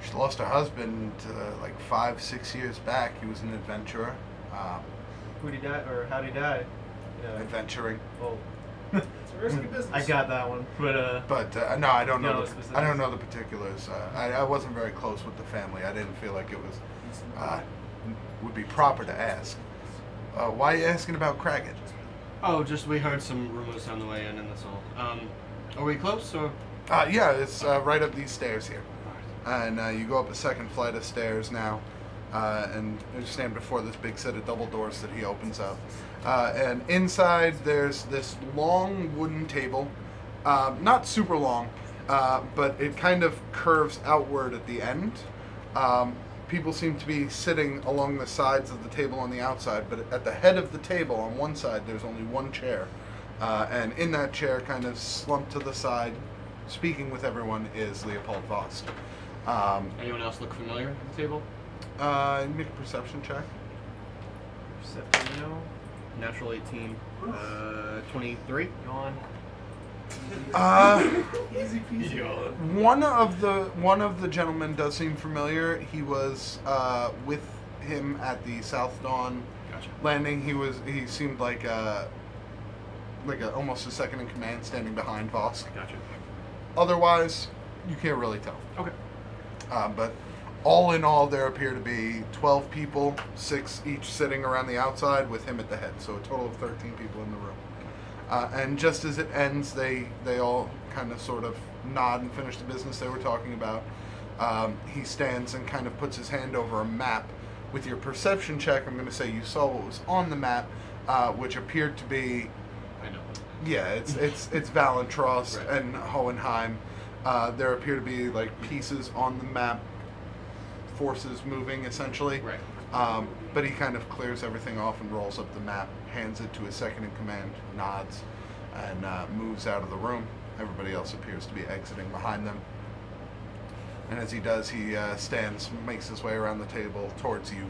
she lost her husband like 5-6 years back. He was an adventurer. Who did he die, or how did he die? You know, Adventuring. well, It's a risky business. I got that one, but But no, I don't know. No I specifics. don't know the particulars. I wasn't very close with the family. I didn't feel like it was would be proper to ask. Why are you asking about Craggett? Oh, just we heard some rumors on the way in, and that's all. Are we close or? Yeah, it's right up these stairs here. And you go up a second flight of stairs now, and you stand before this big set of double doors that he opens up. And inside there's this long wooden table, not super long, but it kind of curves outward at the end. People seem to be sitting along the sides of the table on the outside, but at the head of the table on one side there's only one chair. And in that chair, kind of slumped to the side, speaking with everyone, is Leopold Vost. Anyone else look familiar at the table? Make a perception check. Perception, no. Natural 18. 23. Yawn. Easy peasy. One of the gentlemen does seem familiar. He was with him at the South Dawn Gotcha. landing. He seemed like almost a second in command, standing behind Vosk. Gotcha. Otherwise, you can't really tell. Okay. But all in all, there appear to be 12 people, 6 each sitting around the outside with him at the head. So a total of 13 people in the room. And just as it ends, they all kind of sort of nod and finish the business they were talking about. He stands and kind of puts his hand over a map. With your perception check, I'm going to say you saw what was on the map, which appeared to be, I know. yeah, it's Valentros Right. and Hoenheim. There appear to be like pieces on the map, forces moving essentially. Right. But he kind of clears everything off and rolls up the map, hands it to his second in command, nods, and moves out of the room. Everybody else appears to be exiting behind them. And as he does, he stands, makes his way around the table towards you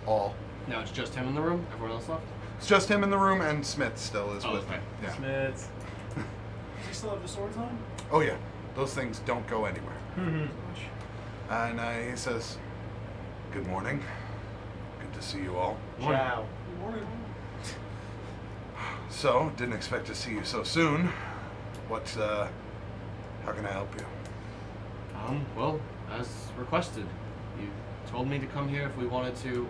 all. Now it's just him in the room. Everyone else left. It's just him in the room, and Smith still is Oh, with okay. him. Yeah. Smiths. Does he still have the swords on? Oh yeah, those things don't go anywhere. Mm-hmm. And he says, "Good morning. Good to see you all. Ciao. Good morning. So, didn't expect to see you so soon. How can I help you?" Well, as requested, you told me to come here if we wanted to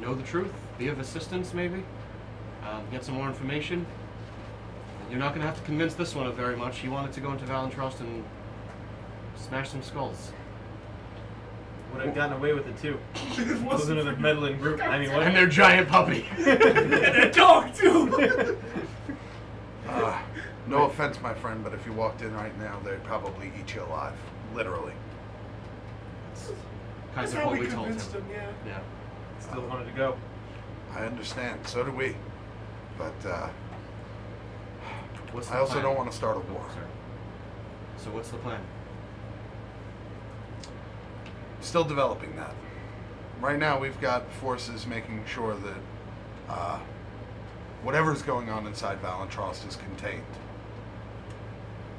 know the truth, be of assistance maybe, get some more information. You're not going to have to convince this one of very much. He wanted to go into Valentros and smash some skulls. Would have gotten away with it too. Wasn't in a meddling group anyway. And their giant puppy. And a dog too. No offense, my friend, but if you walked in right now, they'd probably eat you alive. Literally. Kind That's of how what we we told him. convinced him. Yeah. Yeah. Still wanted to go. I understand. So do we. But What's the I also plan? don't want to start a war. Sorry. So what's the plan? Still developing that. Right now, we've got forces making sure that whatever's going on inside Valentros is contained.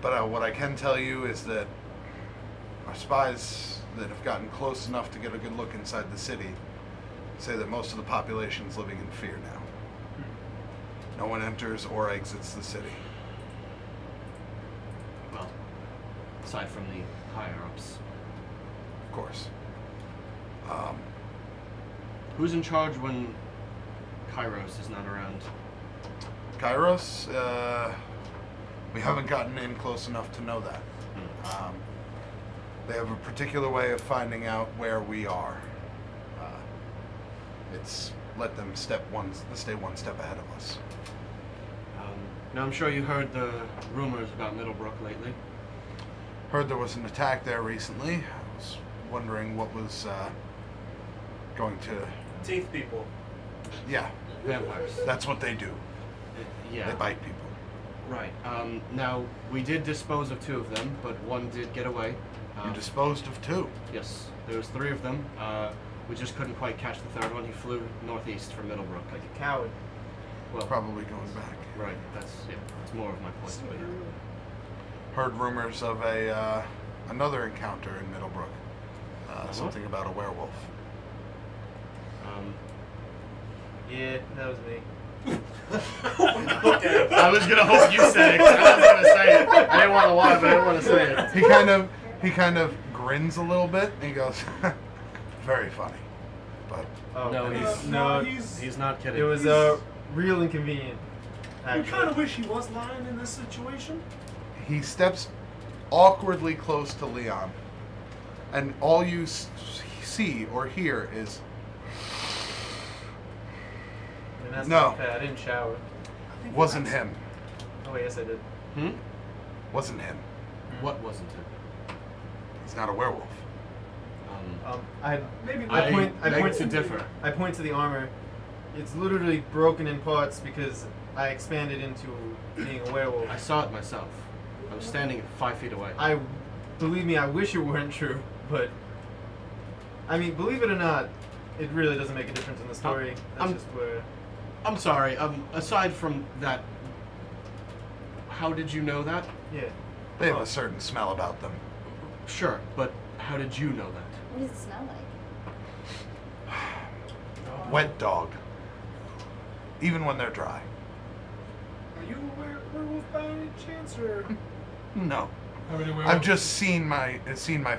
But what I can tell you is that our spies that have gotten close enough to get a good look inside the city say that most of the population is living in fear now. No one enters or exits the city. Well, aside from the higher ups. of course. Who's in charge when Kairos is not around? Kairos, we haven't gotten in close enough to know that. They have a particular way of finding out where we are. It's let them stay one step ahead of us. Now I'm sure you heard the rumors about Middlebrook lately. Heard there was an attack there recently. I was wondering what was going to... Teeth people. Yeah, Vampires. that's what they do. Yeah. They bite people. Right. Now, we did dispose of 2 of them, but one did get away. You disposed of 2. Yes, there was 3 of them. We just couldn't quite catch the 3rd one. He flew northeast from Middlebrook. Like a coward. Well, Probably going back. right. That's more of my point. But, Heard rumors of another encounter in Middlebrook. Something about a werewolf. Yeah, that was me. I was gonna hope you said it. 'Cause I was gonna say it. I didn't want to lie, but I didn't want to say it. He kind of grins a little bit and he goes, very funny. But Oh, No, he's not kidding. It was real inconvenient. We Actually. kind of wish he was lying in this situation. he steps awkwardly close to Leon. And all you see or hear is, I mean, that's No. not fair. I didn't shower. wasn't him. Oh, wait, yes, I did. Wasn't him. What wasn't it? He's not a werewolf. I Maybe I beg point to differ. I point to the armor. It's literally broken in parts because I expanded into being a werewolf. I saw it myself. I was standing 5 feet away. Believe me, I wish it weren't true, but I mean, believe it or not, it really doesn't make a difference in the story. That's just where. I'm sorry. Aside from that, how did you know that? Yeah. They have a certain smell about them. Sure, but how did you know that? What does it smell like? Wet dog. Even when they're dry. Are you a werewolf by any chance, or? No. How many werewolves? I've just seen my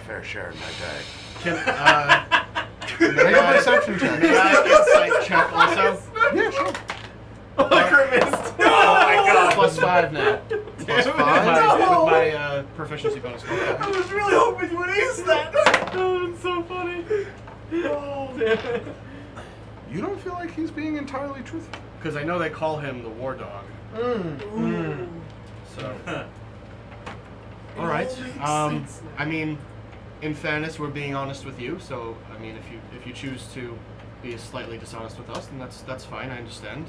fair share in my day. Can Make a perception check. may I insight check also? Yeah, sure. Missed. Oh my god. Plus 5 now. Plus With 5? my proficiency bonus. I was really hoping you would ace that. Oh, it's so funny. Oh, damn it. You don't feel like he's being entirely truthful. Because I know they call him the war dog. So. All right. I mean, in fairness, we're being honest with you. So, I mean, if you choose to be slightly dishonest with us, then that's fine. I understand.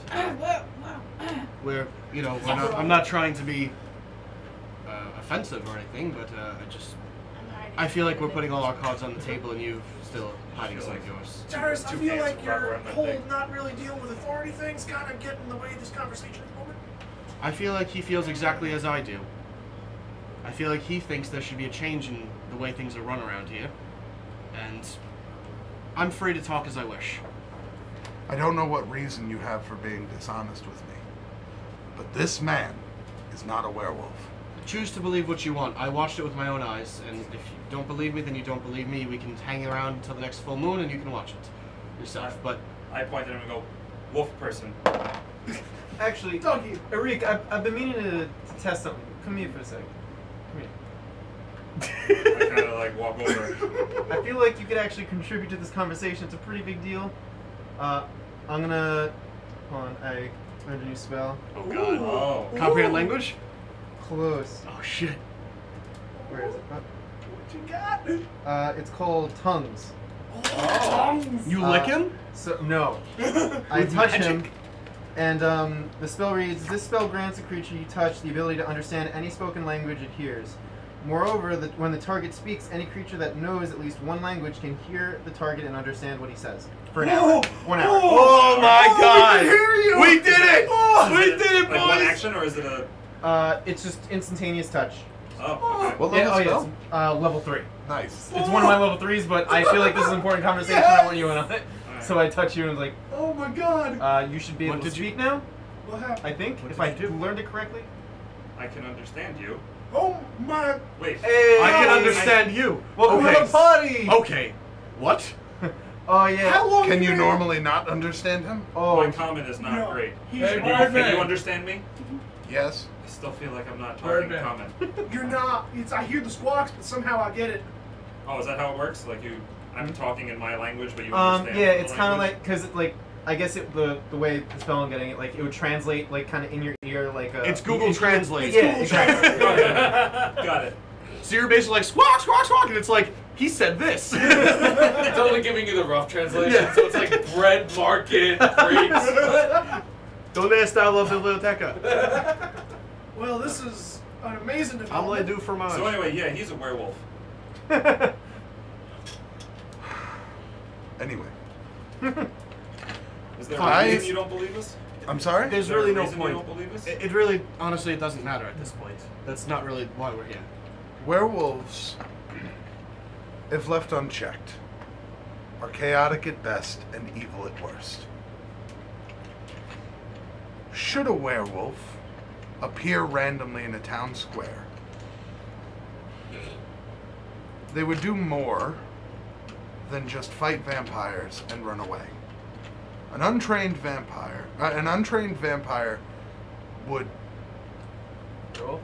We're I'm not trying to be offensive or anything, but I feel like we're putting all our cards on the table, and you still hiding some of yours. Darius, I Two feel cans like of your rubber on that whole thing. not really dealing with authority things kind of get in the way of this conversation at the moment. I feel like he feels exactly as I do. I feel like he thinks there should be a change in the way things are run around here, and I'm free to talk as I wish. I don't know what reason you have for being dishonest with me, but this man is not a werewolf. Choose to believe what you want. I watched it with my own eyes, and if you don't believe me, then you don't believe me. We can hang around until the next full moon, and you can watch it yourself. But I point at him and go, wolf person. Actually, Doggy. Arik, I've been meaning to test something. Come here for a second. Come here. I kind of like walk over. I feel like you could actually contribute to this conversation. It's a pretty big deal. I'm gonna. Hold on, I learned a new spell. oh god, Oh. comprehend language? Close. Oh shit. Where is it? What you got? It's called Tongues. Tongues. You lick him? So no, I With touch magic? him, and the spell reads: "This spell grants a creature you touch the ability to understand any spoken language it hears. Moreover, when the target speaks, any creature that knows at least one language can hear the target and understand what he says for an hour. 1 hour. Oh my god! I hear you. We did it! We did it, Like one boys! action, or is it a? It's just instantaneous touch. Oh. Okay. What level spell? Yes. Level 3. Nice. It's one of my level 3s, but I feel like this is an important conversation. I want you in on it. So I touch you and like, Oh my god. you should be What able to did you- speak now. What happened? I think What if did I you do? learned it correctly. I can understand you. Oh my! Wait. Hey, I can understand you. Welcome Okay. to the party. Okay. What? Oh yeah. How long? Can you been- normally not understand him? Oh, My comment is not No. great. He's Hey, Can you, Birdman. can you understand me? Yes. I still feel like I'm not talking Birdman. common. You're not. I hear the squawks, but somehow I get it. Oh, is that how it works? Like I'm talking in my language, but you yeah, understand it's the kind of language? like because like I guess the way the spell I'm getting it, like it would translate like kind of in your ear like a. It's Google Translate. Yeah, exactly. Got it. So you're basically like squawk, squawk, squawk, and it's like he said this. It's only giving you the rough translation, Yeah. so it's like bread market, grapes. Donde está la biblioteca? Well, this is an amazing I'm gonna development. do fromage. So anyway, yeah, he's a werewolf. Anyway, Is there I- a reason you don't believe us? I'm sorry. There's Is there really a no reason point. You don't believe us? It really, honestly, it doesn't matter at this point. That's not really why we're here. Werewolves, if left unchecked, are chaotic at best and evil at worst. Should a werewolf appear randomly in a town square, they would do more than just fight vampires and run away. An untrained vampire would Roll?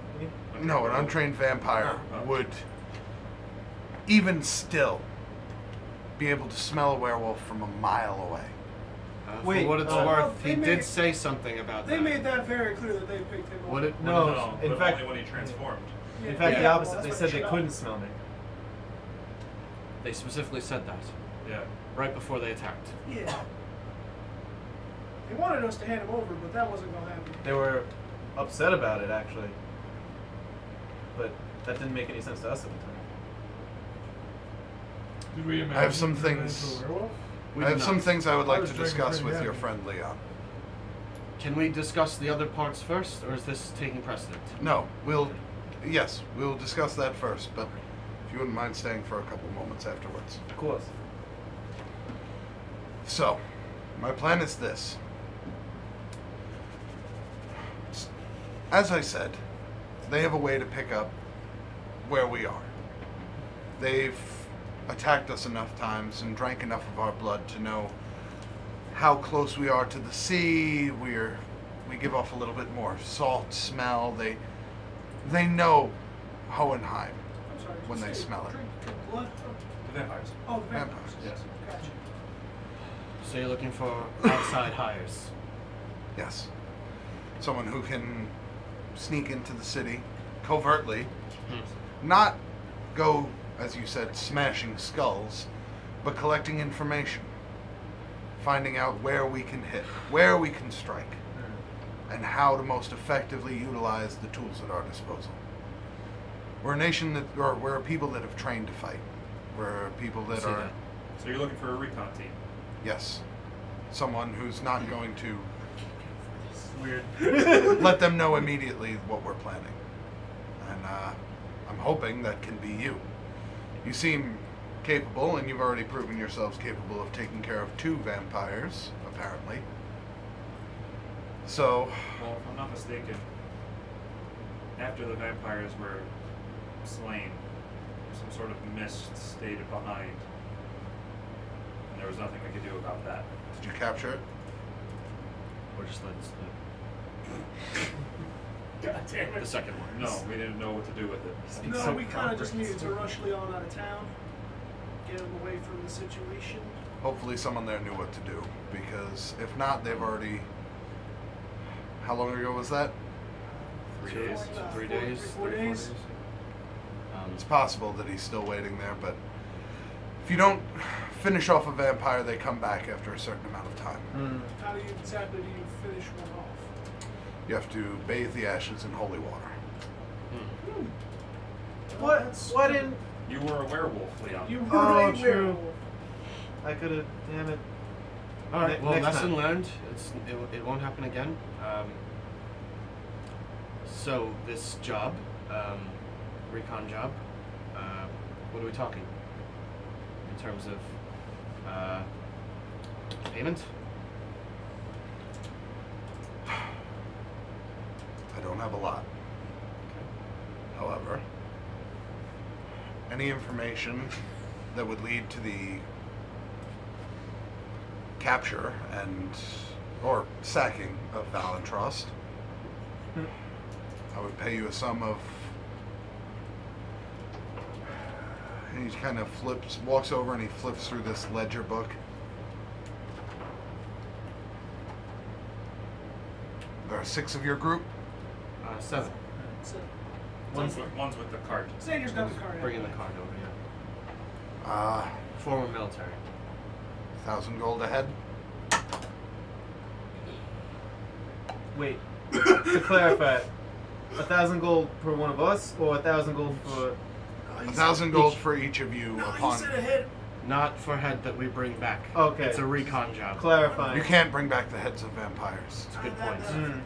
No, an untrained vampire Oh. would even still be able to smell a werewolf from a mile away. Wait, for what it's well, worth, they he made- did say something about They that. made that very clear that they picked him up. What it? No, in but fact- only when he transformed. Yeah, In fact, yeah, the well, opposite. that's They what said they shut up. couldn't smell me. They specifically said that Yeah. right before they attacked. Yeah. They wanted us to hand him over, but that wasn't gonna happen. They were upset about it actually, but that didn't make any sense to us at the time. Did we imagine I have some he turned things- into a werewolf? We I did have some not. things I would I like was to drinking discuss pretty with your heavy. friend Leon. Can we discuss the other parts first, or is this taking precedent? No, we'll discuss that first, but if you wouldn't mind staying for a couple moments afterwards. Of course. So, my plan is this. As I said, they have a way to pick up where we are. They've attacked us enough times and drank enough of our blood to know how close we are to the sea. We give off a little bit more salt smell. They know Hoenheim. I'm sorry. did When you they say smell it. Drink blood? The vampires. Oh, the vampires. Vampires. Yes. Gotcha. So you're looking for outside hires. Yes. Someone who can sneak into the city covertly, not go, as you said, smashing skulls, but collecting information, finding out where we can hit, where we can strike, and how to most effectively utilize the tools at our disposal. We're a nation we're a people that have trained to fight. We're people that See are, that. So you're looking for a recon team. yes, someone who's not going to Weird. let them know immediately what we're planning. And I'm hoping that can be you. You seem capable, and you've already proven yourselves capable of taking care of 2 vampires, apparently. So, Well, if I'm not mistaken, after the vampires were slain, some sort of mist stayed behind. And there was nothing we could do about that. did you capture it? Or just let's God damn the it. second one. No, we didn't know what to do with it. No, we kind of just needed to rush Leon out of town, get him away from the situation. Hopefully someone there knew what to do, because if not, they've already... How long ago was that? 3 days. 3 days. 4 days. It's possible that he's still waiting there, but if you don't finish off a vampire, they come back after a certain amount of time. How do you exactly do you finish one off? You have to bathe the ashes in holy water. Well, What in? You were a werewolf, Leon. You were Oh, a true. werewolf. I could have. Damn it. All right. Well, Next lesson time. learned. It won't happen again. So this job, recon job. What are we talking? In terms of payment? I don't have a lot. However, any information that would lead to the capture and or sacking of Val and Trust, I would pay you a sum of. And he kind of walks over and he flips through this ledger book. There are 6 of your group. 7. So, One's with the cart. Sander's got the card. Bringing the card over, yeah. Former military. 1,000 gold ahead. Wait, to clarify, 1,000 gold for one of us, or 1,000 gold for? 1,000 gold for each of you No, he upon. said a hit. Not for head that we bring back. Okay. It's a recon job. Clarifying. You can't bring back the heads of vampires. It's a good That- point. that-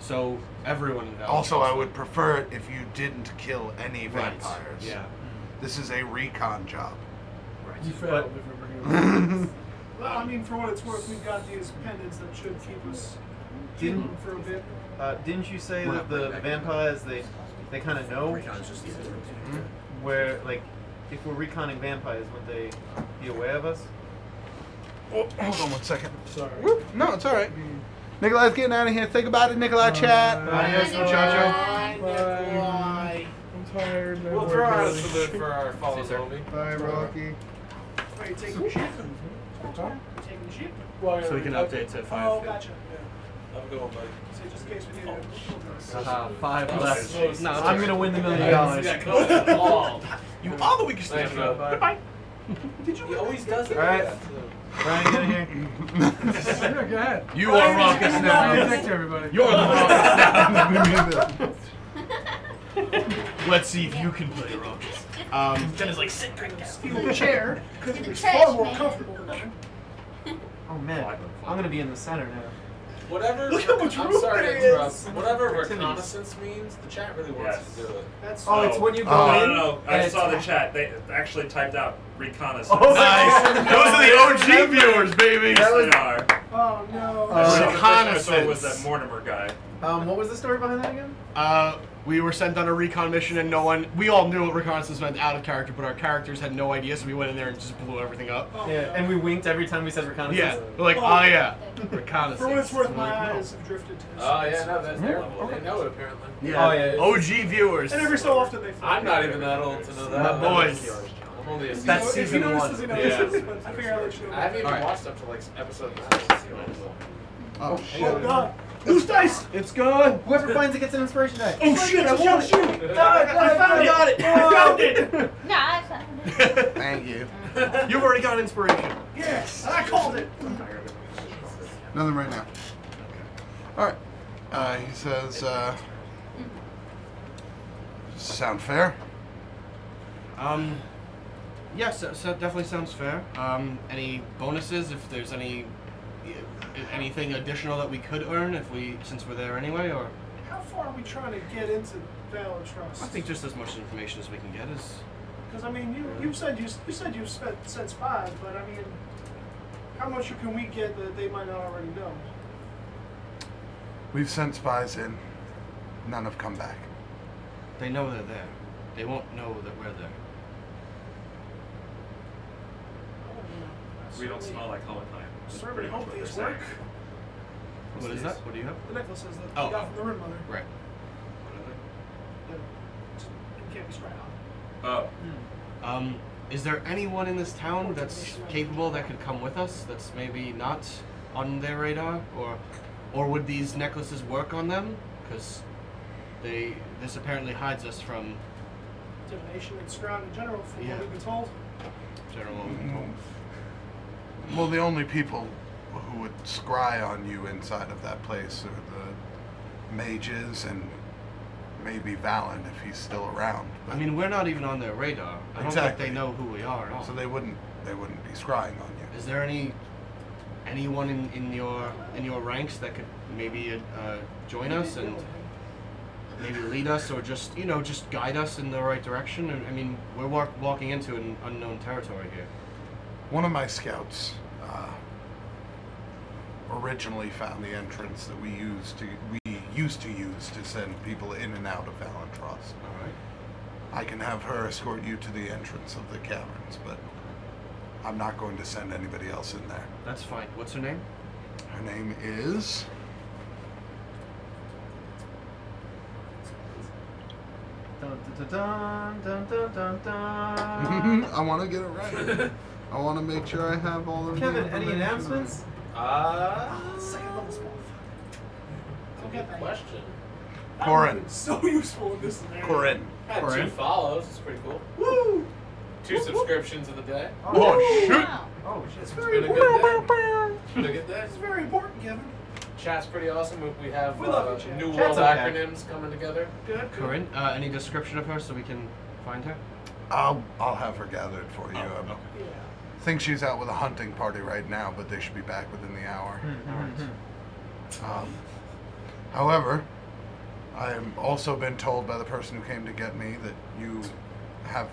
So everyone involved. Also, I would prefer it if you didn't kill any Right. vampires. Yeah. This is a recon job. You Right. failed if we're bringing them. Well, I mean, for what it's worth, we've got these pendants that should keep us Didn't- hidden for a bit. Didn't you say We're that not the bringing back vampires they kind of know Recon's just easier. where, like, if we're reconning vampires, would they be aware of us? Oh, hold on one second. Sorry. No, it's all right. Nikolai's getting out of here. Think about it, Nikolai. Chat. Adios, Bye. muchacho. Bye. I'm tired. my We'll work throw out a really- salute for our fallen movie. Bye, Rocky. Are you taking the ship? Huh? You taking the ship? Well, yeah, So we can update to 5. Oh, gotcha. Yeah. I'm going, buddy. So just in case we need it. 5 less. No, it's I'm gonna win the $1 million. You are the weakest Thanks, link. bro. Goodbye. He always does it. All right. Brian, get in here. Yeah, go ahead. You are raucous now. Thanks, everybody. You're the raucous now. Let's Let's see if you can play raucous. Jenna's like, sit right down. Steal the chair, because To the it's trash, far more man. comfortable than mine. Oh man, I'm gonna be in the center now. Whatever. Look how much I'm room sorry there to interrupt. is. Whatever Activities. reconnaissance means, the chat really wants Yes. you to do it. That's Oh, it's when you go Oh, in. No. I and saw the it's- chat. They actually typed out reconnaissance. Oh, Nice. Those are the OG viewers, baby. Yes, they are. Oh no. I saw it was Reconnaissance. that Mortimer guy. What was the story behind that again? We were sent on a recon mission and we all knew what reconnaissance meant out of character, but our characters had no idea, so we went in there and just blew everything up. Oh, Yeah, no. and we winked every time we said reconnaissance. Yeah, we're like, Oh. oh yeah, reconnaissance. For what it's worth, I'm my like, no. eyes have drifted to this. Oh yeah, no, that's their level. They know it apparently. Yeah. Oh, yeah. OG viewers. And every so often they fly. I'm not even that old to know that. My boys. I'm only a That's If he season notices, he 1. notices, Yeah. but I figure I'll let you know. I haven't even Alright. watched up to like episode 9 to see what it was. Oh, Oh shit. god. Loose dice! It's gone. Whoever finds it gets an inspiration die. Oh shit, I want it! I found it. Got it! I found it! Nah, I found it. Thank you. You've already got inspiration. Yes! I called it! Nothing right now. All right. He says, sound fair? Yes, so it definitely sounds fair. Any bonuses if there's anything additional that we could earn since we're there anyway, or? How far are we trying to get into Val and Trust? I think just as much information as we can get is. Because I mean, you said you sent spies, but I mean, how much can we get that they might not already know? We've sent spies in. None have come back. They know they're there. They won't know that we're there. I don't know. We don't smell like Hoenheim. That's Certainly pretty much hope what they're these saying. work. What is that? What do you have? The necklaces that Oh, we got oh. from the Rim Mother. Right. It can't be straight Oh, out. Is there anyone in this town that's capable that could come with us? That's maybe not on their radar, or would these necklaces work on them? Because this apparently hides us from Divination and Scrown in general, from Yeah. what we've been told. General. Well, the only people who would scry on you inside of that place are the mages and maybe Valen if he's still around. I mean, we're not even on their radar. I don't Exactly. think they know who we are at all. So they wouldn't be scrying on you. Is there anyone in your ranks that could maybe join us and maybe lead us, or just guide us in the right direction? I mean, we're walking into an unknown territory here. One of my scouts originally found the entrance that we used to use to send people in and out of Valentrost. All right. I can have her escort you to the entrance of the caverns, but I'm not going to send anybody else in there. That's fine. What's her name? Her name is... Dun, dun, dun, dun, dun, dun, dun. I want to get it right. I want to make sure I have all of Kevin, the any information announcements? Second level spell. Good question. right. Corin. So useful in this scenario. Corin. Had Corin. 2 follows. It's pretty cool. Woo! 2 subscriptions of the day. Oh, shoot! Wow. Oh shit. It's It's very been a important. good day. Been a good day. It's very important, Kevin. Chat's pretty awesome. We have We love you, chat. new Chat's world okay. acronyms coming together. Good. Corinne. Any description of her so we can find her? I'll have her gathered for you. Oh, I okay. Yeah. think she's out with a hunting party right now, but they should be back within the hour. However, I have also been told by the person who came to get me that you have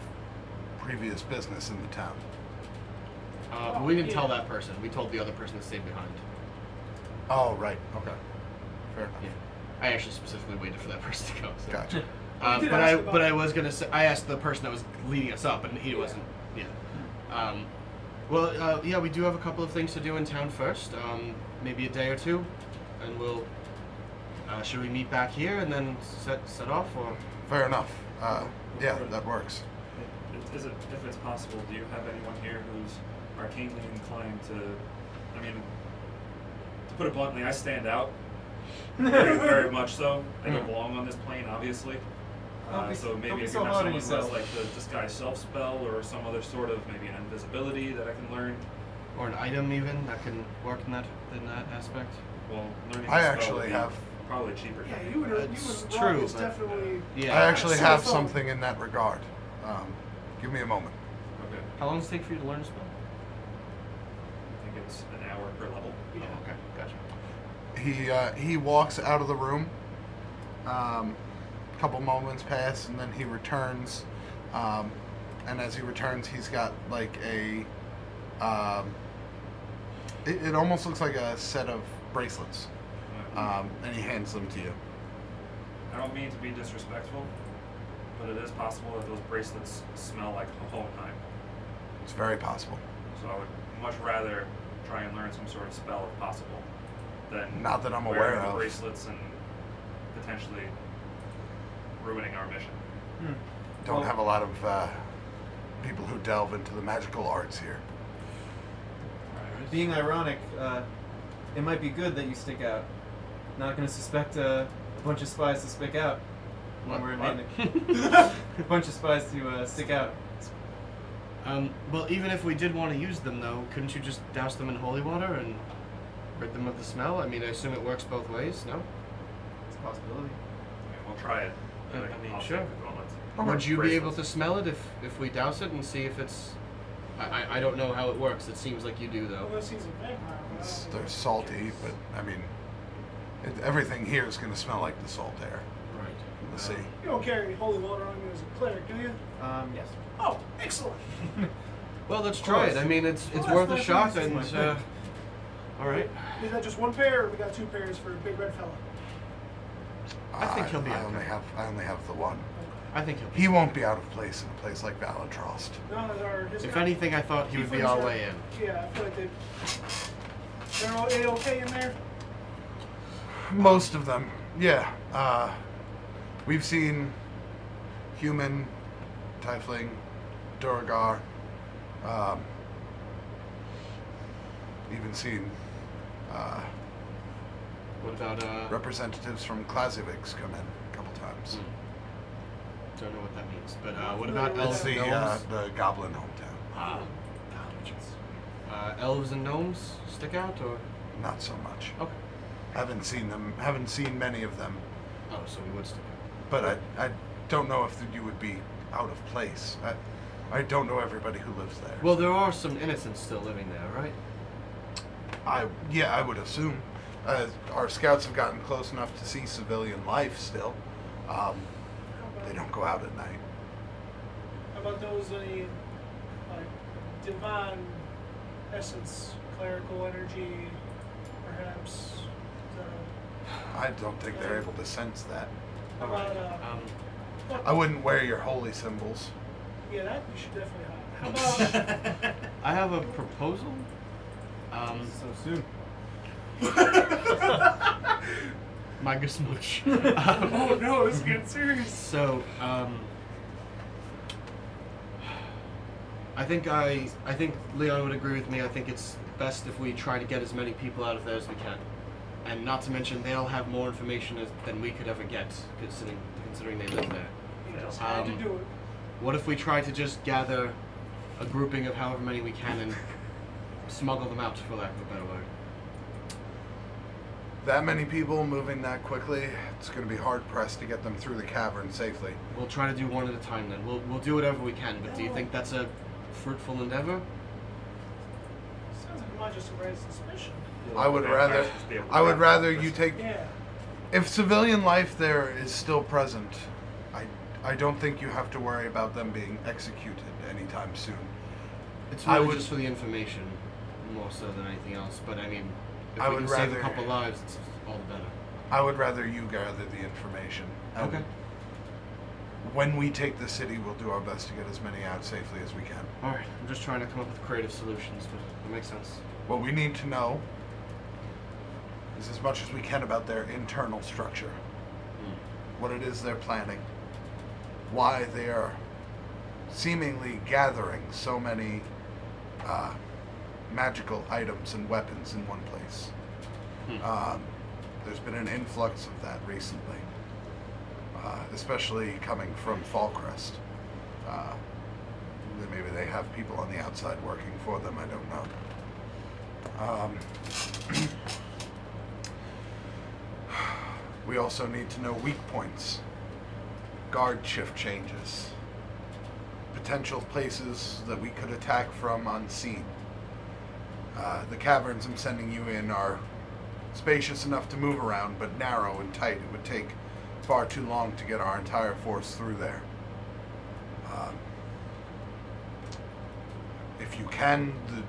previous business in the town. But we didn't tell that person. We told the other person to stay behind. Oh, right. Okay. Fair enough. Yeah. I actually specifically waited for that person to go. So. Gotcha. You did But ask about I was gonna say I asked the person that was leading us up, and he wasn't. Yeah. Yeah, we do have a couple of things to do in town first. Maybe a day or two, and we'll. Should we meet back here and then set off, or? Fair enough. Yeah, that works. Is it, if it's possible, do you have anyone here who's arcanely inclined to, I mean, to put it bluntly, I stand out very, very much so. I don't belong on this plane, obviously. So maybe don't be if so you have hard on someone who has yourself. like the disguise self spell or some other sort of maybe an invisibility that I can learn. Or an item even that can work in that aspect. Well, learning I the spell actually would be have. probably cheaper. Yeah, for me. you would. It's Rock true, is but- definitely. Yeah. I actually so have fun. something in that regard. Give me a moment. Okay. How long does it take for you to learn a spell? I think it's an hour per level. Yeah. Oh, okay, gotcha. He walks out of the room. Couple moments pass, and then he returns. And as he returns, he's got like a. It almost looks like a set of bracelets, and he hands them to you. I don't mean to be disrespectful, but it is possible that those bracelets smell like Hoenheim. It's very possible. So I would much rather try and learn some sort of spell if possible than Not that I'm aware wearing the of. bracelets and potentially ruining our mission. Don't Well- have a lot of people who delve into the magical arts here. Being ironic, it might be good that you stick out. Not going to suspect a bunch of spies to stick out when we're What? invading. A bunch of spies to stick out. Well, even if we did want to use them, though, couldn't you just douse them in holy water and rid them of the smell? I mean, I assume it works both ways, no? It's a possibility. I mean, we'll try it. I mean, I'll sure. stick with walnuts. Would you be able Bracelets. to smell it if we douse it and see if it's... I don't know how it works. It seems like you do, though. Unless he's a vampire. but I don't They're think- salty, but I mean, everything here is going to smell like the salt air. Right. We'll see. You don't carry holy water on you as a cleric, do you? Yes. Oh, excellent. Well, let's try it. I mean, it's Well, worth a that's shot, nice. and That's my point. all right. Is that just one pair, or we got 2 pairs for big red fella? I think he'll be I okay. only have the one. I think he'll be. He won't be out of place in a place like Valentrost. No, or his If guy- anything, I thought he would be our way in. Yeah, I feel like they're okay in there. Most of them, yeah. We've seen human, tiefling, Durgar. Even seen What about representatives from Klaziviks come in a couple times. Don't know what that means, but what about It's elves and gnomes? the goblin hometown. Elves and gnomes stick out, or Not so much. okay? Haven't seen them. Haven't seen many of them. Oh, so we would stick out. But I don't know if you would be out of place. I don't know everybody who lives there. Well, there are some innocents still living there, right? I would assume. Our scouts have gotten close enough to see civilian life still. They don't go out at night. How about those any like divine essence, clerical energy, perhaps? Is that I don't think they're able to sense that. How about, I wouldn't wear your holy symbols. yeah, that we should definitely hide. How about I have a proposal. So soon. My good smooch. oh no, this is getting serious. So, I think Leon would agree with me. I think it's best if we try to get as many people out of there as we can, and not to mention they'll have more information than we could ever get, considering they live there. You just had to do it. What if we try to just gather a grouping of however many we can and smuggle them out, for lack of a better word? That many people moving that quickly, it's going to be hard pressed to get them through the cavern safely. We'll try to do one at a time then. We'll do whatever we can, but do you think that's a fruitful endeavor? Sounds like we might just raise suspicion. I would rather you take. Yeah. If civilian life there is still present, I don't think you have to worry about them being executed anytime soon. It's really just for the information, more so than anything else. But I mean, if we can save a couple lives, it's all the better. I would rather you gather the information. And okay. When we take the city, we'll do our best to get as many out safely as we can. All right. I'm just trying to come up with creative solutions, but it makes sense. What we need to know is as much as we can about their internal structure, what it is they're planning, why they are seemingly gathering so many magical items and weapons in one place. There's been an influx of that recently, especially coming from Fallcrest. Maybe they have people on the outside working for them, I don't know. We also need to know weak points, guard shift changes, potential places that we could attack from unseen. The caverns I'm sending you in are spacious enough to move around, but narrow and tight. It would take far too long to get our entire force through there. If you can, the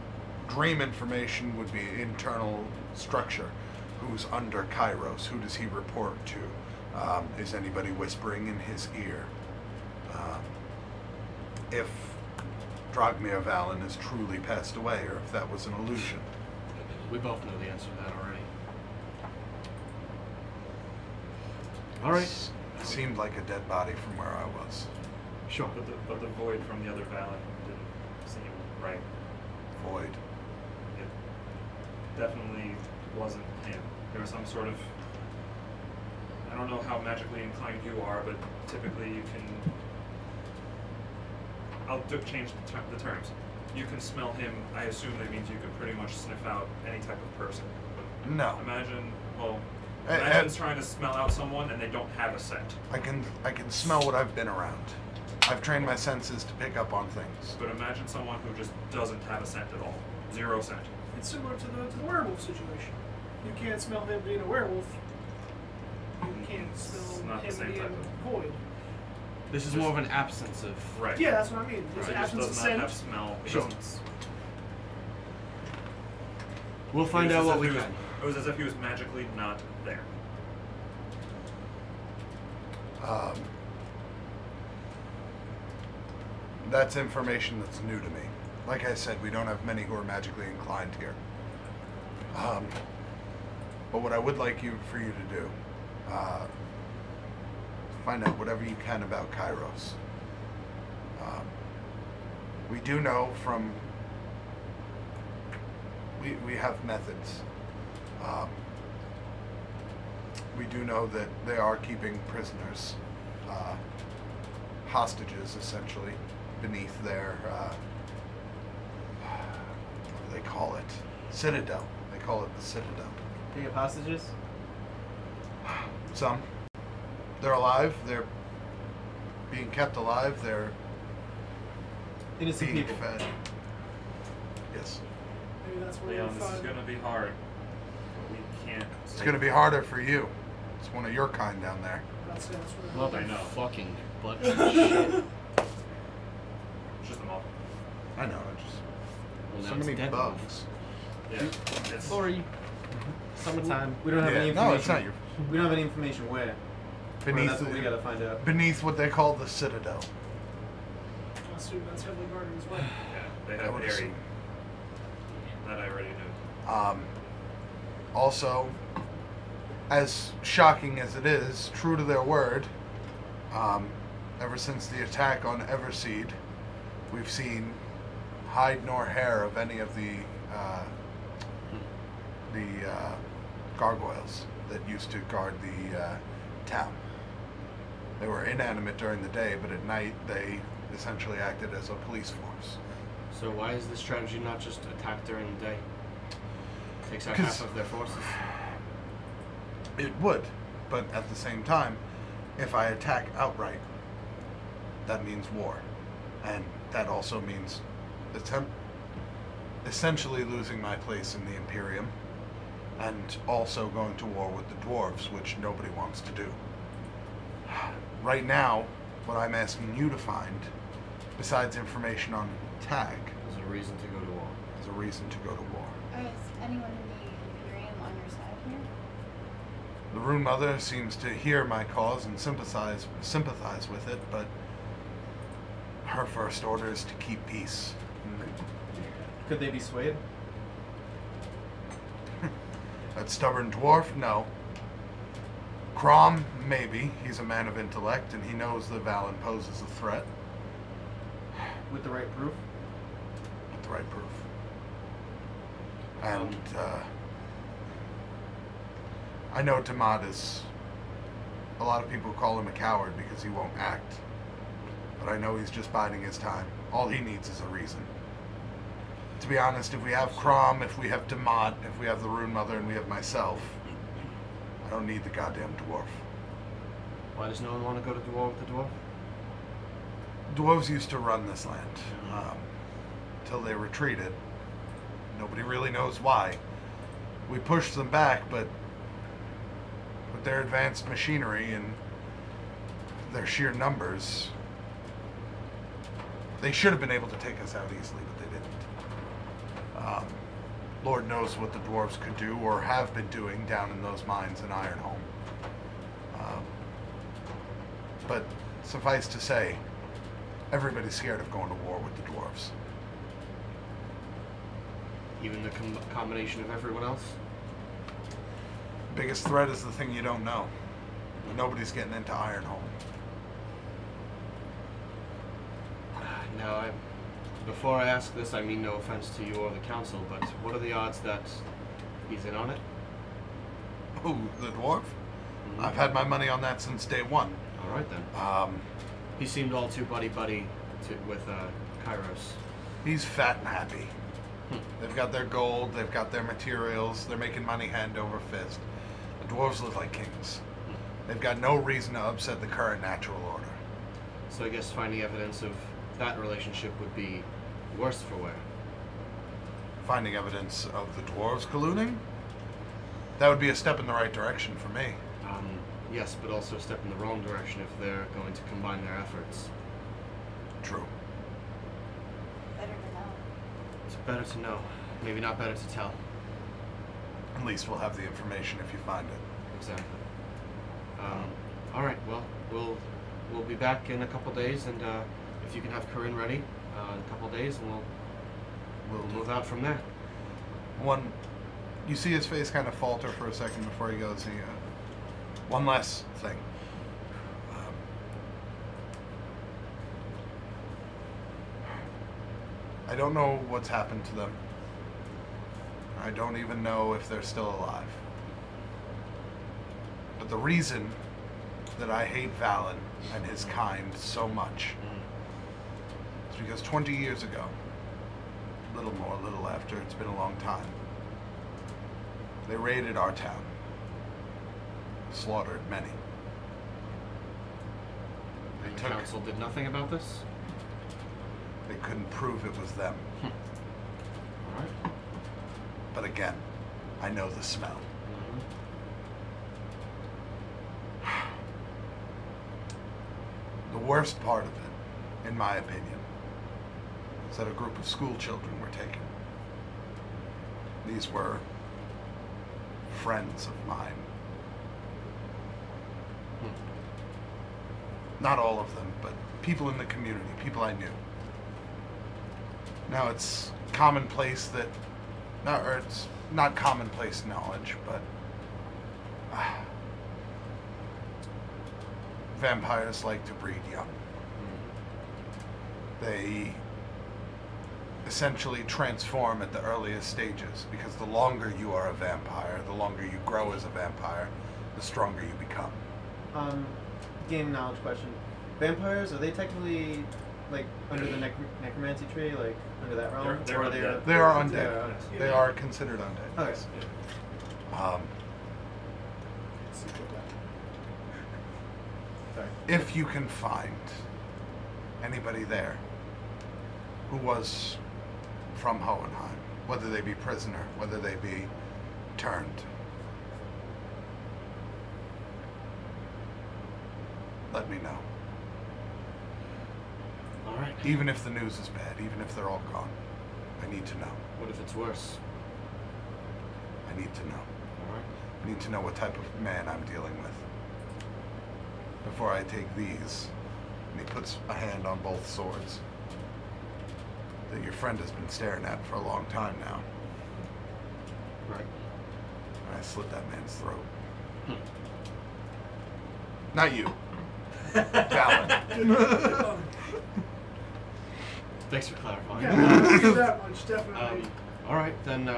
dream information would be internal structure. Who's under Kairos? Who does he report to? Is anybody whispering in his ear? If Dragmir Valen has truly passed away, or if that was an illusion. We both know the answer to that already. All right. Seemed like a dead body from where I was. Sure. But the void from the other Valen didn't seem right. Void. It definitely wasn't him. There was some sort of... I don't know how magically inclined you are, but typically you can... I'll change the terms. You can smell him. I assume that means you can pretty much sniff out any type of person. But no. Imagine trying to smell out someone and they don't have a scent. I can smell what I've been around. I've trained my senses to pick up on things. But imagine someone who just doesn't have a scent at all. Zero scent. It's similar to the werewolf situation. You can't smell him being a werewolf. You can't smell him being void. This is more of an absence of... Right. Yeah, that's what I mean. There's Right. an absence of Does scent. not have smell. It Sure. doesn't- We'll find It was out as what if we he was- can. It was as if he was magically not there. That's information that's new to me. Like I said, we don't have many who are magically inclined here. But what I would like for you to do, find out whatever you can about Kairos. We do know from... We have methods. We do know that they are keeping prisoners, hostages essentially, beneath their, what do they call it? Citadel. They call it the Citadel. They have hostages? Some. They're alive. They're being kept alive. They're Innocent being people. fed. Yes. Maybe that's where Leon, we'll this is find. going to be hard. But we can't... It's going to be harder for you. It's one of your kind down there. That's where I know. Fucking butt shit. It's just a moth. I know. It's just Well, so now it's many dead. bugs. Yeah. It's... Sorry. Summertime. We don't have any No, it's information. not your. We don't have any information where. Well, Beneath, that's what we gotta find out. beneath what they call the Citadel. I assume that's heavily guarded as well. Yeah, they I have would Harry. assume. That I already knew. Also, as shocking as it is, true to their word, ever since the attack on Everseed, we've seen hide nor hair of any of the gargoyles that used to guard the town. They were inanimate during the day, but at night they essentially acted as a police force. So why is this strategy not just attack during the day? Takes out 'Cause- half of their forces. It would, but at the same time, if I attack outright, that means war. And that also means essentially losing my place in the Imperium, and also going to war with the dwarves, which nobody wants to do. Right now, what I'm asking you to find, besides information on Tag, There's a reason to go to war. is a reason to go to war. Is anyone in the Imperium on your side here? The Rune Mother seems to hear my cause and sympathize with it, but her first order is to keep peace. Could they be swayed? That stubborn dwarf? No. Crom? Maybe. He's a man of intellect, and he knows that Valen poses a threat. With the right proof? With the right proof. And, I know Tamad is... A lot of people call him a coward because he won't act. But I know he's just biding his time. All he needs is a reason. To be honest, if we have Crom, if we have Tamad, if we have the Rune Mother, and we have myself, I don't need the goddamn dwarf. Why does no one want to go to war with the dwarf? Dwarves used to run this land, till they retreated. Nobody really knows why. We pushed them back, but with their advanced machinery and their sheer numbers, they should have been able to take us out easily, but they didn't. Lord knows what the dwarves could do or have been doing down in those mines in Ironholm. But suffice to say, everybody's scared of going to war with the dwarves. Even the combination of everyone else? Biggest threat is the thing you don't know. Nobody's getting into Ironholm. Now, before I ask this, I mean no offense to you or the council, but what are the odds that he's in on it? Who, the dwarf? Mhm. I've had my money on that since day one. All right then. He seemed all too buddy-buddy with Kairos. He's fat and happy. Hmm. They've got their gold, they've got their materials, they're making money hand over fist. The dwarves live like kings. They've got no reason to upset the current natural order. So I guess finding evidence of that relationship would be worse for wear. Finding evidence of the dwarves colluding? That would be a step in the right direction for me. Yes, but also a step in the wrong direction if they're going to combine their efforts. True. Better to know. It's better to know. Maybe not better to tell. At least we'll have the information if you find it. Exactly. All right. Well, we'll be back in a couple days, and if you can have Corinne ready in a couple days, and we'll move out from there. You see his face kind of falter for a second before he goes. One last thing. I don't know what's happened to them. I don't even know if they're still alive. But the reason that I hate Valen and his kind so much is because 20 years ago, a little more, a little after, it's been a long time, they raided our town. Slaughtered many. And the council did nothing about this? They couldn't prove it was them. All right. But again, I know the smell. The worst part of it, in my opinion, is that a group of school children were taken. These were friends of mine. Not all of them, but people in the community, people I knew. Now it's commonplace that, or it's not commonplace knowledge, but vampires like to breed young. They essentially transform at the earliest stages, because the longer you are a vampire, the longer you grow as a vampire, the stronger you become. Game knowledge question. Vampires, are they technically like under the necromancy tree, like under that realm? They're Or undead. They are undead. They are They are considered undead. Okay. Sorry. If you can find anybody there who was from Hoenheim, whether they be prisoner, whether they be turned, let me know. All right. Even if the news is bad, even if they're all gone, I need to know. What if it's worse? I need to know. All right. I need to know what type of man I'm dealing with before I take these. And he puts a hand on both swords that your friend has been staring at for a long time now. Right. And I slit that man's throat. Not you. Valen. Thanks for clarifying. Yeah, do that much, definitely. All right, then,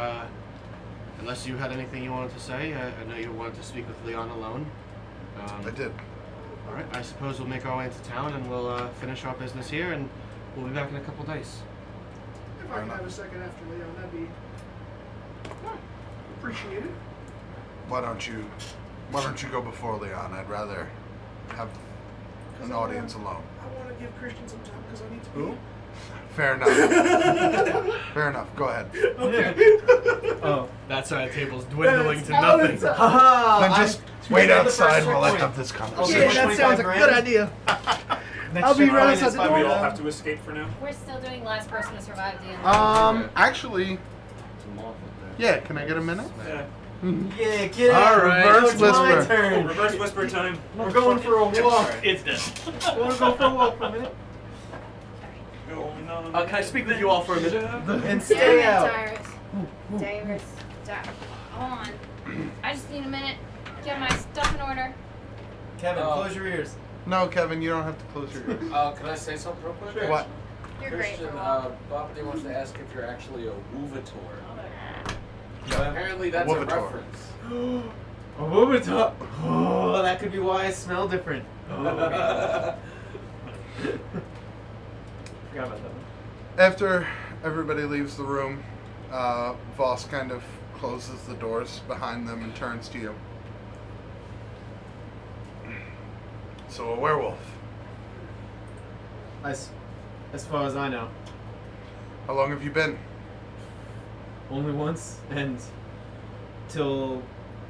unless you had anything you wanted to say, I know you wanted to speak with Leon alone. I did. All right, I suppose we'll make our way into town and we'll finish our business here, and we'll be back in a couple days. If I can have a second after Leon, that'd be appreciated. Why don't you go before Leon? I'd rather have an audience alone. I want to give Christian some time because I need to be. Who? Fair enough. Fair enough. Go ahead. Okay. Oh, that side of the table's dwindling to Now nothing. it's- Then just wait the outside first while I checkpoint. have this Yeah, conversation. that sounds like a good idea. I'll be right outside the Do door. we all have to escape for now? We're still doing last person to survive the end. Actually, yeah. Can I get a minute? Yeah. Yeah, get All out. right, Reverse it's my whisper. turn. Reverse whisper time. We're going for a walk. It's dead. Want to go for a walk for a minute? Going on. Can I speak with you all for a minute? And stay out. Dyrus. Hold on. I just need a minute. Get my stuff in order. Kevin, close your ears. No, Kevin, you don't have to close your ears. Can I say something real quick? What? You're great Christian, for a walk. Boppity wants to ask if you're actually a Woovator. No. Apparently that's Woovator. a reference. A Woovator. Oh, that could be why I smell different. Oh. Forgot about that one. After everybody leaves the room, Voss kind of closes the doors behind them and turns to you. So a werewolf. As far as I know, How long have you been? only once, and till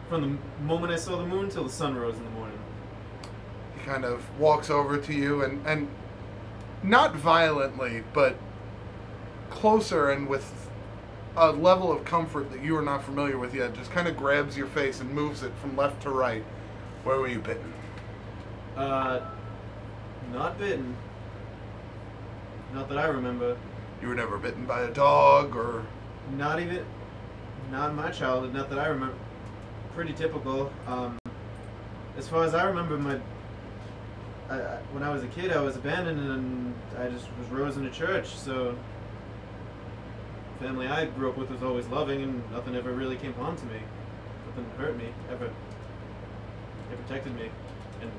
from the moment I saw the moon till the sun rose in the morning. He kind of walks over to you and not violently, but closer and with a level of comfort that you are not familiar with yet, just kind of grabs your face and moves it from left to right. Where were you bitten? Not bitten. Not that I remember. You were never bitten by a dog or... Not in my childhood. Not that I remember. Pretty typical. As far as I remember, when I was a kid, I was abandoned and I just was raised in a church. So, the family I grew up with was always loving, and nothing ever really came harm to me. Nothing hurt me ever. They protected me, and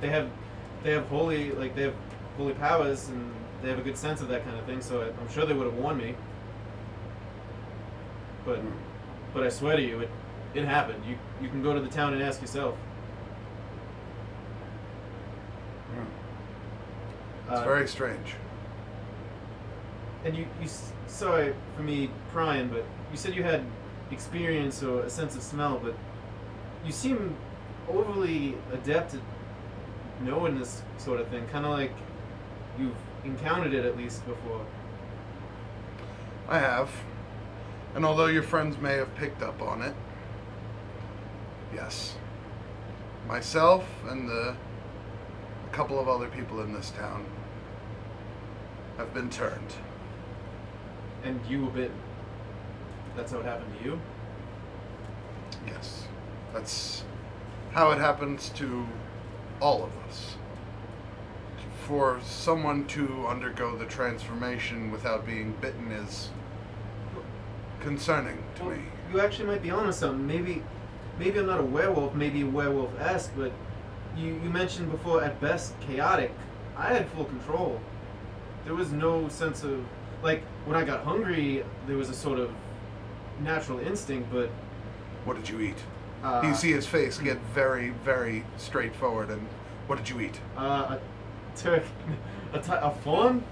they have holy powers, and they have a good sense of that kind of thing. So I'm sure they would have warned me. But I swear to you, it happened. You can go to the town and ask yourself. It's very strange. And you sorry for me prying, but you said you had experience or a sense of smell, but you seem overly adept at knowing this sort of thing, kind of like you've encountered it at least before. I have. And although your friends may have picked up on it, yes. Myself and the a couple of other people in this town have been turned. And you were bitten. That's how it happened to you? Yes. That's how it happens to all of us. For someone to undergo the transformation without being bitten is concerning to me. You actually might be onto something. Maybe I'm not a werewolf, maybe a werewolf-esque, but you mentioned before, at best, chaotic. I had full control. There was no sense of, like, when I got hungry, there was a sort of natural instinct, but... What did you eat? You see his face get very, very straightforward, and what did you eat? A turkey. A fawn?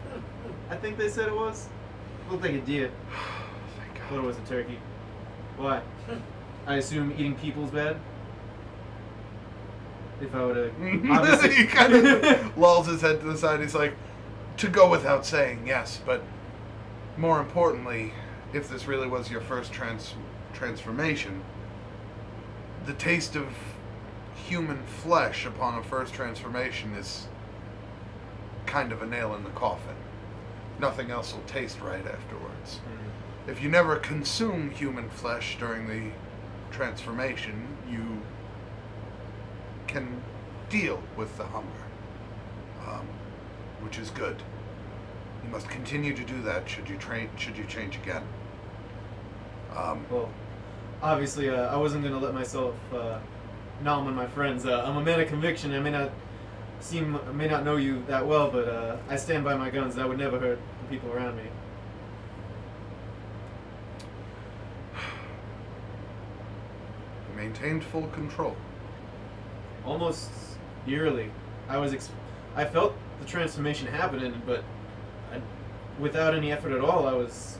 I think they said it was. Looked like a deer. Thank Thought it God. was a turkey. Why? I assume eating people's bad? If I were to... obviously... He kind of lulls his head to the side. He's like, to go without saying, yes, but more importantly, if this really was your first transformation, the taste of human flesh upon a first transformation is kind of a nail in the coffin. Nothing else will taste right afterwards. If you never consume human flesh during the transformation, you can deal with the hunger, which is good. You must continue to do that should you change again. Well, obviously, I wasn't going to let myself nom on my friends. I'm a man of conviction. I may not know you that well, but I stand by my guns. That would never hurt the people around me. You maintained full control. Almost eerily. I felt the transformation happening, but without any effort at all, that was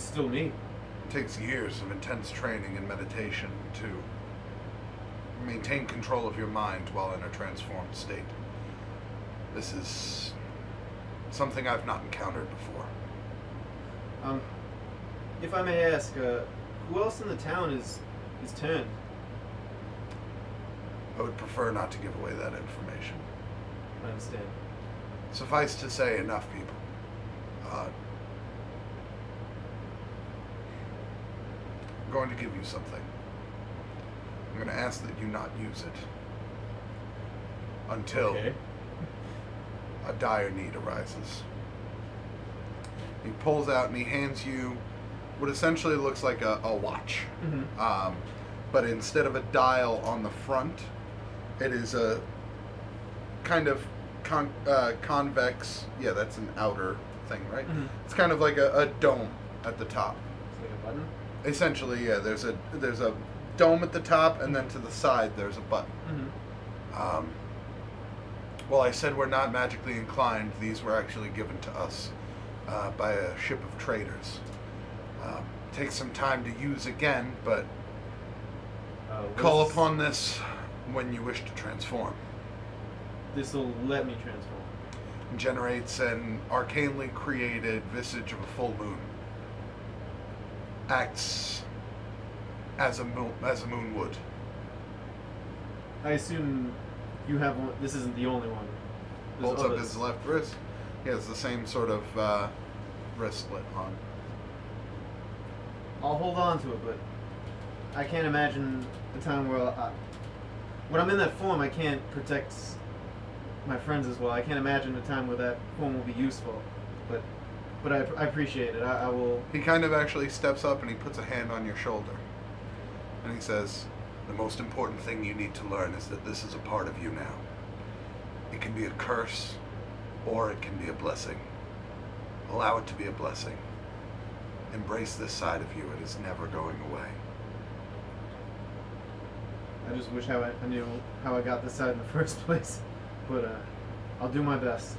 still me. It takes years of intense training and meditation to maintain control of your mind while in a transformed state. This is something I've not encountered before. If I may ask, who else in the town is turned? I would prefer not to give away that information. I understand. Suffice to say, enough people. I'm going to give you something. I'm going to ask that you not use it until Okay. a dire need arises. He pulls out and he hands you what essentially looks like a watch. Mm-hmm. But instead of a dial on the front, it is a kind of convex, yeah, that's an outer thing, right? Mhm. It's kind of like a dome at the top. It's like a button? Essentially, yeah, there's a dome at the top, and then to the side there's a button. Mm-hmm. Well, I said we're not magically inclined. These were actually given to us by a ship of traders. Takes some time to use again, but call upon this when you wish to transform. This will let me transform. It generates an arcanely created visage of a full moon. Acts as a moon would. I assume you have one. This isn't the only one. There's Holds up others. his left wrist. He has the same sort of wristlet on. I'll hold on to it, but I can't imagine a time where when I'm in that form, I can't protect my friends as well. I can't imagine a time where that form will be useful. But I appreciate it. I will. He kind of actually steps up and he puts a hand on your shoulder. And he says, the most important thing you need to learn is that this is a part of you now. It can be a curse, or it can be a blessing. Allow it to be a blessing. Embrace this side of you. It is never going away. I just wish I knew how I got this side in the first place. But I'll do my best.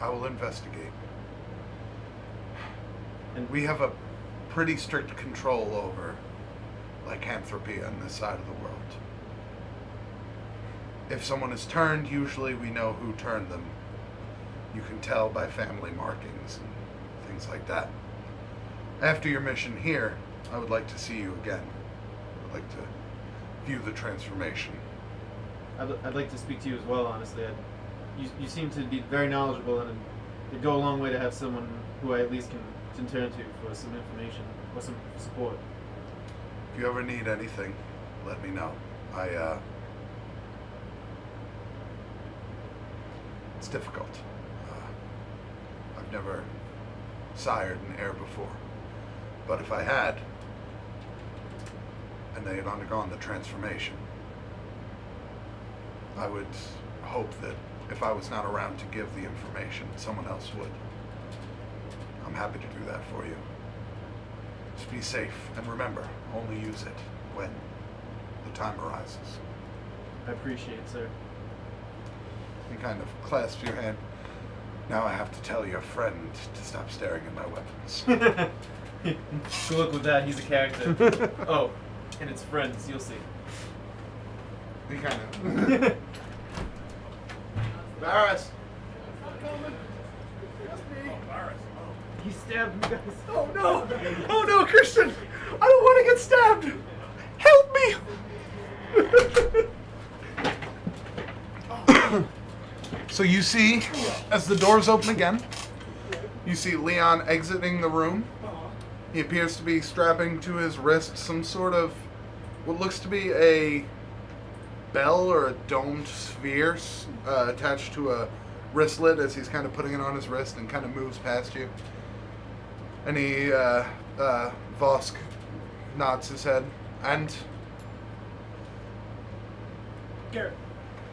I will investigate. And We have a pretty strict control over lycanthropy on this side of the world. If someone is turned, usually we know who turned them. You can tell by family markings and things like that. After your mission here, I would like to see you again. I would like to view the transformation. I'd like to speak to you as well, honestly. You seem to be very knowledgeable, and it'd go a long way to have someone who I at least can turn to for some information or some support. If you ever need anything, let me know. It's difficult. I've never sired an heir before. But if I had, and they had undergone the transformation, I would hope that if I was not around to give the information, someone else would. I'm happy to do that for you. Just be safe, and remember, only use it when the time arises. I appreciate it, sir. He kind of clasps your hand. Now I have to tell your friend to stop staring at my weapons. Good luck with that, he's a character. Oh, and it's friends, you'll see. He kind of... Varus! He stabbed me, guys. Oh no! Oh no, Christian! I don't want to get stabbed! Help me! So you see, as the doors open again, you see Leon exiting the room. He appears to be strapping to his wrist some sort of what looks to be a bell or a domed sphere attached to a wristlet as he's kind of putting it on his wrist and kind of moves past you. And he, Vosk nods his head. And? Garrett.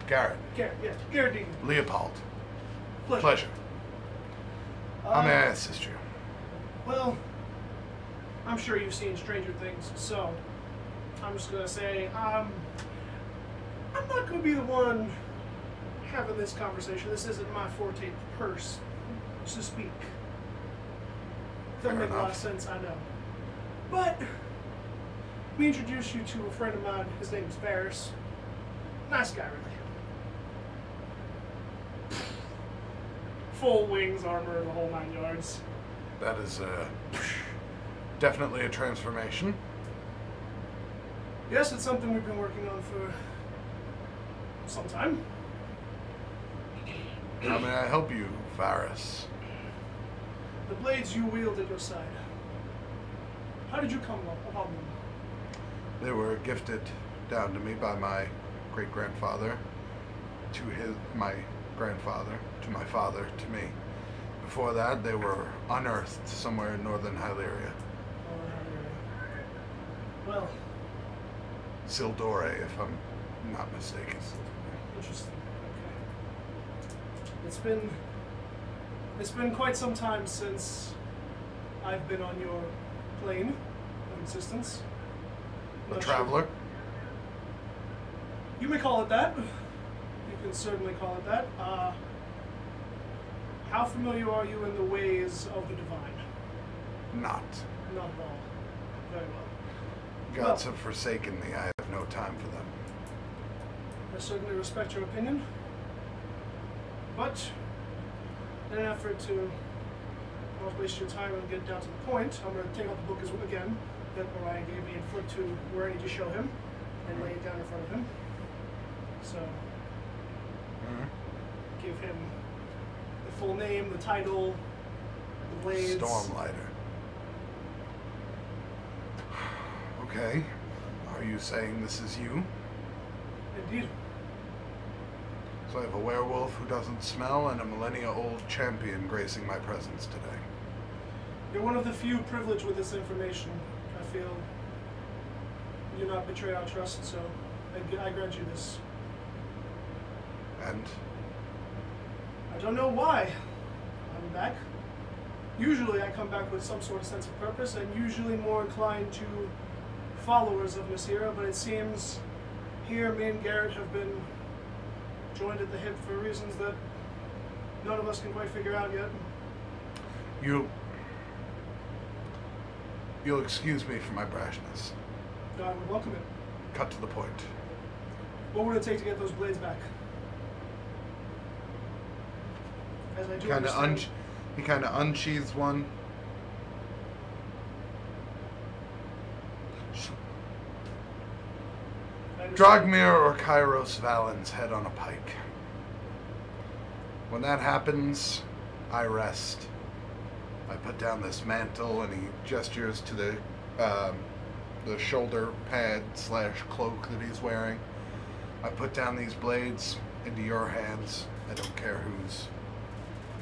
Garrett. Garrett, yeah. Garrett Dean. Leopold. Pleasure. Pleasure. How may I assist you? Well, I'm sure you've seen Stranger Things, so I'm just gonna say, I'm not gonna be the one having this conversation. This isn't my forte purse to speak. Doesn't Fair make a lot of enough. sense, I know. But let me introduce you to a friend of mine. His name is Varus. Nice guy, really. Full wings, armor, the whole 9 yards. That is definitely a transformation. Yes, it's something we've been working on for some time. How may I help you, Varus? The blades you wield at your side. How did you come upon them? They were gifted down to me by my great-grandfather, to my grandfather, to my father, to me. Before that, they were unearthed somewhere in northern Hyleria. Well, Sildore, if I'm not mistaken. interesting. Okay. It's been quite some time since I've been on your plane of existence. A Not traveler? sure. You may call it that. You can certainly call it that. How familiar are you in the ways of the divine? Not. Not at all. Very well. Gods have forsaken me. I have no time for them. I certainly respect your opinion. But in an effort to not waste your time and get down to the point, I'm going to take out the book again that Mariah gave me and flip to where I need to show him and lay it down in front of him. So, give him the full name, the title, the blades. Stormlighter. Okay. Are you saying this is you? Indeed. So I have a werewolf who doesn't smell and a millennia-old champion gracing my presence today. You're one of the few privileged with this information. I feel you do not betray our trust, so I grant you this. And? I don't know why I'm back. Usually I come back with some sort of sense of purpose and usually more inclined to followers of Nasira, but it seems here me and Garrett have been joined at the hip for reasons that none of us can quite figure out yet. You'll excuse me for my brashness. I would welcome it. Cut to the point. What would it take to get those blades back? As I do understand, He kind of unsheathes one. I Dragmir or Kairos Valen's head on a pike. When that happens, I rest. I put down this mantle, and he gestures to the shoulder pad / cloak that he's wearing. I put down these blades into your hands. I don't care whose.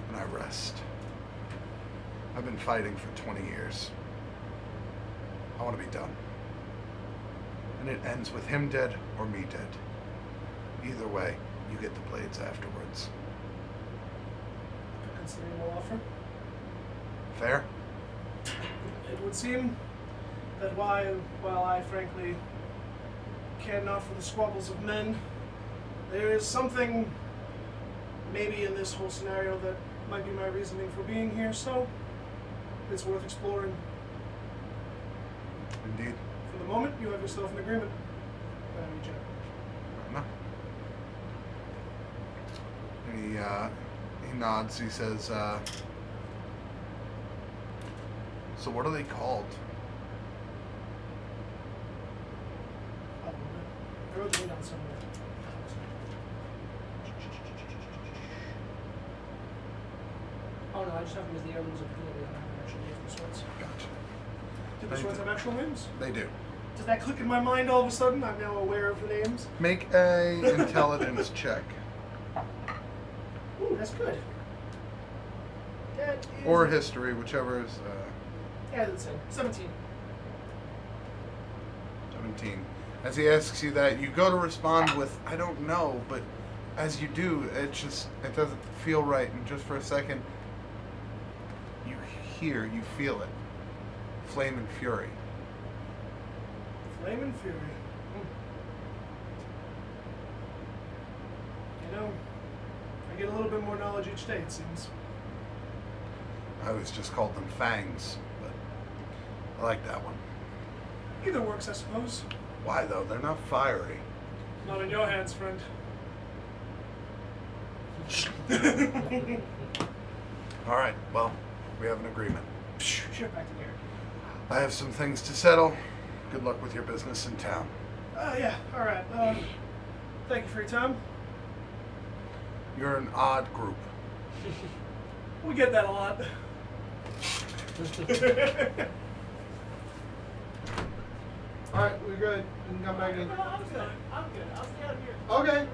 And I rest. I've been fighting for 20 years. I want to be done. And it ends with him dead or me dead. Either way, you get the blades afterwards. A considerable offer. Fair? It would seem that while I frankly care not for the squabbles of men, there is something maybe in this whole scenario that might be my reasoning for being here, so it's worth exploring. Indeed. For the moment, you have yourself an agreement. No. And he nods. He says, so what are they called? I wrote the name down somewhere. Oh no, I just have them as the heirlooms of Vitallion. I don't have an actual name for the swords. Gotcha. Do the swords have actual names? They do. Did that click in my mind all of a sudden? I'm now aware of the names. Make a intelligence check. Ooh, that's good. That is... Or history, whichever is Yeah, that's it. 17. 17. As he asks you that, you go to respond with, I don't know, but as you do, it doesn't feel right. And just for a second, you feel it. Flame and fury. Flame and Fury. You know, I get a little bit more knowledge each day, it seems. I always just called them fangs, but I like that one. Either works, I suppose. Why though? They're not fiery. Not in your hands, friend. All right, well, we have an agreement. Ship back to here. I have some things to settle. Good luck with your business in town. Yeah, alright. Thank you for your time. You're an odd group. We get that a lot. Alright, we're good. We can come back in. I'm good. I'll stay out here. Okay.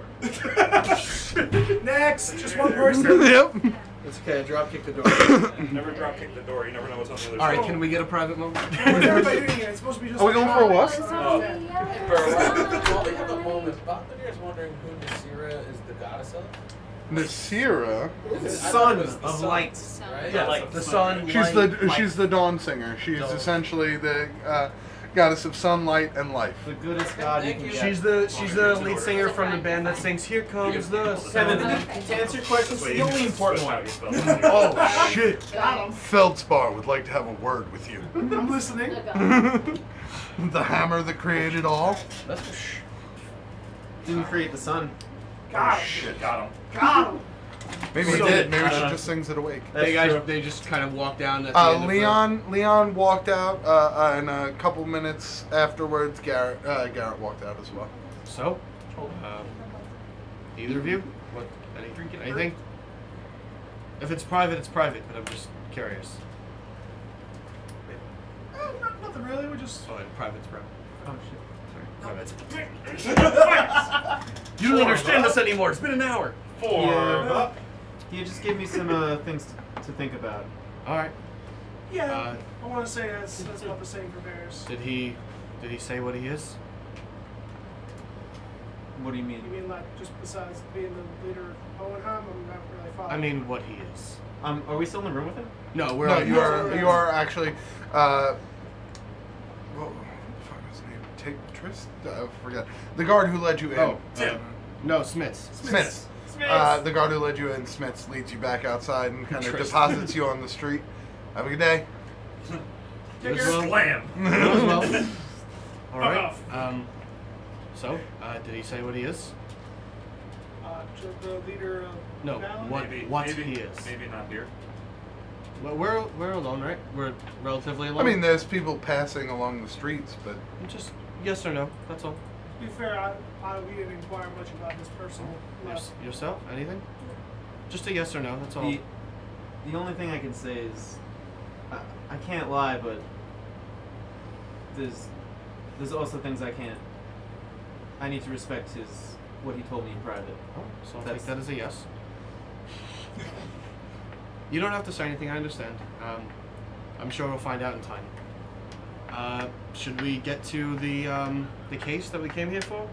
Next! Just one person. Yep. It's okay, I drop kick the door. Never drop kick the door. You never know what's on the other side. Alright, can we get a private moment? What's everybody doing here? It's supposed to be just Are we going for a walk? Oh, For a while, while we have a moment, Bothladir is wondering who Nasira is the goddess of. Nasira. Sun I thought it was the of sun, light. Right? Yeah, like the sun. She's light, she's the dawn singer. She's Dawn. essentially the goddess of sunlight and life. The goodest god you Thank can you. get. She's the lead singer from the band that sings "Here Comes the Kevin, Sun." to answer your question, That's why the you only just important switch one. out your spells. Oh shit! Got him. Feldspar would like to have a word with you. I'm listening. The hammer that created all. That's Didn't create the sun. Got him. Shit. Got him. Got him. Maybe he So- did. Maybe I she don't know. just sings it awake. That's they guys, true. they just kind of walk down. At the end of Leon walked out, and a couple minutes afterwards, Garrett walked out as well. So, either of you, anything? If it's private, it's private. But I'm just curious. Nothing really. We're just. Oh, and private's private. Oh shit. Private. You don't understand this anymore. It's been an hour. Yeah. He just gave me some things to think about. All right. Yeah. I want to say that's about the same for bears. Did he say what he is? What do you You mean? mean like just besides being the leader of Hoenheim? I'm not really following. I mean, what he is. Are we still in the room with him? No, we're No, on you are actually. What the fuck was his name? Trist? I forget. The guard who led you in. Oh, no, Smiths. Smiths. Smiths. The guard who led you in, Smiths, leads you back outside and kind of Trist. deposits you on the street. Have a good day. Take care. Slam. Well. All right. off. So, did he say what he is? The leader of No. Valley? What maybe, he is? Maybe not here. Well, we're alone, right? We're relatively I alone. mean, there's people passing along the streets, but Just yes or no. That's all. be fair, we didn't inquire much about his personal life. Yourself? Anything? Just a yes or no. That's all. The only thing I can say is, I can't lie, but there's also things I can't. I need to respect what he told me in private. Oh, so I'll take that as a yes. You don't have to say anything. I understand. I'm sure we'll find out in time. Should we get to the case that we came here for?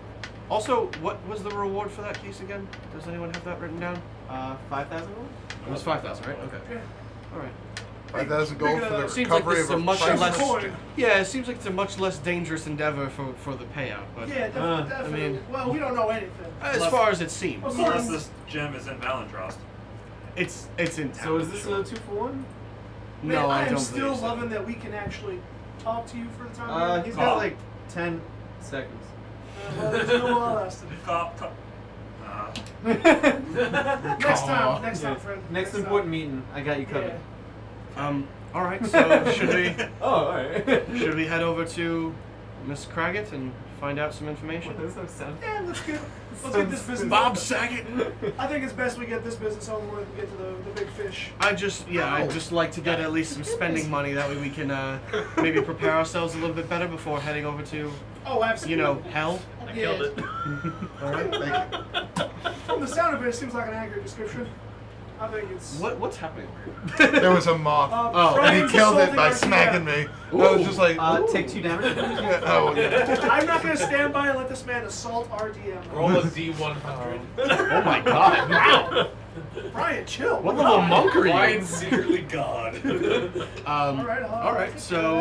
Also, what was the reward for that case again? Does anyone have that written down? 5,000 gold? It was 5,000, right? Okay. Yeah. All right. 5,000 gold for the seems like recovery this is of a much priceless less. coin. Yeah, it seems like it's a much less dangerous endeavor for the payout. But Yeah, definitely. I mean, well, we don't know anything. as far as it seems, Of Unless this gem is in Valentrost. it's in town. So is this sure. a 2-for-1? Man, No, I am don't still believe so. loving that we can actually talk to you for the time being. He's Call. got like 10 seconds. Well, there's no lasting. Next time, friend. Next time. important meeting, I got you covered. Yeah. All right. So should we Oh, alright. should we head over to Miss Craggett and find out some information? What does that sound? Yeah, let's get this business. Bob Saget. I think it's best we get this business over with and get to the big fish. I'd just like to get at least some spending money. That way we can maybe prepare ourselves a little bit better before heading over to, Oh, absolutely. hell. I killed it. All right. Thank you. From the sound of it, it seems like an accurate description. I think it's. What's happening over here? There was a moth. Oh, And Brian's he killed it assaulting by our smacking DM. me. I was just like, Take 2 damage. yeah, oh, yeah. I'm not going to stand by and let this man assault our DM. Roll a D100. Oh my God! Wow. Brian, chill. What level monk are you? Ryan's secretly God. All right, All right. So,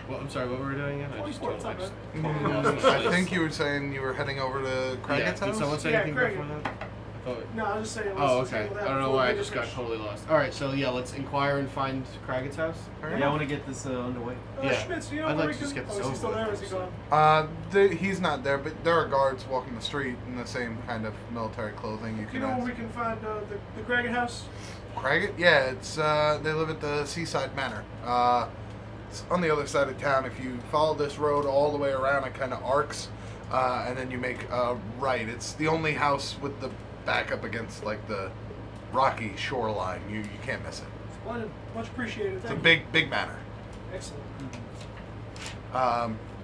well, I'm sorry. What were we doing again? I just 24, totally it's just. I think you were saying you were heading over to Craggett's Did house? someone say Yeah, anything Craig. before that? I thought. No, I was just saying. Oh, let's okay. deal with I that don't know before why we I get just the got fish. totally lost. All right. So yeah, let's inquire and find Craggett's house. Yeah, I want to get this underway. Yeah. Schmitz, do you know I'd where like we to just can- get this Oh, is he over still with, there or is he honestly. gone? He's not there, but there are guards walking the street in the same kind of military clothing. You Do can you know where ask. we can find the Craggett house? Craggett? Yeah, it's they live at the Seaside Manor. It's on the other side of town. If you follow this road all the way around, it kind of arcs, and then you make a right. It's the only house with the back up against like the rocky shoreline. You can't miss it. Splendid. Much appreciated. It's a Thank big manor. you. Excellent.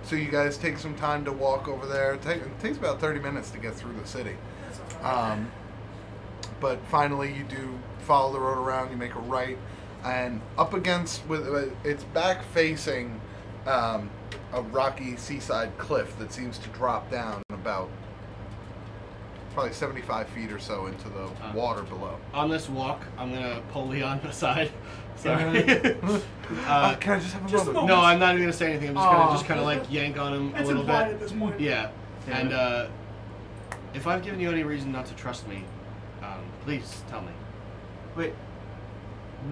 So you guys take some time to walk over there. It takes about 30 minutes to get through the city. That's all right. But finally, you do follow the road around. You make a right, and up against it's back facing a rocky seaside cliff that seems to drop down about probably 75 feet or so into the water below. On this walk, I'm gonna pull Leon aside. Sorry. Can I just have a Just a moment? moment. No, I'm not even gonna say anything. I'm just gonna like yank on him a It's little implied bit. at this point. Yeah. Yeah. And if I've given you any reason not to trust me, please tell me. Wait.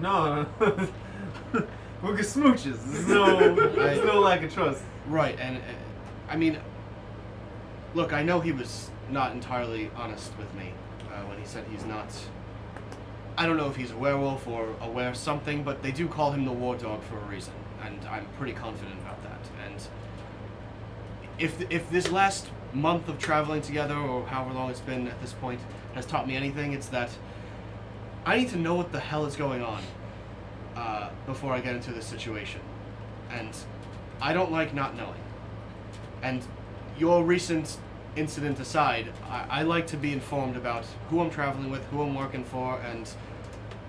No. We're good smooches. There's no lack of trust. Right, and I mean, look, I know he was not entirely honest with me when he said he's not. I don't know if he's a werewolf or a were something, but they do call him the war dog for a reason, and I'm pretty confident about that. And if this last month of traveling together, or however long it's been at this point, has taught me anything, it's that I need to know what the hell is going on before I get into this situation. And I don't like not knowing. And your recent incident aside, I like to be informed about who I'm traveling with, who I'm working for, and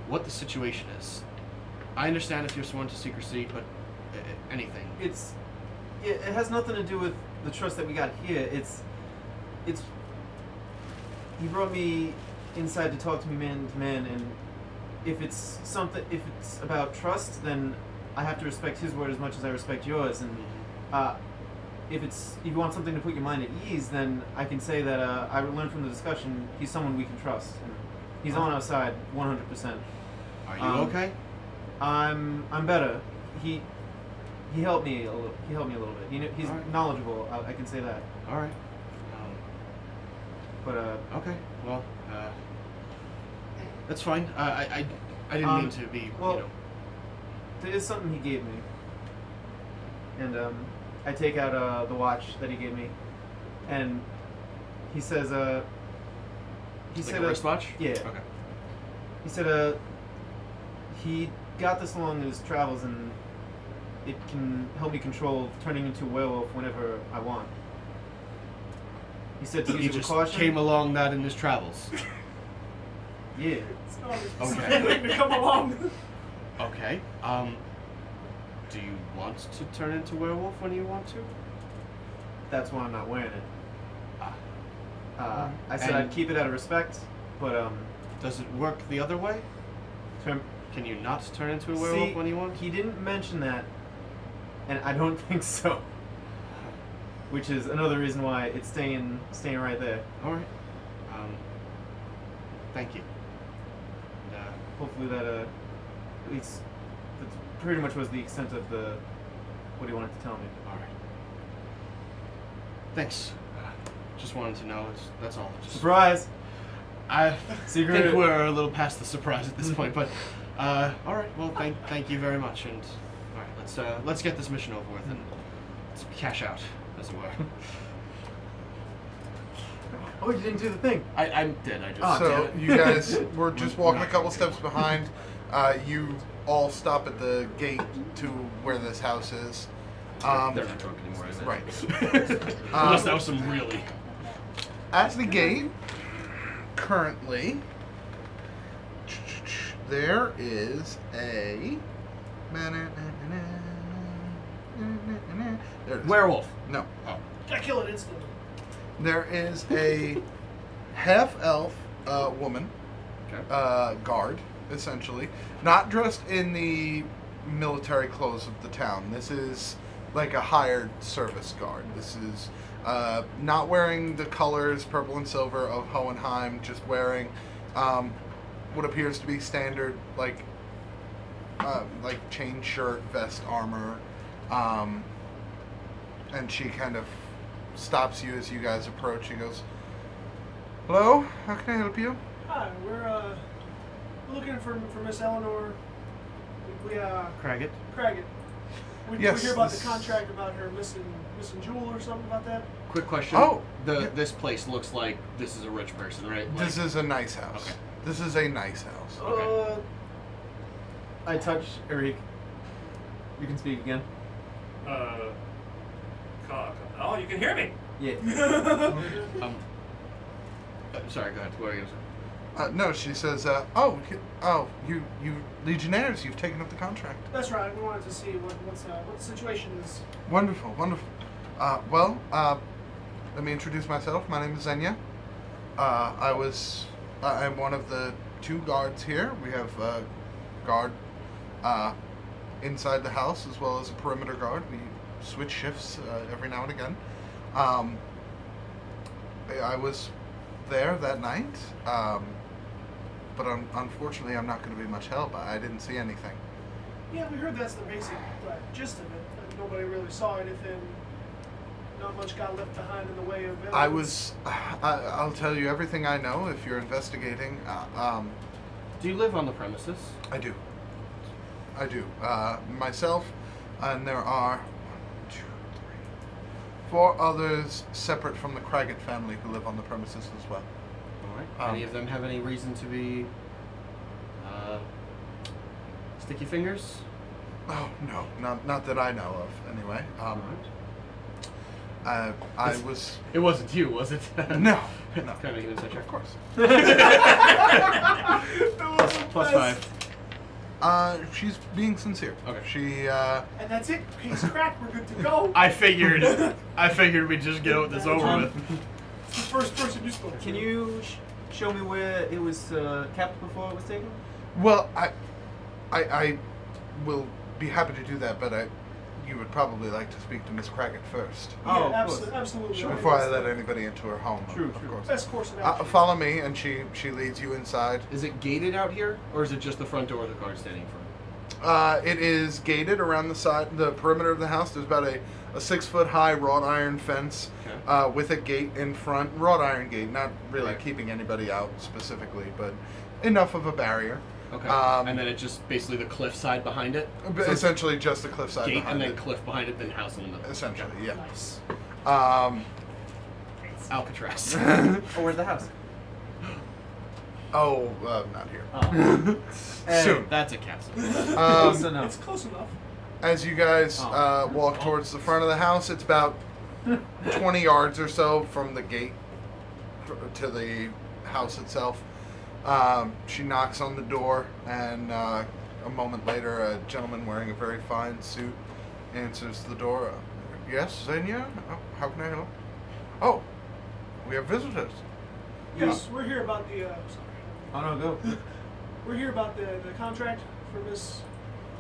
what the situation is. I understand if you're sworn to secrecy, but anything. It has nothing to do with the trust that we got here. It's he brought me inside to talk to me man to man, and if it's about trust, then I have to respect his word as much as I respect yours. And if you want something to put your mind at ease, then I can say that I learned from the discussion he's someone we can trust. And he's on our side 100%. Are you okay? I'm better. He helped me a little. He helped me a little bit. He's Alright. knowledgeable. I can say that. All right. But Okay. Well, that's fine. I didn't mean to be. well, there is something he gave me, and I take out the watch that he gave me, And he says, he Like said, a wristwatch? yeah. Okay. He said, he got this along in his travels, and it can help me control turning into a werewolf whenever I want. He said to He use it with just caution. came along that in his travels. Yeah. It's not Okay. okay. to come along. Okay. Do you want to turn into a werewolf when you want to? That's why I'm not wearing it. Ah. I said And- I'd keep it out of respect, but Does it work the other way? term, Can you not turn into a werewolf see, when you want? he didn't mention that, and I don't think so. Which is another reason why it's staying right there. All right. Thank you. And, Hopefully that at least that pretty much was the extent of what he wanted to tell me. all right. Thanks. Just wanted to know. That's all. Just, Surprise! I Secret. think we're a little past the surprise at this point, but all right. Well, thank you very much, and all right, let's get this mission over with and let's cash out, as it were. Oh, you didn't do the thing. I did. I just. Oh, So damn it. you guys were just walking a couple steps behind. You all stop at the gate to where this house is. They're not drunk anymore, is it? Right. Unless that was some really. At the gate, currently, there is a. There it is. Werewolf. No. Oh. I kill it instantly. There is a half-elf woman, Okay. guard, essentially. Not dressed in the military clothes of the town. This is like a hired service guard. This is not wearing the colors, purple and silver, of Hoenheim, just wearing what appears to be standard, like chain shirt, vest, armor. And she kind of stops you as you guys approach. She goes, "Hello, how can I help you?" Hi, we're looking for Miss Eleanor. We Craggett. Craggett. We Yes, hear about this- the contract about her missing Jewel or something about that. Quick question. Oh, The yeah. this place looks like this is a rich person, right? Like, This is a nice house. Okay. This is a nice house. Okay. I touch Eric. You can speak again. Oh, you can hear me. Yeah. Sorry. Go ahead. What are you gonna say? No, she says, you Legionnaires, you've taken up the contract. That's right. We wanted to see what the situation is. Wonderful, wonderful. Let me introduce myself. My name is Xenia. I'm one of the 2 guards here. We have a guard inside the house as well as a perimeter guard. We switch shifts every now and again. I was there that night, but unfortunately I'm not going to be much help. I didn't see anything. Yeah, we heard that's the basic gist of it. Nobody really saw anything. Not much got left behind in the way of evidence. I'll tell you everything I know if you're investigating. Do you live on the premises? I do. Myself, and there are 1, 2, 3, 4 others separate from the Craggett family who live on the premises as well. All right. Any of them have any reason to be sticky fingers? Oh no, not that I know of. Anyway, All right. I was It wasn't you, was it? no. Can I make an inside check? Of course. That was the Plus best. 5. She's being sincere. Okay. She And that's it. Piece crack. We're good to go. I figured we'd just get this over with. It's the first person you spoke to. Can you show me where it was kept before it was taken? well, I will be happy to do that, but you would probably like to speak to Miss Craggett first. Yeah, Oh, of course. absolutely. Sure. Before I let anybody into her home. True, of true. course. Best course of action. Follow me, and she leads you inside. Is it gated out here, or is it just the front door the guard's standing in front? It is gated around the side, the perimeter of the house. There's about a 6-foot high wrought iron fence Okay. with a gate in front. Wrought iron gate, not really Right. keeping anybody out specifically, but enough of a barrier. Okay. Um, And then it's just basically the cliff side behind it. But So essentially, just the cliffside gate behind and then it. cliff behind it, then house in the middle. Essentially, yeah. Nice. Alcatraz. Oh, where's the house? Oh, not here. Oh. Soon. That's a castle. Close enough. It's close enough. As you guys walk towards the front of the house, it's about 20 yards or so from the gate to the house itself. She knocks on the door, and a moment later, a gentleman wearing a very fine suit answers the door. Yes, Xenia? How can I help? Oh, we have visitors. Yes, we're here about the. Sorry. Oh no, go. We're here about the contract for Miss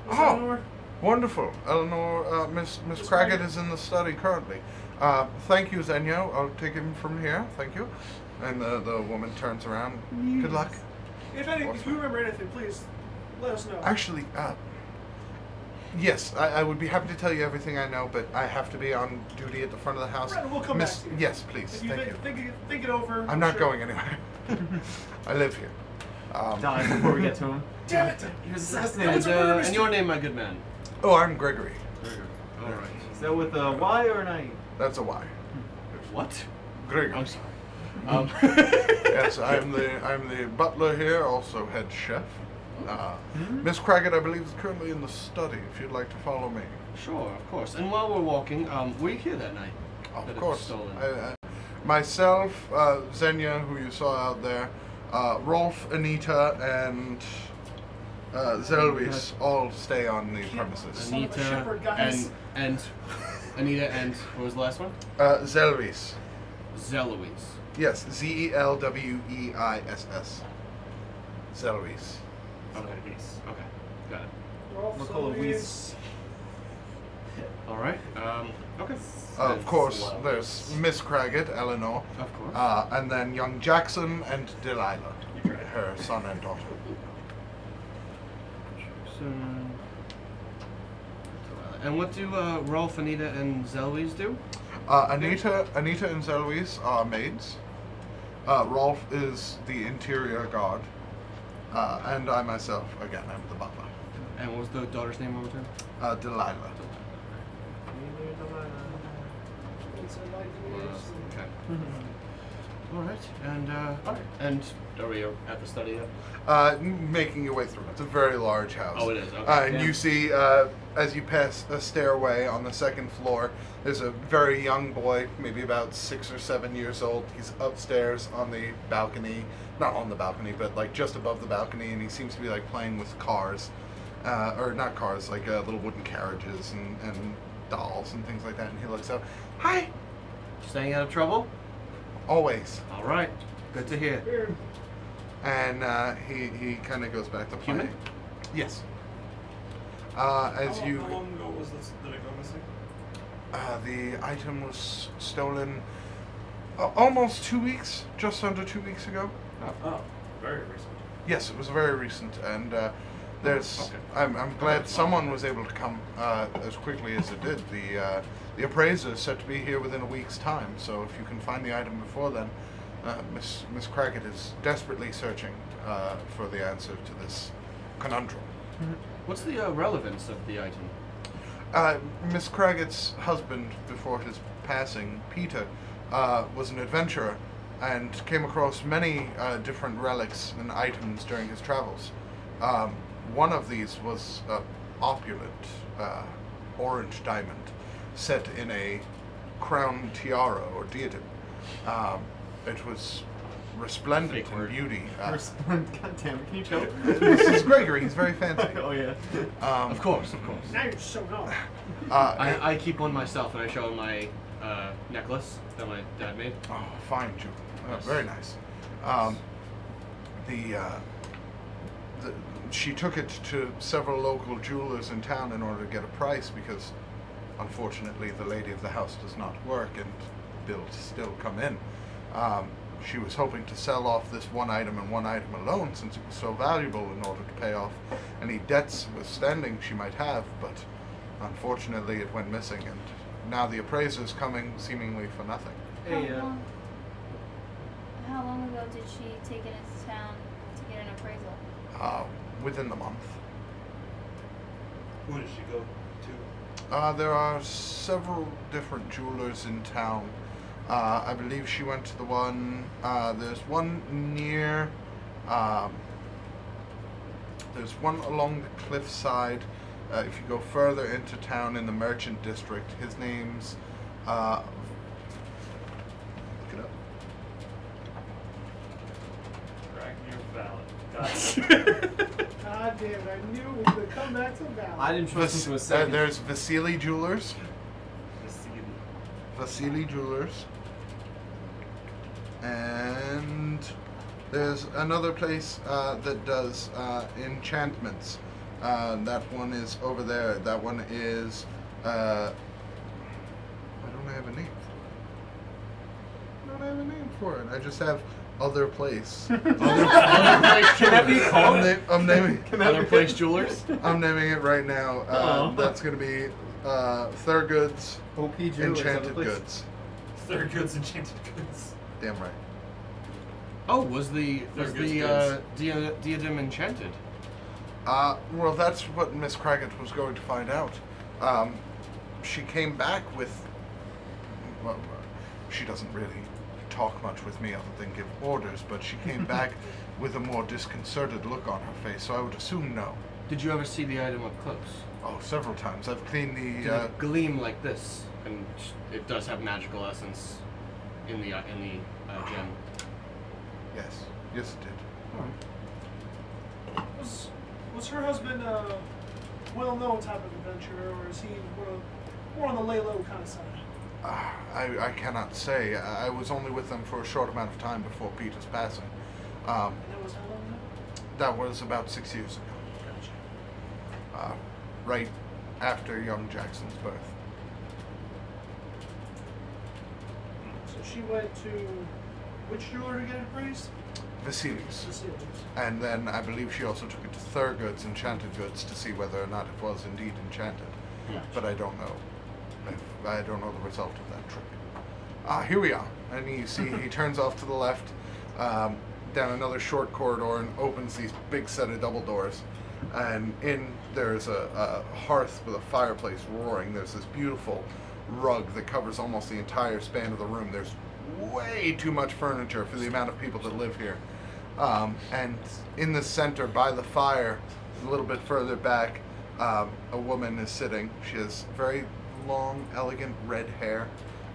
Oh. Eleanor. Wonderful. Eleanor, Miss Craggett is in the study currently. Thank you, Xenia. I'll take him from here. Thank you. And the woman turns around. Good luck. If you remember anything, please let us know. Actually, yes, I would be happy to tell you everything I know, but I have to be on duty at the front of the house. Right, we'll come back to you. Yes, please. If you Thank you. think it over. I'm not sure. going anywhere. I live here. Die before we get to him. Damn it! He was And, assassinated. and your name, my good man? Oh, I'm Gregory. All right. Is that with a Y or an I? That's a Y. What? Gregory. I'm sorry. Yes, I'm the butler here, also head chef. Miss Craggett, I believe, is currently in the study. If you'd like to follow me. Sure, of course. And while we're walking, were you here that night? Of That it was course. stolen? Myself, Xenia, who you saw out there, Rolf, Anita, and Zelvis all stay on the premises. Son of a shepherd, Anita guys. and Anita and what was the last one? Zelvis. Zeloise. Yes, Zelweiss. Zelvis. Okay. Okay. Got it. Rolf, We'll call it Louise. All right. Okay. Of course, there's Miss Craggett, Eleanor, Of course. and then young Jackson and Delilah, her son and daughter. And what do Rolf, Anita, and Zeloise do? Anita and Zelvis are maids. Rolf is the interior guard. And I myself, again, am the butler. And what was the daughter's name one more time? Delilah. Okay. All right. And all right. And are we at the study yet? Making your way through. It's a very large house. Oh, it is. Okay. And you see, as you pass a stairway on the second floor, there's a very young boy, maybe about 6 or 7 years old. He's upstairs on the balcony. Not on the balcony, but like just above the balcony, and he seems to be like playing with cars. Or not cars, like little wooden carriages and dolls and things like that. And he looks up. Hi! Staying out of trouble? Always. All right. Good to hear. Weird. And he kind of goes back to playing. Human? Yes. As How you, long ago was this? Did it go missing? the item was stolen almost 2 weeks, just under 2 weeks ago. Oh, very recent. Yes, it was very recent, and there's. Okay. I'm glad someone was able to come as quickly as it did. The appraiser is set to be here within a week's time, so if you can find the item before then, Miss Craggett is desperately searching for the answer to this conundrum. What's the relevance of the item? Miss Craggett's husband, before his passing, Peter, was an adventurer and came across many different relics and items during his travels. One of these was an opulent orange diamond set in a crown tiara or diadem. It was resplendent Fake in word. beauty. God damn it, can you chill? This is Gregory. He's very fancy. Oh yeah. Of course, of course. Now you're so dumb. I keep one myself, and I show him my necklace that my dad made. Oh, fine jewel. Yes. Very nice. She took it to several local jewelers in town in order to get a price because, unfortunately, the lady of the house does not work and bills still come in. She was hoping to sell off this one item and one item alone since it was so valuable in order to pay off any debts withstanding she might have, but unfortunately it went missing, and now the appraiser's coming seemingly for nothing. Hey, How long ago did she take it into town to get an appraisal? Within the month. Who did she go to? There are several different jewelers in town. I believe she went to the one. There's one near. There's one along the cliffside. If you go further into town in the merchant district, his name's. Look it up. God damn it, I knew it was going to come back to valid. I didn't trust him to a second. There's Vasily Jewelers. Vasily. Vasily Jewelers. And there's another place that does enchantments. That one is over there. That one is. I don't have a name. I don't have a name for it. I just have other place. Other place Can that be called? I'm naming. Other place jewelers. I'm naming it right now. That's gonna be Thurgood's OP Jewelers. Enchanted Goods. Third goods, enchanted goods. Damn right. Oh, was the Thurgood's diadem enchanted? Well, that's what Miss Craggett was going to find out. She came back with. Well, she doesn't really talk much with me other than give orders, but she came back with a more disconcerted look on her face, so I would assume no. Did you ever see the item up close? Oh, several times. I've cleaned Did the. it gleam like this? And it does have magical essence in the gem. Yes. Yes, it did. Was her husband a well-known type of adventurer, or is he more on the lay-low kind of side? I cannot say. I was only with them for a short amount of time before Peter's passing. And that was how long ago? That was about 6 years ago. Gotcha. Right after young Jackson's birth. So she went to which jeweler to get it appraised? Vasily's. Vasily's. And then I believe she also took it to Thurgood's Enchanted Goods to see whether or not it was indeed enchanted. Gotcha. But I don't know. I don't know the result of that trip. Here we are. And you see he turns off to the left, down another short corridor and opens these big set of double doors. And in there's a hearth with a fireplace roaring. There's this beautiful rug that covers almost the entire span of the room. There's way too much furniture for the amount of people that live here. And in the center by the fire, a little bit further back, a woman is sitting. She has very long, elegant red hair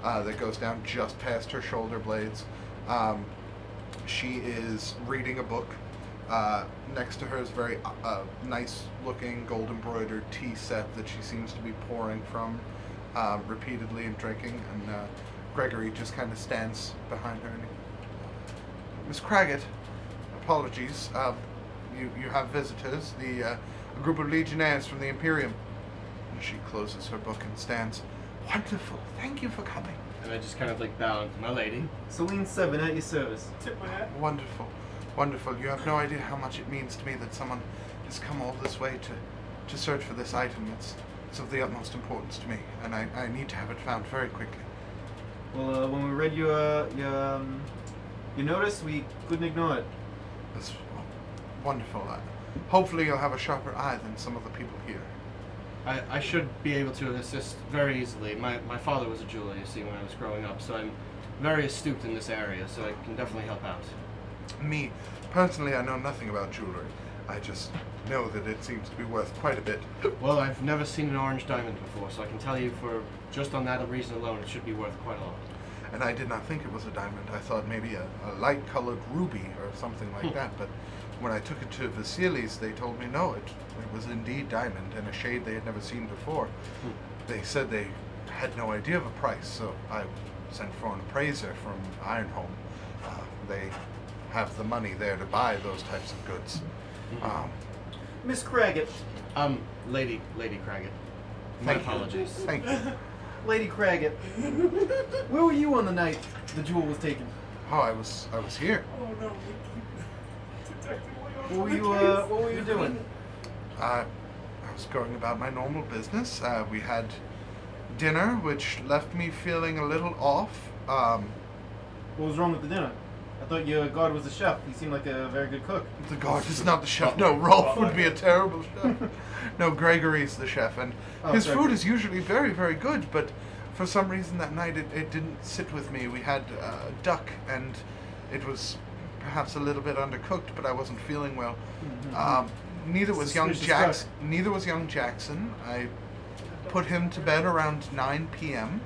that goes down just past her shoulder blades. She is reading a book. Next to her is a very nice-looking, gold-embroidered tea set that she seems to be pouring from repeatedly and drinking. And Gregory just kind of stands behind her. And Miss Craggett, apologies. You have visitors. A group of legionnaires from the Imperium. And she closes her book and stands. Wonderful. Thank you for coming. And I just kind of like bow, my lady. Celine 7 at your service. Tip my hat. Wonderful. Wonderful. You have no idea how much it means to me that someone has come all this way to search for this item. It's of the utmost importance to me, and I need to have it found very quickly. Well, when we read your notice, we couldn't ignore it. That's wonderful. Hopefully you'll have a sharper eye than some of the people here. I should be able to assist very easily. My father was a jeweler, you see, when I was growing up, so I'm very astute in this area, so I can definitely help out. Me, personally, I know nothing about jewelry. I just know that it seems to be worth quite a bit. Well, I've never seen an orange diamond before, so I can tell you for just on that reason alone, it should be worth quite a lot. And I did not think it was a diamond. I thought maybe a light-colored ruby or something like that. But when I took it to Vasily's, they told me no, it was indeed diamond and a shade they had never seen before. They said they had no idea of a price, so I sent for an appraiser from Ironholm. They have the money there to buy those types of goods. Miss Craggett. Lady Craggett. My Thank you. apologies. Thank you. Lady Craggett. Where were you on the night the jewel was taken? Oh, I was here. Oh no. What were you doing? I was going about my normal business. We had dinner, which left me feeling a little off. What was wrong with the dinner? I thought your guard was a chef. He seemed like a very good cook. The guard is not the chef. No, Rolf would be a terrible chef. No, Gregory's the chef, and his food is usually very, very good, but for some reason that night it didn't sit with me. We had duck, and it was perhaps a little bit undercooked, but I wasn't feeling well. Neither was young Jackson. Neither was young Jackson. I put him to bed around 9 p.m.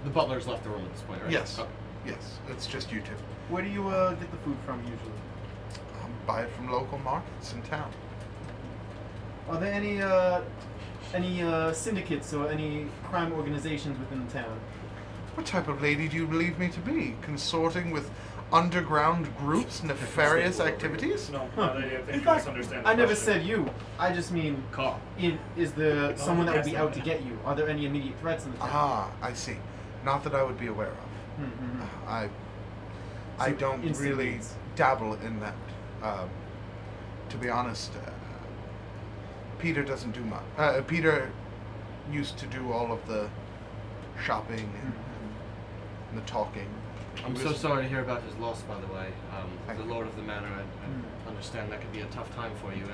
The butler's left the room at this point, right? Yes. Oh. Yes, it's just you two. Where do you get the food from usually? Buy it from local markets in town. Are there any syndicates or any crime organizations within the town? What type of lady do you believe me to be? Consorting with underground groups, nefarious activities? No, Huh. I think In you fact, misunderstand the I never question. said you. I just mean, Carl. is there someone that would be yes, out to get you? Are there any immediate threats in the town? Ah, I see. Not that I would be aware of. Mm-hmm. I So don't instant really needs. dabble in that. To be honest, Peter doesn't do much. Peter used to do all of the shopping and the talking. I'm He so was- sorry to hear about his loss, by the way. Thank The you. Lord of the Manor, I understand that could be a tough time for you.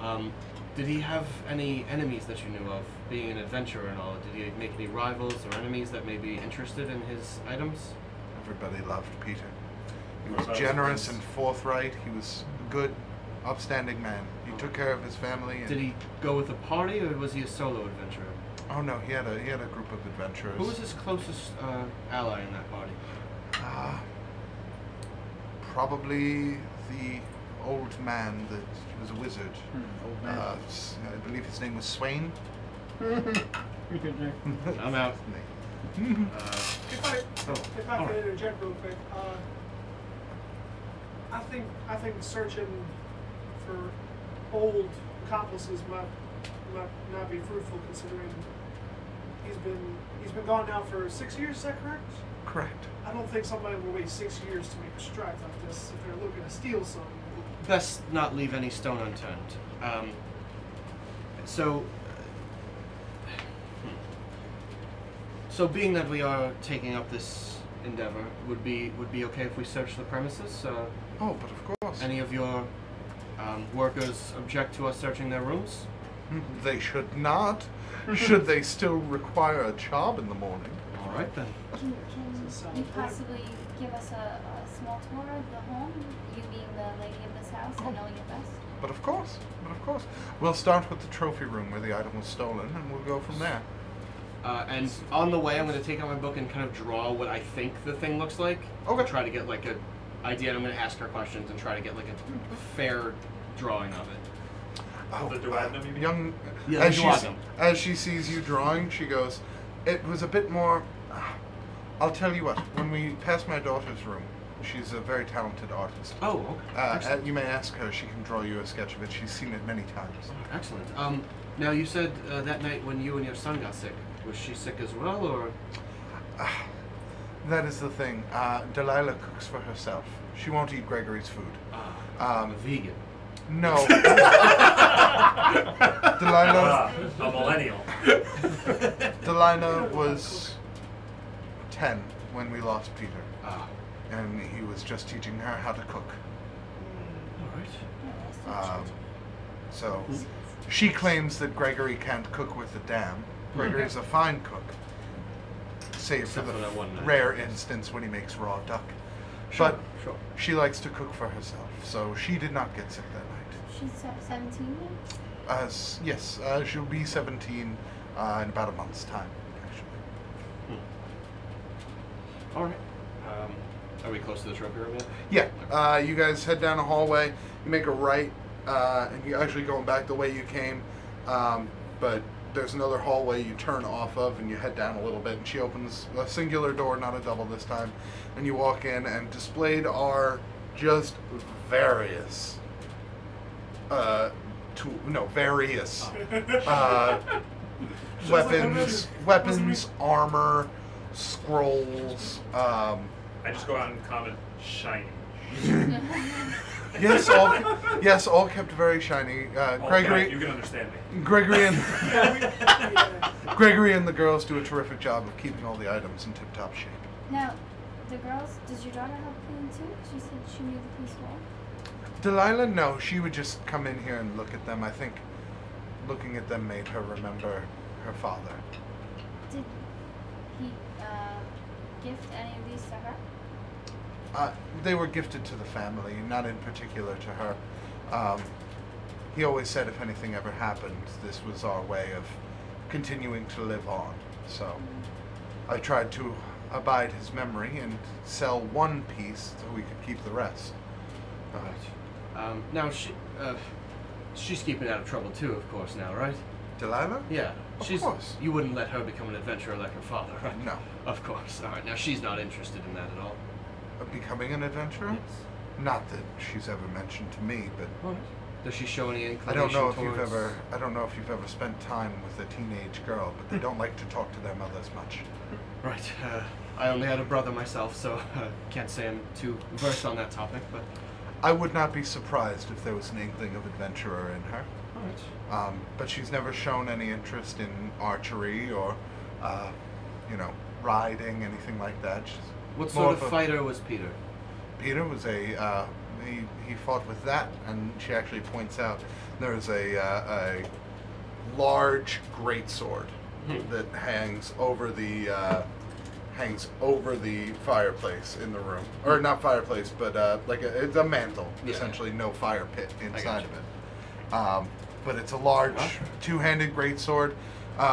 And did he have any enemies that you knew of, being an adventurer and all? Did he make any rivals or enemies that may be interested in his items? Everybody loved Peter. He What was about his generous friends? and forthright. He was a good, upstanding man. He took care of his family. And Did he go with a party, or was he a solo adventurer? Oh no, he had a group of adventurers. Who was his closest ally in that party? Probably the old man that was a wizard. Old man. I believe his name was Swain. I'm out. If I alright. could interject real quick, I think searching for old accomplices might not be fruitful, considering he's been gone now for 6 years. Is that correct? Correct. I don't think somebody will wait 6 years to make a strike like this if they're looking to steal something. Best not leave any stone unturned. So being that we are taking up this endeavor, would be okay if we search the premises? Oh, but of course. Any of your workers object to us searching their rooms? They should not. Should they still require a job in the morning? All right then. Can Sounds you good. possibly give us a small tour of the home? You being the lady of this house and knowing it best. But of course. We'll start with the trophy room where the item was stolen, and we'll go from there. And on the way, I'm going to take out my book and kind of draw what I think the thing looks like. Okay. Try to get like a idea. And I'm going to ask her questions and try to get like a fair drawing of it. Oh, The duodenum, you mean? young. Yeah, as the she duodenum. as she sees you drawing, she goes, "It was a bit more." I'll tell you what. When we pass my daughter's room, she's a very talented artist. Oh, okay. Excellent. You may ask her; she can draw you a sketch of it. She's seen it many times. Excellent. Now you said that night when you and your son got sick, was she sick as well, or? That is the thing. Delilah cooks for herself. She won't eat Gregory's food. I'm a vegan. No. Delilah. A millennial. Delilah was 10 when we lost Peter, Ah, and he was just teaching her how to cook. all right. So she claims that Gregory can't cook with a dam. Gregory's a fine cook, save Except for for the that one night. rare instance when he makes raw duck. But Sure. she likes to cook for herself, so she did not get sick that night. She's 17 now? Yes, she'll be 17 in about a month's time, actually. All right. Are we close to the trophy room yet? Yeah, you guys head down a hallway, you make a right, and you're actually going back the way you came, but there's another hallway you turn off of and you head down a little bit, and she opens a singular door, not a double this time, and you walk in, and displayed are just various various weapons, armor, scrolls. I just go out and comment, shiny. Yes, all kept very shiny. Okay, you can understand me. Gregory and Yeah. Gregory and the girls do a terrific job of keeping all the items in tip-top shape. Now, the girls, does your daughter help clean too? She said she knew the place well. Delilah, no, she would just come in here and look at them. I think looking at them made her remember her father. he gift any of these to her? They were gifted to the family, not in particular to her. He always said if anything ever happened, this was our way of continuing to live on. So I tried to abide his memory and sell one piece so we could keep the rest. Right. Now she's keeping out of trouble too, of course. Now, right? Delilah? Yeah. Of course. You wouldn't let her become an adventurer like her father, right? No. Of course. All right. Now she's not interested in that at all. Becoming an adventurer? Yes. Not that she's ever mentioned to me, but All right. Does she show any inclination I don't know if towards... you've ever spent time with a teenage girl, but they don't like to talk to their mothers much. Right. I only had a brother myself, so can't say I'm too versed on that topic, but... I would not be surprised if there was an inkling of adventurer in her. All right. But she's never shown any interest in archery or, riding, anything like that. She's What more sort of fighter was Peter? Peter was he fought with that, and she actually points out there's a large greatsword that hangs over the fireplace in the room, or not fireplace, but it's a mantle, essentially no fire pit inside of it. But it's a large two-handed greatsword,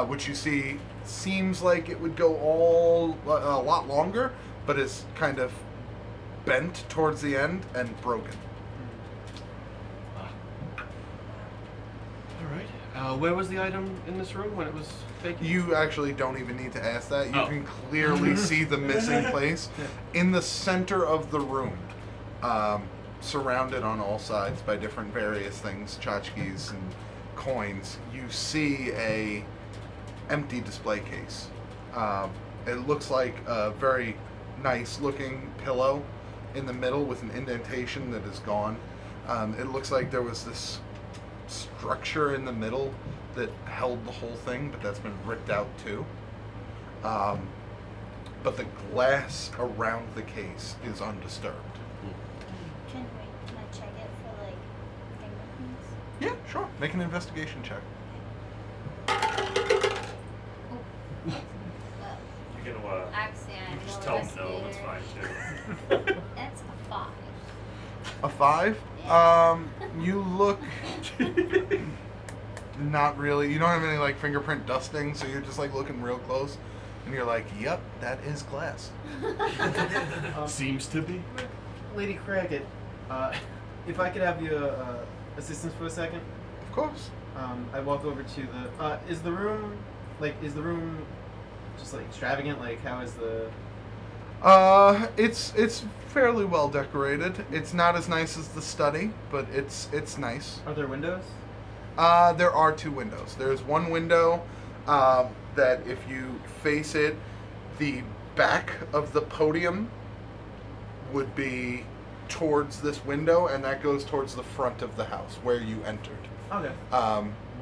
which you see seems like it would go a lot longer, but is kind of bent towards the end and broken. All right. Where was the item in this room when it was taken? You actually don't even need to ask that. You Oh. can clearly see the missing place in the center of the room, surrounded on all sides by different various things, tchotchkes and coins. You see a empty display case. It looks like a very nice looking pillow in the middle with an indentation that is gone. It looks like there was this structure in the middle that held the whole thing, but that's been ripped out too. But the glass around the case is undisturbed. Can I check it for like fingerprints? Yeah, sure. Make an investigation check. You can Actually, you I'm can just no tell them no, that's investigator. fine too. That's a 5. A 5? Yeah. You look not really. You don't have any like fingerprint dusting, so you're just like looking real close, and you're like, "Yep, that is glass." Seems to be. Lady Craggett, if I could have your assistance for a second. Of course. I walk over to the. Is the room just like extravagant? Like, how is the? It's fairly well decorated. It's not as nice as the study, but it's nice. Are there windows? There are 2 windows. There's one window that if you face it, the back of the podium would be towards this window, and that goes towards the front of the house where you entered. Okay.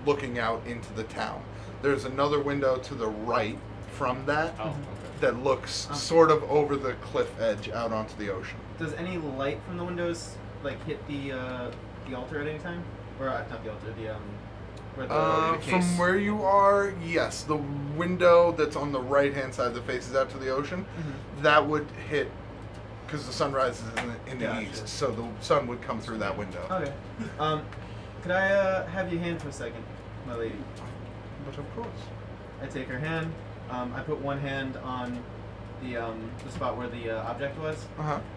Looking out into the town. There's another window to the right from that Oh, okay. that looks sort of over the cliff edge out onto the ocean. Does any light from the windows like hit the altar at any time? Or not the altar, where the case. From where you are, yes. The window that's on the right-hand side that faces out to the ocean, that would hit, because the sun rises in the east, so the sun would come through that window. Okay. Could I have your hand for a second, my lady? But of course. I take her hand. I put one hand on the spot where the object was,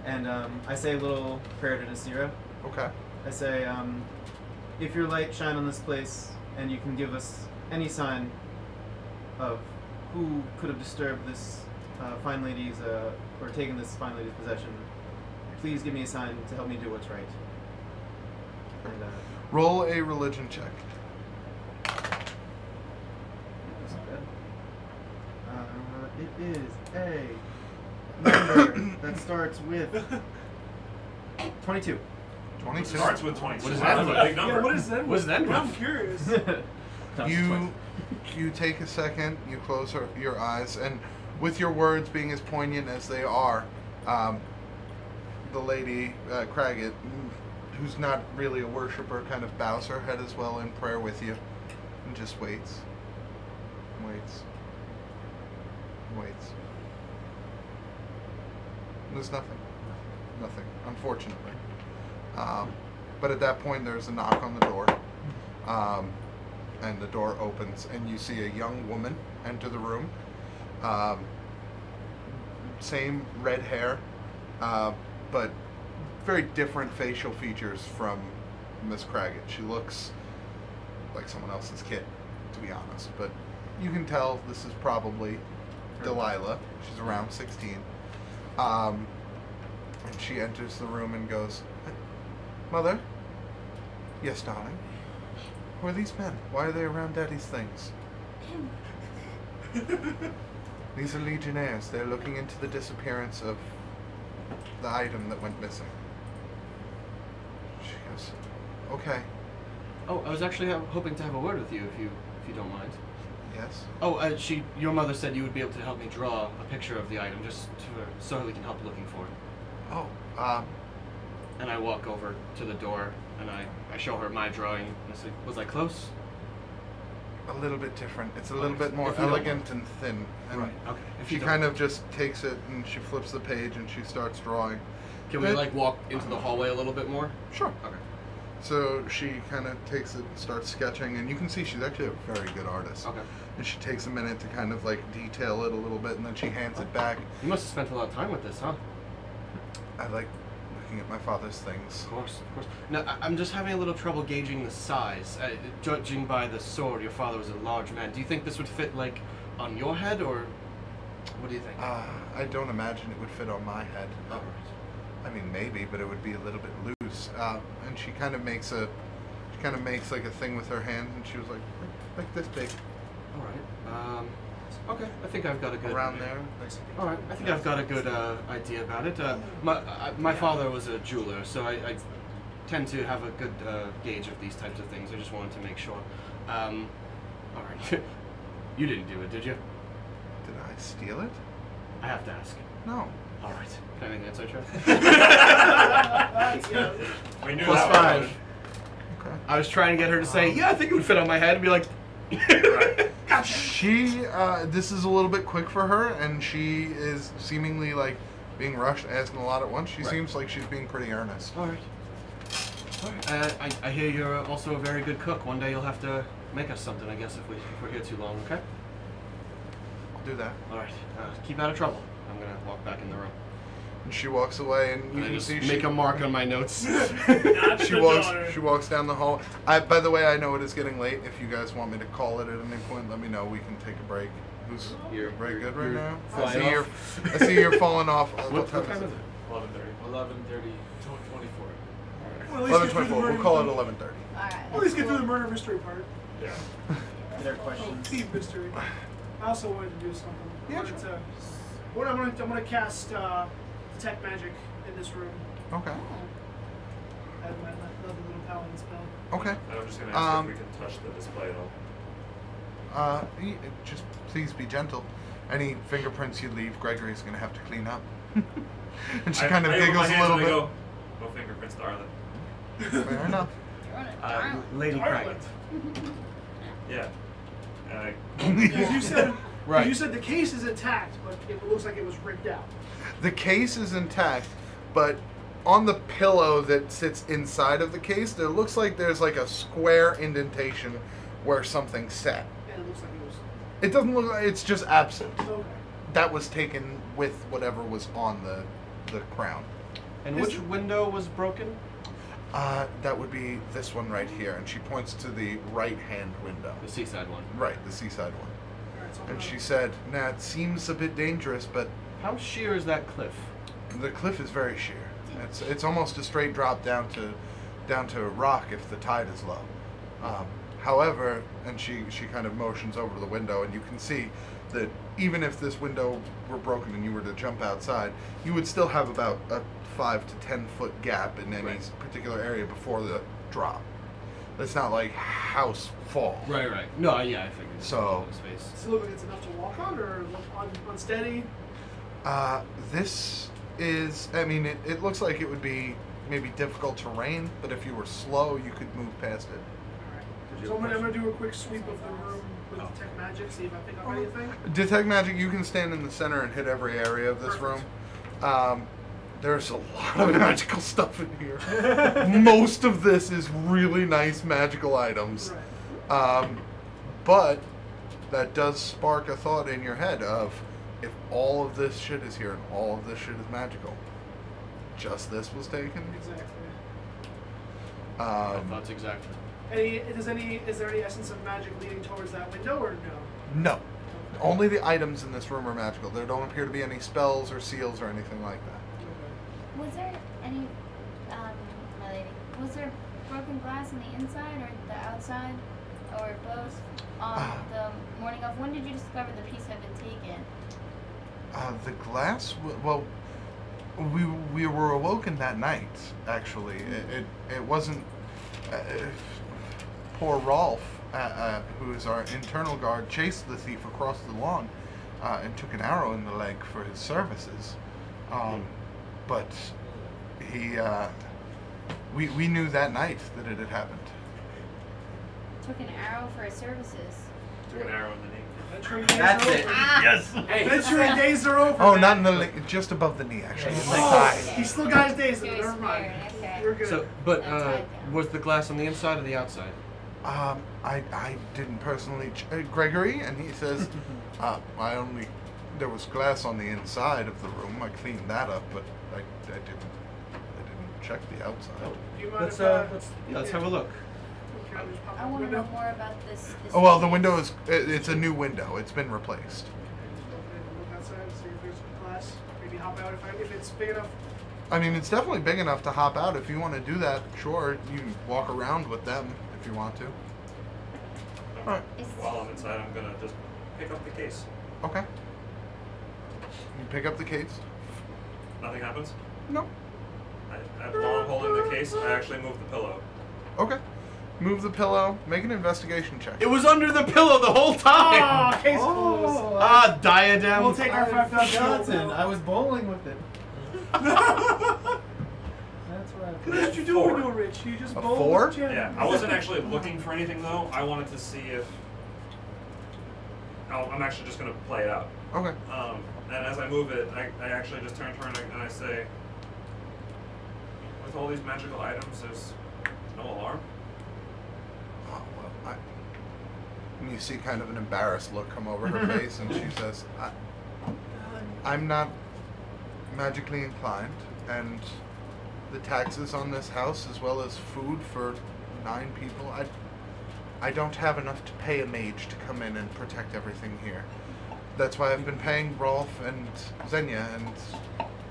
and I say a little prayer to Nasira. Okay. I say, if your light shine on this place, and you can give us any sign of who could have disturbed this fine lady's, or taken this fine lady's possession, please give me a sign to help me do what's right. And, Roll a religion check. that's not bad. It is a number that starts with 22. 22. Starts with 22. What does That's that a look big like? number. Yeah, what is that? What does that mean? I'm curious. You take a second, you close your eyes, and with your words being as poignant as they are, the lady, Craggett, who's not really a worshiper, kind of bows her head as well in prayer with you, and just waits. Waits. waits. There's nothing. Nothing, unfortunately. But at that point, there's a knock on the door. And the door opens, and you see a young woman enter the room. Same red hair, but very different facial features from Miss Craggett. She looks like someone else's kid, to be honest. But you can tell this is probably Delilah. She's around 16. And she enters the room and goes, "Mother?" "Yes, darling." "Who are these men? Why are they around Daddy's things?" "These are Legionnaires. They're looking into the disappearance of the item that went missing." She goes, "Okay." Oh, I was actually hoping to have a word with you, if you don't mind. "Yes?" Oh, your mother said you would be able to help me draw a picture of the item, just so we can help looking for it. "Oh, And I walk over to the door, and I show her my drawing, and I say, "Was I close?" a little bit different. It's a little bit more If you don't elegant and thin." And Right, okay. If she you don't kind mind. of just takes it and she flips the page and she starts drawing. Can we, walk into the hallway a little bit more? Sure. Okay. So she kind of takes it and starts sketching, and you can see she's actually a very good artist. Okay. And she takes a minute to kind of detail it a little bit, and then she hands it back. You must have spent a lot of time with this, huh? I like looking at my father's things. Of course, of course. Now, I'm just having a little trouble gauging the size. Judging by the sword, your father was a large man. Do you think this would fit, on your head, or what do you think? I don't imagine it would fit on my head. All right. I mean, maybe, but it would be a little bit loose. And she kind of makes a thing with her hand, and she was like this big. All right. Okay. I think I've got a good. Around there. All right. I think I've got a good idea about it. My father was a jeweler, so I tend to have a good gauge of these types of things. I just wanted to make sure. All right. You didn't do it, did you? Did I steal it? I have to ask. No. All right. Can I make an inside check? We knew Plus that 5. Okay. I was trying to get her to say, "Yeah, I think it would fit on my head," and be like, Right. She, this is a little bit quick for her, and she is seemingly being rushed, asking a lot at once. She Right. seems like she's being pretty earnest. "All right. All right. I hear you're also a very good cook. One day you'll have to make us something, I guess, if we're here too long, okay?" I'll do that. All right. Keep out of trouble. I'm going to walk back in the room. And she walks away, and you And I can just see make a mark on my notes. she walks down the hall. By the way, I know it is getting late. If you guys want me to call it at any point, let me know. We can take a break. Who's very good right now? I see you're falling off. What time is it? 11:30. 11:30, 24. Well, at least get through the 11:24. murder- We'll call it 11:30. Alright. At least get through the murder mystery part. Yeah. There are questions. Thief mystery. I also wanted to do something. Yeah, I wanted to. I'm gonna cast detect magic in this room. Okay. I have my lovely little paladin spell. Okay. And I'm just gonna ask if we can touch the display at all. Just please be gentle. Any fingerprints you leave, Gregory's gonna have to clean up. And she kind of I open my giggles a hands little and I bit. go, "No fingerprints, darling." Fair enough. You're on a darn. Lady Craig. Yeah. And I Because you said, Right. you said the case is intact, but it looks like it was ripped out. The case is intact, but on the pillow that sits inside of the case, there looks like there's a square indentation where something sat. And it looks like it was. It doesn't look like it's just absent. Okay. That was taken with whatever was on the crown. And which window was broken? That would be this one right here, and she points to the right-hand window. The seaside one. Right, the seaside one. Alright, so I'm And gonna- she said, "Nah, it seems a bit dangerous, but How sheer is that cliff? the cliff is very sheer. It's almost a straight drop down to rock if the tide is low. However," and she kind of motions over to the window, and you can see that even if this window were broken and you were to jump outside, you would still have about a 5 to 10 foot gap in any particular area before the drop. It's not like house fall. Right. No, yeah, I figured. So- Space. Does it look like it's enough to walk on, or unsteady? This is, I mean, it looks like it would be maybe difficult terrain, but if you were slow, you could move past it. Alright. So I'm gonna do a quick sweep of the room with detect magic, see if I pick up anything. Detect magic, you can stand in the center and hit every area of this room. There's a lot of magical stuff in here. Most of this is really nice magical items. Right. But that does spark a thought in your head of, if all of this shit is here and all of this shit is magical, just this was taken? Exactly. That's exactly. Is there any essence of magic leading towards that window, or no? No. Only the items in this room are magical. There don't appear to be any spells or seals or anything like that. Was there any, my lady, was there broken glass on the inside or the outside, or both? On the morning of, when did you discover the piece had been taken? The glass? Well, we were awoken that night, actually. It wasn't... poor Rolf, who is our internal guard, chased the thief across the lawn and took an arrow in the leg for his services. But he... we knew that night that it had happened. Took an arrow for his services. Took an arrow in the knee. Venturing days That's are it. over. Yes. Hey, Venturing days are over. Oh, man. not in the leg, just above the knee, actually. In the Oh, thigh. he still got his days. He was Never mind. spared, okay. We're good. So, but That's right, yeah. was the glass on the inside or the outside? I didn't personally... Gregory, and he says, there was glass on the inside of the room. I cleaned that up, but I didn't check the outside. Do you mind Let's if, let's have a look. can I just pop I out the want to know window? more about this. Oh, well, the window is... It's a new window. It's been replaced. Look outside, see if there's glass. Maybe hop out if it's big enough. I mean, it's definitely big enough to hop out. If you want to do that, sure. You can walk around with them if you want to. Alright. While I'm inside, I'm gonna just pick up the case. Okay. You pick up the case. Nothing happens. No. While I'm holding the case, I actually move the pillow. Okay. Move the pillow. Make an investigation check. It was under the pillow the whole time. Oh, case closed. Diadem. We'll take our 5,000. Johnson, I was bowling with it. That's right. That's what you do when you're rich. You just A bowl 4? with gin. Yeah, I wasn't actually looking for anything though. I wanted to see if. I'm actually just gonna play it out. Okay. And as I move it, I actually just turn to her and I say, with all these magical items, there's no alarm. Oh, well, and you see kind of an embarrassed look come over her face, and she says, I'm not magically inclined, and the taxes on this house, as well as food for 9 people, I don't have enough to pay a mage to come in and protect everything here. That's why I've been paying Rolf and Xenia, and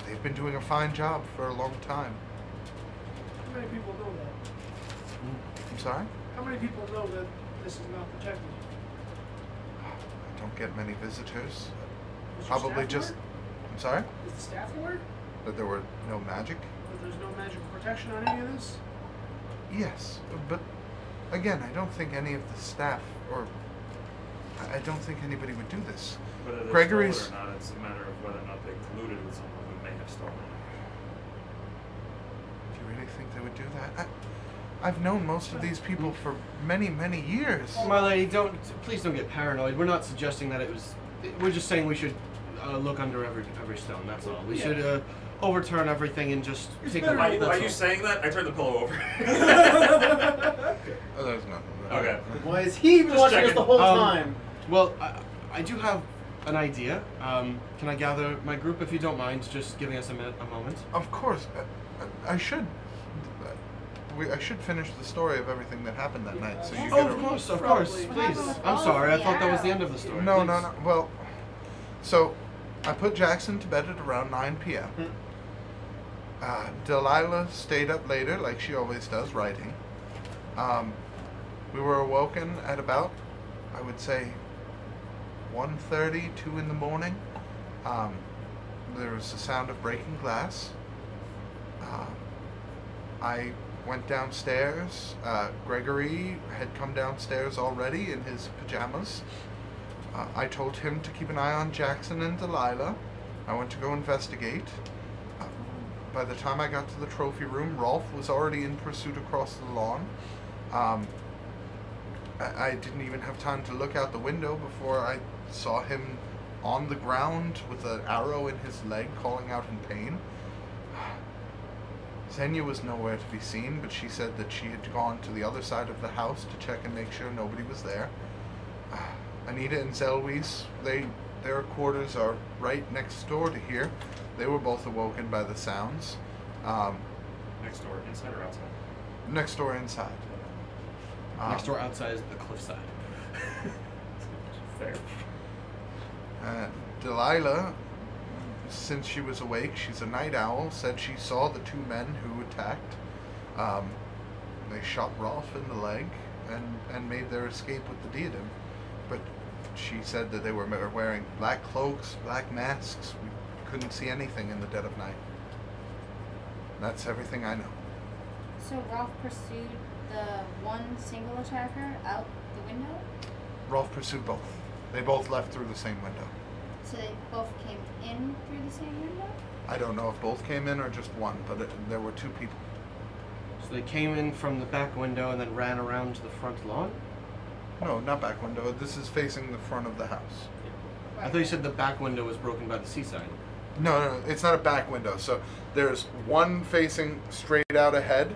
they've been doing a fine job for a long time. How many people know that? I'm sorry? How many people know that this is not protected? I don't get many visitors. Is your Probably staff just... aware? I'm sorry? Is the staff aware That there were no magic? that there's no magical protection on any of this? Yes, but again, I don't think any of the staff, or I don't think anybody would do this. Whether they Gregory's... stole it or not, it's a matter of whether or not they colluded with someone who may have stolen it. Do you really think they would do that? I've known most of these people for many, many years. My lady, please don't get paranoid. We're not suggesting that it was. We're just saying we should look under every stone. That's all. We should overturn everything and just take a look. By That's you all. saying that, I turn the pillow over. Oh, there's nothing. Okay. Why is he Just watching us checking. the whole time? Well, I do have an idea. Can I gather my group if you don't mind, just giving us a moment? Of course. I should finish the story of everything that happened that night. So you Oh, get of a- course, Probably. please. What I'm happened sorry. I with thought that was the the end of the story. No, Please. no. Well, so I put Jackson to bed at around 9 p.m. Delilah stayed up later, like she always does, writing. We were awoken at about, I would say, 1:30, 2 in the morning. There was the sound of breaking glass. I went downstairs. Gregory had come downstairs already in his pajamas. I told him to keep an eye on Jackson and Delilah. I went to go investigate. By the time I got to the trophy room, Rolf was already in pursuit across the lawn. I didn't even have time to look out the window before I saw him on the ground with an arrow in his leg, calling out in pain. Xenia was nowhere to be seen, but she said that she had gone to the other side of the house to check and make sure nobody was there. Anita and Zelwys, their quarters are right next door to here. They were both awoken by the sounds. Next door, inside or outside? Next door inside. Next door outside is the cliffside. Fair. Delilah, since she was awake, she's a night owl, said she saw the two men who attacked. They shot Rolf in the leg and made their escape with the diadem. But she said that they were wearing black cloaks, black masks. We couldn't see anything in the dead of night. That's everything I know. So Ralph pursued the one single attacker out the window? Rolf pursued both. They both left through the same window. So they both came in through the same window? I don't know if both came in or just one, but there were two people. So they came in from the back window and then ran around to the front lawn? No, not back window. This is facing the front of the house. I thought you said the back window was broken by the seaside. No, it's not a back window. So there's one facing straight out ahead.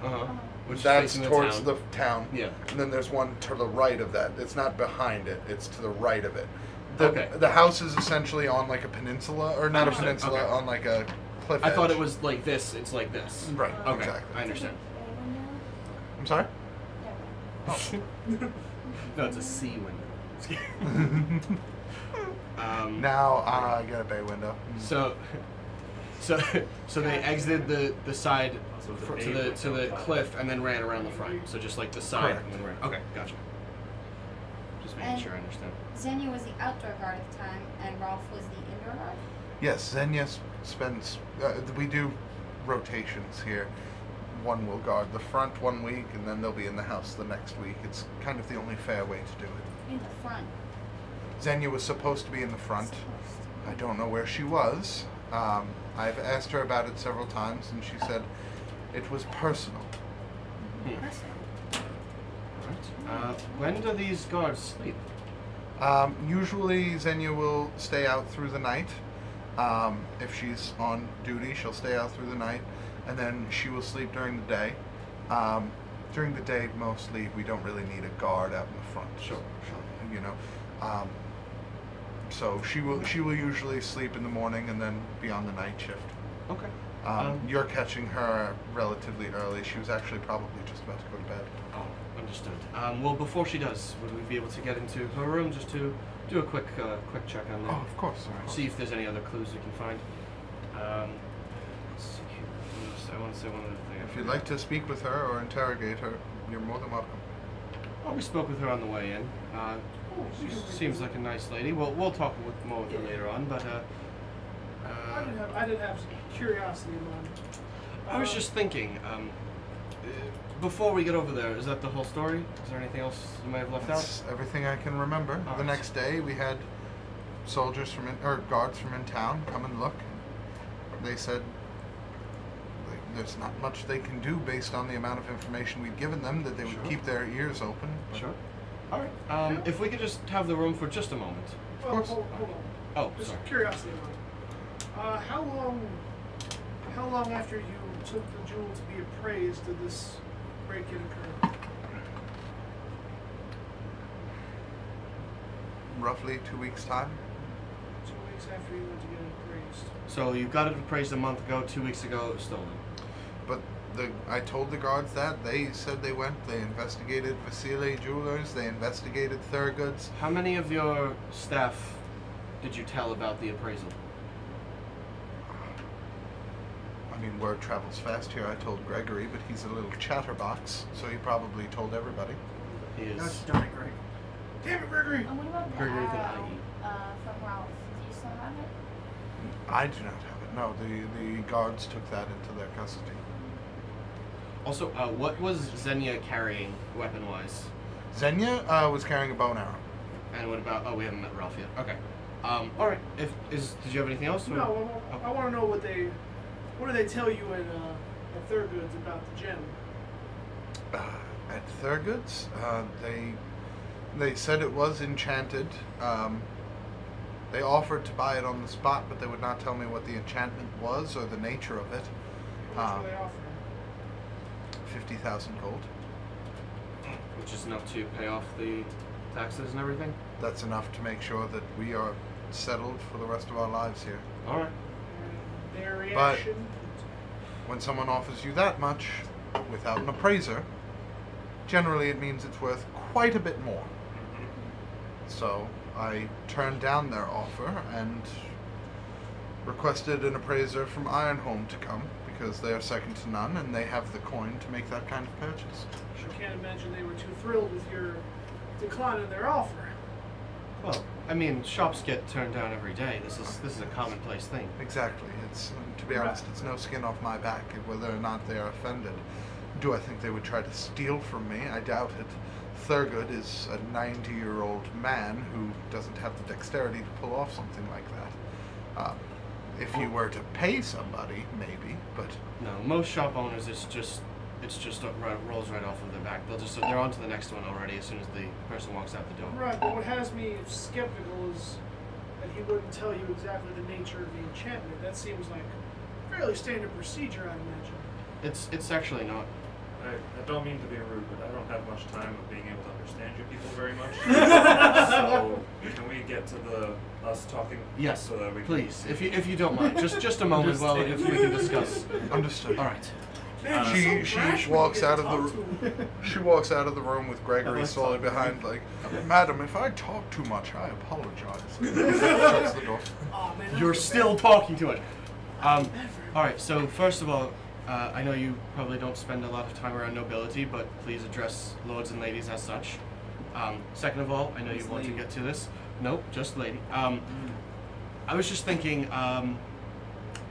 Which That's is facing towards the the town. Yeah. And then there's one to the right of that. It's not behind it. It's to the right of it. Okay. The house is essentially on like a peninsula, or not a Understood. peninsula, Okay. on like a cliff I thought edge. it was like this. It's like this. Right. Okay. Exactly. I understand. I'm sorry? No, it's a C window. Now I got a bay window. So they exited the side to the cliff and then ran around the front. So just like the side Correct. and then ran. Okay, gotcha. Just making And sure I understand. Xenia was the outdoor guard at the time, and Rolf was the indoor guard? Yes, Xenia spends. We do rotations here. One will guard the front 1 week, and then they'll be in the house the next week. It's kind of the only fair way to do it. In the front. Xenia was supposed to be in the front. I don't know where she was. I've asked her about it several times, and she said it was personal. Alright. When do these guards sleep? Usually, Xenia will stay out through the night. If she's on duty, she'll stay out through the night, and then she will sleep during the day. During the day, mostly, we don't really need a guard out in the front. Sure. You know. So she will usually sleep in the morning and then be on the night shift. Okay. You're catching her relatively early. She was actually probably just about to go to bed. Oh, understood. Well, before she does, would we be able to get into her room just to do a quick check on there? Oh, of course. See if there's any other clues we can find. Let's see here. I want to say one other thing. If you'd like to speak with her or interrogate her, you're more than welcome. Oh, we spoke with her on the way in. She seems like a nice lady. We'll talk more with her later on, but I did have some curiosity in mind. I was just thinking, before we get over there, is that the whole story? Is there anything else you might have left That's everything I can remember. Oh, The I next day, we had soldiers or guards from in town come and look. They said there's not much they can do based on the amount of information we'd given them, that they would keep their ears open. out? Sure. All right. If we could just have the room for just a moment. Of course. Hold on. Oh, Just sorry. curiosity in mind. How long after you took the jewel to be appraised did this break-in occur? Roughly 2 weeks' time. 2 weeks after you went to get it appraised. So you got it appraised a month ago. 2 weeks ago, it was stolen. But I told the guards that. They said they went. They investigated Vasily Jewelers. They investigated Thurgood's. How many of your staff did you tell about the appraisal? I mean, word travels fast here. I told Gregory, but he's a little chatterbox, so he probably told everybody. He is. That's darn it, Greg. Damn it, Gregory! And what about the Gregory with an arrow IE. from Ralph? Do you still have it? I do not have it. No, the guards took that into their custody. Also, what was Xenia carrying, weapon-wise? Xenia was carrying a bow and arrow. And what about? Oh, we haven't met Ralph yet. Okay. All right. Did you have anything else? Or? No, I want to know what do they tell you at Thurgood's about the gem? At Thurgood's, They said it was enchanted. They offered to buy it on the spot, but they would not tell me what the enchantment was or the nature of it. What were they offering? 50,000 gold. Which is enough to pay off the taxes and everything? That's enough to make sure that we are settled for the rest of our lives here. Alright. Their reaction? When someone offers you that much without an appraiser, generally it means it's worth quite a bit more. So I turned down their offer and requested an appraiser from Ironholm to come, because they are second to none and they have the coin to make that kind of purchase. I can't imagine they were too thrilled with your decline in their offer. Well, I mean, shops get turned down every day. This is a commonplace thing. Exactly. It's, to be honest, it's no skin off my back whether or not they are offended. Do I think they would try to steal from me? I doubt it. Thurgood is a 90-year-old man who doesn't have the dexterity to pull off something like that. If you were to pay somebody, maybe, but No, most shop owners, it rolls right off of their back. They're on to the next one already as soon as the person walks out the door. Right, but what has me skeptical is that he wouldn't tell you exactly the nature of the enchantment. That seems like fairly standard procedure, I'd imagine. It's actually not. I don't mean to be rude, but I don't have much time of being able to understand you people very much. So can we get to us talking? Yes, so that we can... please, if you don't mind, just a moment while if we can discuss. understood. All right. Man, She walks out of she walks out of the room with Gregory slowly behind, like, Madam, if I talk too much, I apologize. Shuts the door. Oh, man, You're still talking too much. All right. So first of all, I know you probably don't spend a lot of time around nobility, but please address lords and ladies as such. Second of all, I know you want to get to this. Nope, just lady. I was just thinking,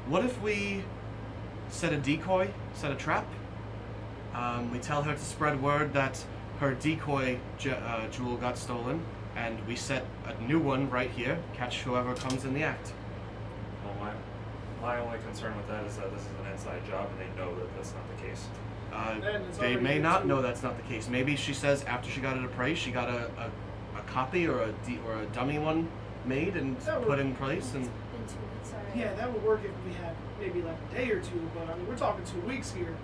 what if we set a decoy, set a trap? We tell her to spread word that her decoy jewel got stolen, and we set a new one right here, catch whoever comes in the act. Well, my only concern with that is that this is an inside job and they know that that's not the case. They may not know that's not the case. Maybe she says after she got it appraised, she got a copy or a dummy one made and put in place. And It's been 2 weeks already. Yeah, that would work if we had maybe like a day or two, but I mean, we're talking 2 weeks here.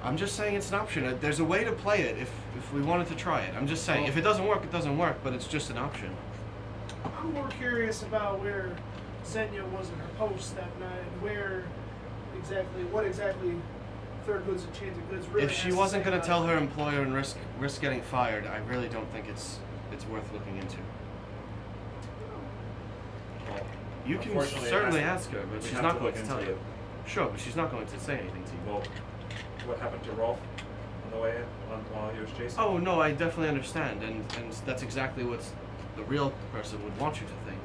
I'm just saying it's an option. There's a way to play it if we wanted to try it. I'm just saying if it doesn't work, it doesn't work. But it's just an option. I'm more curious about where Xenia was in her post that night and what exactly Thurgood's enchanted goods really If she has wasn't say going to about tell it. her employer and risk getting fired, I really don't think it's worth looking into. Well, You can unfortunately, it certainly has ask her, but we she's have not to going look to tell into you. it. Sure, but she's not going to say anything to you. Well, what happened to Rolf on the way in while he was chasing? Oh no, I definitely understand, and that's exactly what the real person would want you to think.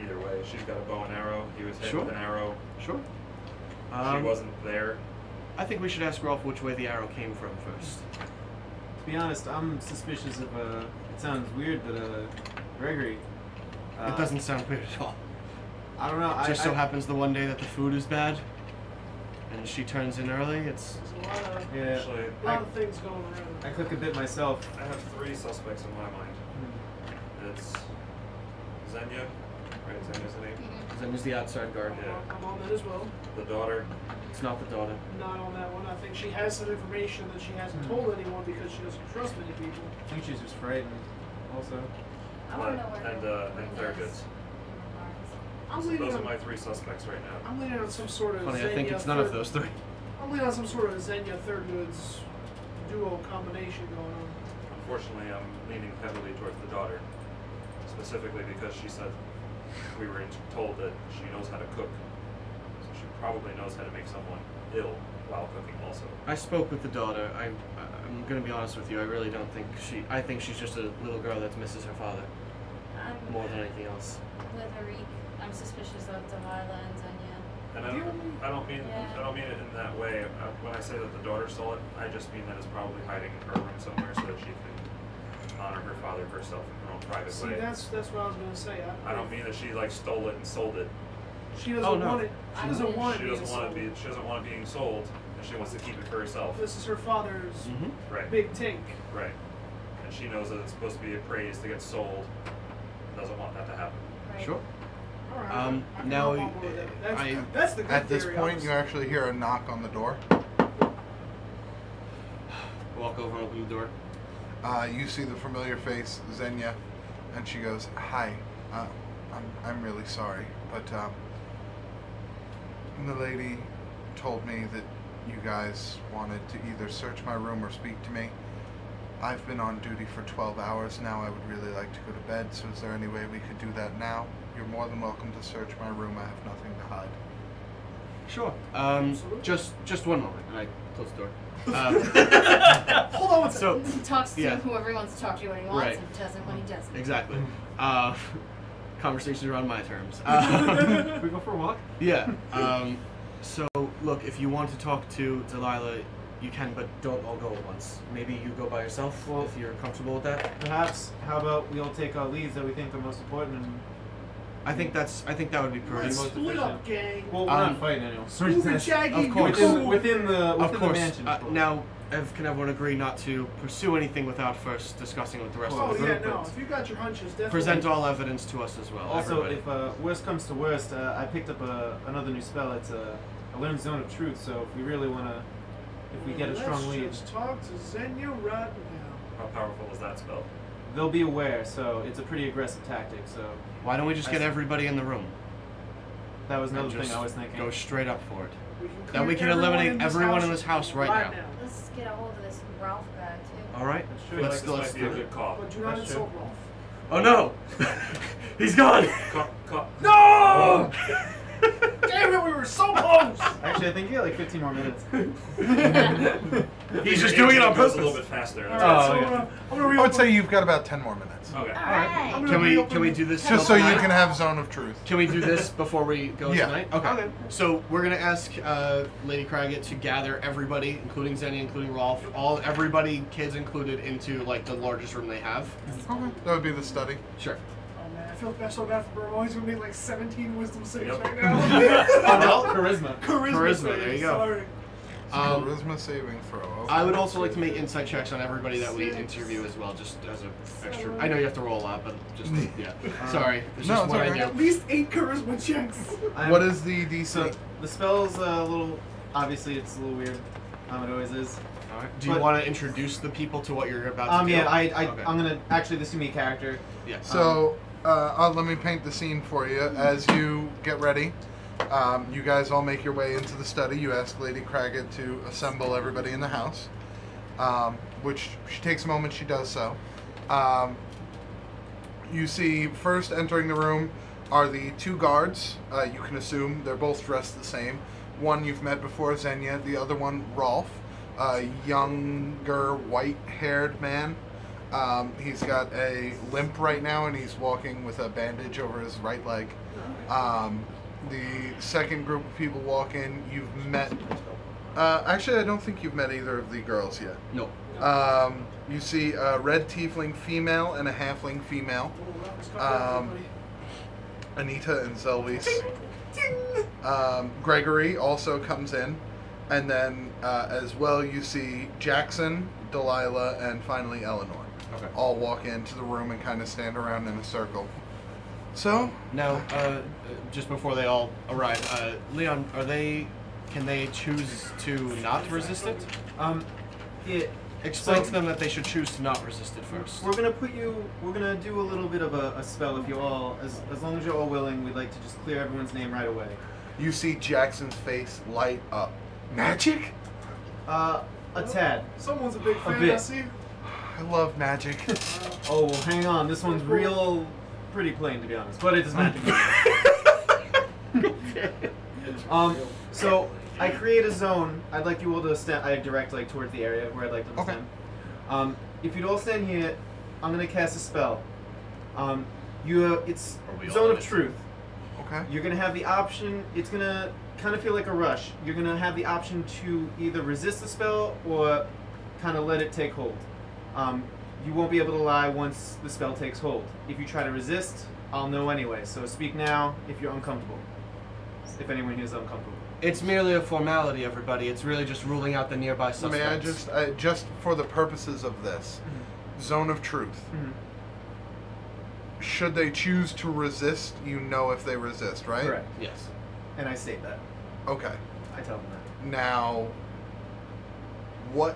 Either way, she's got a bow and arrow. He was hit Sure. with an arrow. Sure. She wasn't there. I think we should ask Rolf which way the arrow came from first. To be honest, I'm suspicious of, it sounds weird that, Gregory... It doesn't sound weird at all. I don't know, It just so happens the one day that the food is bad, and she turns in early, it's... There's a lot of, Yeah, Actually, a lot of things going around. I click a bit myself. I have 3 suspects in my mind. It's Xenia, right? Xenia's the name. Then there's the outside guard. Yeah. I'm on that as well. The daughter. It's not the daughter. Not on that one. I think she has some information that she hasn't told anyone because she doesn't trust many people. I think she's just frightened, also. I want to know where And Thurgood's. I'm So leaning those are on, my 3 suspects right now. I'm leaning on some sort of Funny, Xenia I think it's none of those 3. I'm leaning on some sort of Xenia Thurgood's duo combination going on. Unfortunately, I'm leaning heavily towards the daughter, specifically because she said we were told that she knows how to cook, so she probably knows how to make someone ill while cooking also. I spoke with the daughter. I'm gonna be honest with you. I really don't think I think she's just a little girl that misses her father I'm more than anything else. with Arik. I'm suspicious of Delilah and Xenia. And I don't mean it in that way. When I say that the daughter stole it, I just mean that it's probably hiding in her room somewhere so that she can honor her father herself in her own private See, way. that's what I was gonna say. I don't mean that she like stole it and sold it. She doesn't Oh, no. want it. She doesn't want it. She doesn't want it being sold, and she wants to keep it for herself. This is her father's Mm-hmm. Right. big take. Right. and she knows that it's supposed to be appraised to get sold. Doesn't want that to happen. Right. Sure. All right, Um, I can now, go on board with that. I- That's the good At this theory, point, you obviously. actually hear a knock on the door. Walk over and open the door. You see the familiar face, Xenia, and she goes, "Hi, I'm really sorry, but the lady told me that you guys wanted to either search my room or speak to me. I've been on duty for 12 hours now. I would really like to go to bed, so is there any way we could do that now? You're more than welcome to search my room. I have nothing to hide." Sure. Absolutely. Just one moment, and I close the door. Hold on one second. So, He talks to Yeah. whoever he wants to talk to when he wants Right. and doesn't when he doesn't. exactly. Conversations are on my terms. Can we go for a walk? Yeah. So, look, if you want to talk to Delilah, you can, but don't all go at once. Maybe you go by yourself Well- if you're comfortable with that. Perhaps. How about we all take our leads that we think are most important and I think that would be Let's prudent. most split up, gang. well, we're Um, not fighting anyone. Stupid Shaggy, of you course. cool. Within the Of course. mansion. Now, can everyone agree not to pursue anything without first discussing with the rest Oh of the yeah, group? no. If you got your hunches, definitely. Present all evidence to us as well. Also, everybody. if worst comes to worst, I picked up another new spell. It's a learned zone of truth. So if we really want to, if we get a strong lead, Let's just talk to Xenia right now. How powerful is that spell? they'll be aware. So it's a pretty aggressive tactic. So Why don't we just I get see. everybody in the room? that was and another thing just I was thinking. Go straight up for it. We can Then clear we can everyone eliminate everyone in this house right now. Let's get a hold of this Ralph guy too. All right. That's true. Let's This might be a do it. good call. But do not That's insult Rolf. Oh no! He's gone. Cut. No! Damn it, we were so close! Actually, I think you got like 15 more minutes. He's just doing it on Goes purpose. a little bit faster. Alright, That's so yeah. I'm gonna I would reopen- say you've got about 10 more minutes. okay. Alright. I'm gonna Can we reopen- do this? Just so you tonight? can have Zone of Truth. Can we do this before we go Yeah. tonight? Okay. So we're gonna ask Lady Craggett to gather everybody, including Zenny, including Rolf, everybody, kids included, into like the largest room they have. Okay. That would be the study. Sure. Oh man, I feel so bad for Burmo. He's gonna make like 17 wisdom saves Yep. right now. Oh, no, charisma. Charisma There saves, you go. Sorry. Charisma saving throw. Okay. I would also like to make insight checks on everybody that we interview as well, just as an extra. I know you have to roll a lot, but just yeah. Sorry, it's No, just it's what okay. I At do. least 8 charisma checks. What is the DC? So the spell's a little. Obviously, it's a little weird. It always is. All right. Do you But- want to introduce the people to what you're about to do? Yeah, Okay. I'm gonna actually this is me character. Yeah. So, let me paint the scene for you. As you get ready, you guys all make your way into the study. You ask Lady Craggett to assemble everybody in the house, which she takes a moment. She does so. You see, first entering the room are the 2 guards. You can assume they're both dressed the same. One you've met before, Xenia. The other one, Rolf, a younger, white-haired man. He's got a limp right now, and he's walking with a bandage over his right leg. The second group of people walk in. You've met. Actually, I don't think you've met either of the girls yet. No. You see a red tiefling female and a halfling female. Anita and Zelvis. Gregory also comes in. And then as well, you see Jackson, Delilah, and finally Eleanor. Okay. All walk into the room and kind of stand around in a circle. So, Now, just before they all arrive, Leon, can they choose to not resist it? It. Explain So- to them that they should choose to not resist it first. We're gonna do a little bit of a spell if you all, as long as you're all willing, we'd like to just clear everyone's name right away. you see Jackson's face light up. Magic? A tad. Someone's a big fan, bit. I see. I love magic. Oh, well, hang on. This one's pretty plain to be honest, but it is magic. So I create a zone. I'd like you all to stand. I direct like towards the area where I'd like them to Okay. stand. If you'd all stand here, I'm gonna cast a spell. It's Are we all zone in of it? truth. Okay. You're gonna have the option. It's gonna kind of feel like a rush. You're gonna have the option to either resist the spell or kind of let it take hold. You won't be able to lie once the spell takes hold. If you try to resist, I'll know anyway. So speak now if you're uncomfortable. If anyone here is uncomfortable. It's merely a formality, everybody. It's really just ruling out the nearby suspects. May I just for the purposes of this, Zone of truth. Mhm. Should they choose to resist, you know if they resist, right? Correct. Yes. And I state that. Okay. I tell them that. Now, what?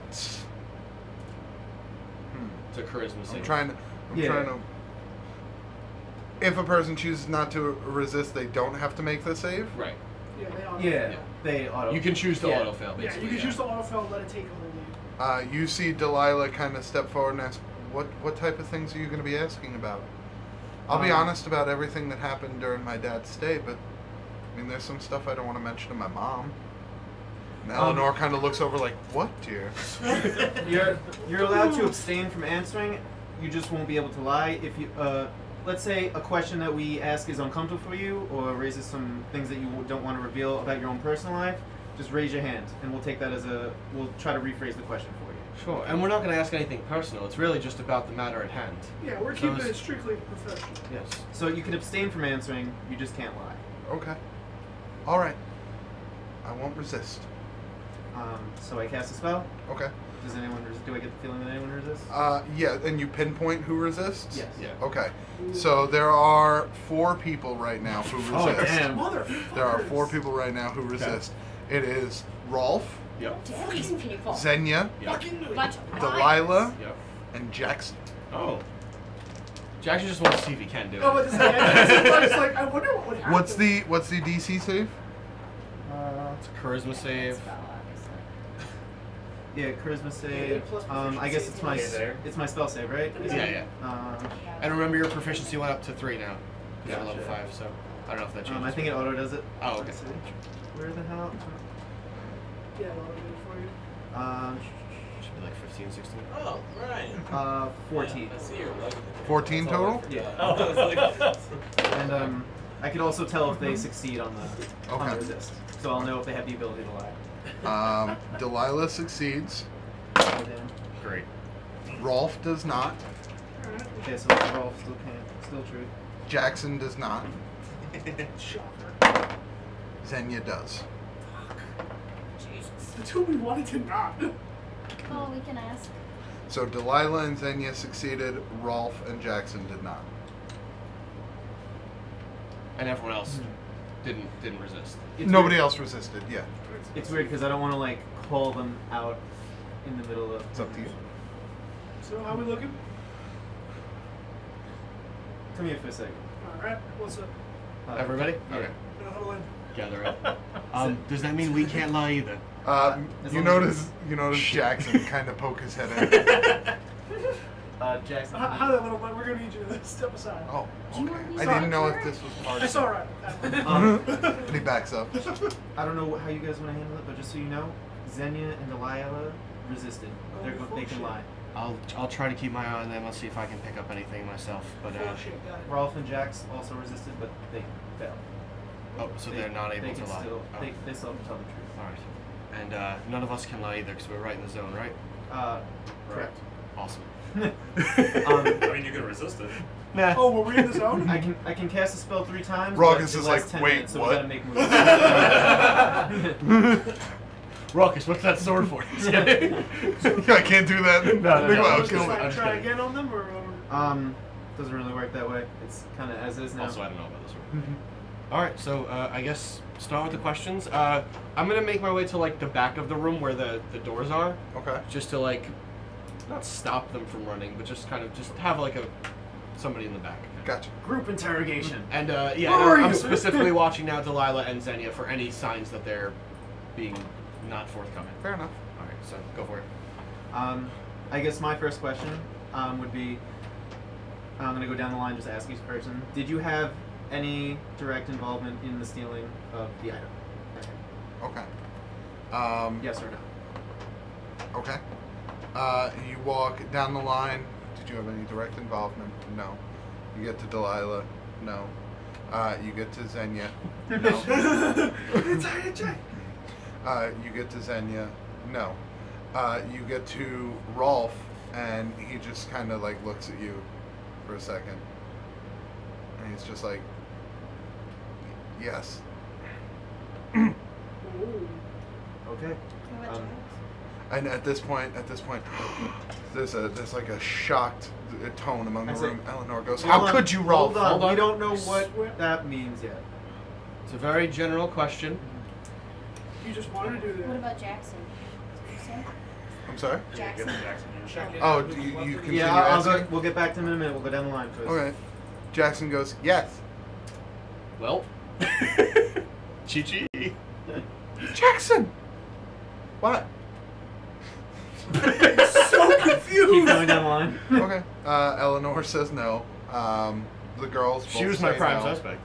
It's a charisma save. I'm trying to. If a person chooses not to resist, they don't have to make the save. Right. Yeah, they auto. Yeah, they auto. You can choose to Yeah. autofill, Yeah, basically. you can choose to autofill and let it take a whole lead. You see Delilah kind of step forward and ask, "What type of things are you going to be asking about?" I'll be honest about everything that happened during my dad's stay, but I mean, there's some stuff I don't want to mention to my mom. And Eleanor kind of looks over like, "What, dear?" You're allowed to abstain from answering. You just won't be able to lie if you. Let's say a question that we ask is uncomfortable for you, or raises some things that you don't want to reveal about your own personal life. Just raise your hand, and we'll take that as we'll try to rephrase the question for you. Sure. And we're not going to ask anything personal. It's really just about the matter at hand. Yeah, we're keeping it strictly professional. Yes. So you can abstain from answering. You just can't lie. Okay. All right. I won't resist. So I cast a spell. Okay. Does anyone resist? Do I get the feeling that anyone resists? Yeah, and you pinpoint who resists? Yes. Yeah. Okay. So there are 4 people right now who resist. Oh damn! Motherfuckers. There are 4 people right now who resist. It is Rolf, Yep. Damn these people. Xenia, Yep. Fucking Bunch of liars. Delilah, Yep. and Jackson. Oh. Jackson just wants to see if he can do it. Oh, but it's like, I wonder what would happen. What's the DC save? It's a charisma save. Spell, obviously. Yeah, charisma save. plus I guess it's my Okay, there. it's my spell save, right? Is Yeah, it? yeah. Yeah. And remember, your proficiency went up to 3 now. You're Gotcha. level 5, so I don't know if that changes. I think it auto does it. Oh, okay. Let's see. Where the hell? Yeah, I'll do it for you. Should be like 15, 16. Oh, right. 14. I see your leg. 14 That's all I total? forgot. Yeah. Oh, I was like, And I can also tell if they succeed on the Okay. resist, so I'll know if they have the ability to lie. Delilah succeeds. Oh, damn. Great. Rolf does not. Alright. Okay, so Rolf still true. Jackson does not. Shocker. Xenia does. Jesus. The two we wanted to not. Oh, we can ask. So Delilah and Xenia succeeded. Rolf and Jackson did not. And everyone else didn't resist. It's Nobody weird. else resisted. Yeah. It's weird because I don't want to like call them out in the middle of. It's up to you. So how we looking? Come here for a second. Alright, what's up? Everybody? Yeah. Okay. No, hold on. Gather up. Does that mean we can't lie either? As You long as notice Jackson kind of poke his head in. Jackson. How that little bit? We're gonna need you to step aside. Oh, Do you okay. want me I to- didn't know if this was part of It's it. alright. And he backs up. I don't know how you guys want to handle it, but just so you know, Xenia and Delilah resisted. They can lie. I'll try to keep my eye on them. I'll see if I can pick up anything myself. But Oh shit, got it. Rolf and Jax also resisted, but they failed. oh, so they're not able they to can lie. Still, Oh. they still have to tell the truth. All right. And none of us can lie either because we're right in the zone, right? Correct. Awesome. I mean, you can resist it. Nah. Oh, were we in the zone? I can cast a spell 3 times. Raucous but it is lasts like, 10 wait, minutes, so what? we gotta make moves. Raucous, what's that sword for? Just kidding. I can't do that. No, no, Think no. about it, Just kill me. like I'm just try kidding. again on them, or? Doesn't really work that way. It's kind of as is now. Also, I don't know about this one. All right, so I guess start with the questions. I'm gonna make my way to like the back of the room where the doors are, Okay. just to like not stop them from running, but just kind of just have like somebody in the back. Gotcha. Group interrogation. And yeah, Where are I'm you? specifically watching now Delilah and Xenia for any signs that they're being not forthcoming. Fair enough. All right, so go for it. I guess my first question would be, I'm gonna go down the line, just ask each person. Did you have any direct involvement in the stealing of the item? Okay. Yes or no? Okay. You walk down the line. Did you have any direct involvement? No. You get to Delilah. No. You get to Xenia. No. You get to Xenia. No. You get to Rolf, and he just kind of like looks at you for a second, and he's just like, "Yes." Ooh. Okay. What Um, And at this point, there's like a shocked tone among the room. Eleanor goes, Hold "How on, could you, Rolf?" Hold on. We don't know I what swear- that means yet. It's a very general question. You just wanted to do What that. about Jackson? Did you say? I'm sorry. Jackson. Jackson. Oh, do you continue Yeah, I'll go. asking? We'll get back to him in a minute. We'll go down the line first. Okay. Jackson goes, "Yes." Well, Chi-Chi. Jackson. What? So Keep confused. going down the line. Okay. Eleanor says no. The girls. She both was my say prime no. suspect.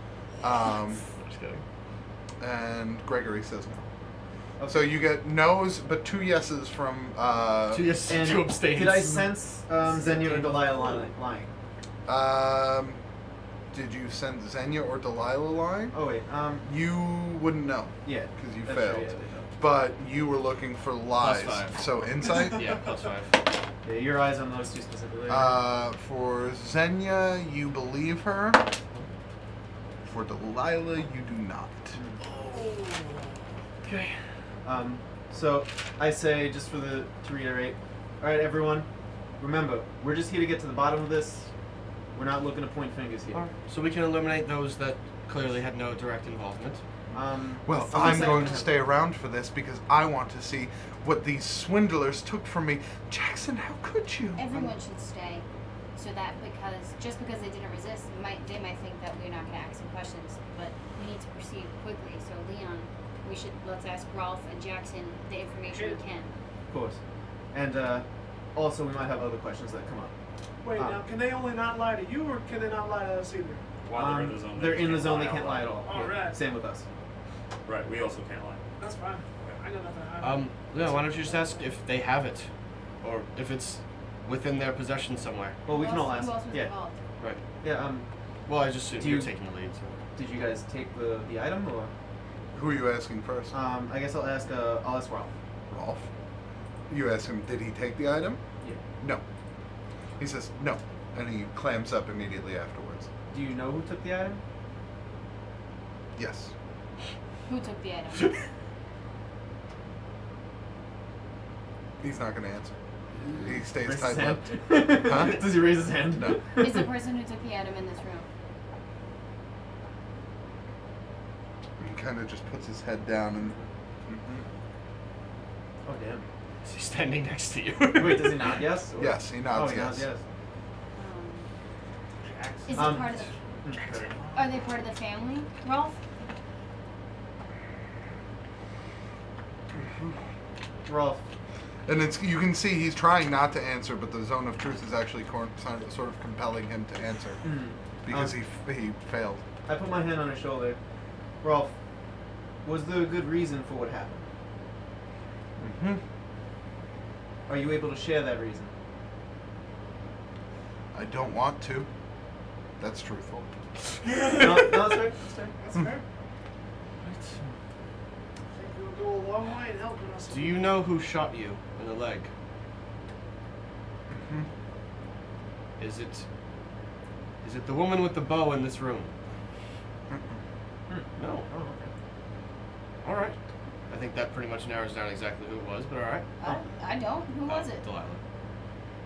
Just kidding. And Gregory says no. So you get no's, but 2 yeses from. And Two abstains. did I sense Xenia or Delilah lying? Did you send Xenia or Delilah lying? Oh wait. You wouldn't know Yeah. because you That's failed. true, yeah, they don't. But you were looking for lies. +5. So insight. Yeah, +5. Yeah, your eyes on those two specifically. For Xenia, you believe her. For Delilah, you do not. Okay. So I say, just to reiterate, all right, everyone, remember, we're just here to get to the bottom of this. We're not looking to point fingers here. So we can eliminate those that clearly had no direct involvement. Well, so I'm say- going to stay around for this because I want to see what these swindlers took from me. Jackson, how could you? Everyone should stay, so that just because they didn't resist, they might think that we're not going to ask some questions, but we need to proceed quickly. So Leon, let's ask Rolf and Jackson the information we can. Of course. And also, we might have other questions that come up. Wait, now, can they only not lie to you, or can they not lie to us either? While they're in the zone, They're in the can't zone, they lie can't out lie at loud. all. All right. Same with us. Right, we also can't lie. That's fine. I got nothing to hide. Leon, why don't you just ask if they have it, or if it's within their possession somewhere? Well, we can all Who ask. else was Yeah. involved? Right. Yeah. Well, I just assumed Do you're you- taking the lead. So. Did you guys take the item or? Who are you asking first? I guess I'll ask Ralph. Rolf. You ask him, did he take the item? Yeah. No. He says no, and he clams up immediately afterwards. Do you know who took the item? Yes. Who took the item? He's not going to answer. He stays Raise his tight-lipped. hand. Huh? Does he raise his hand? No. Is the person who took the item in this room? He kind of just puts his head down and. Oh damn. Is he standing next to you? Wait, does he nod yes? Or? Yes, he nods Oh, he nods yes. yes. Is it Um, part of the? Are they part of the family, Rolf? Ralph. And you can see he's trying not to answer, but the zone of truth is actually sort of compelling him to answer because he failed. I put my hand on his shoulder. Ralph, was there a good reason for what happened? Are you able to share that reason? I don't want to. That's truthful. no, that's fair. That's fair. That's fair. I think you'll go a long way in helping us. Do you know who shot you in the leg? Is it the woman with the bow in this room? No. Oh, okay. All right. I think that pretty much narrows down exactly who it was, but all right. I don't. Who was it? Delilah.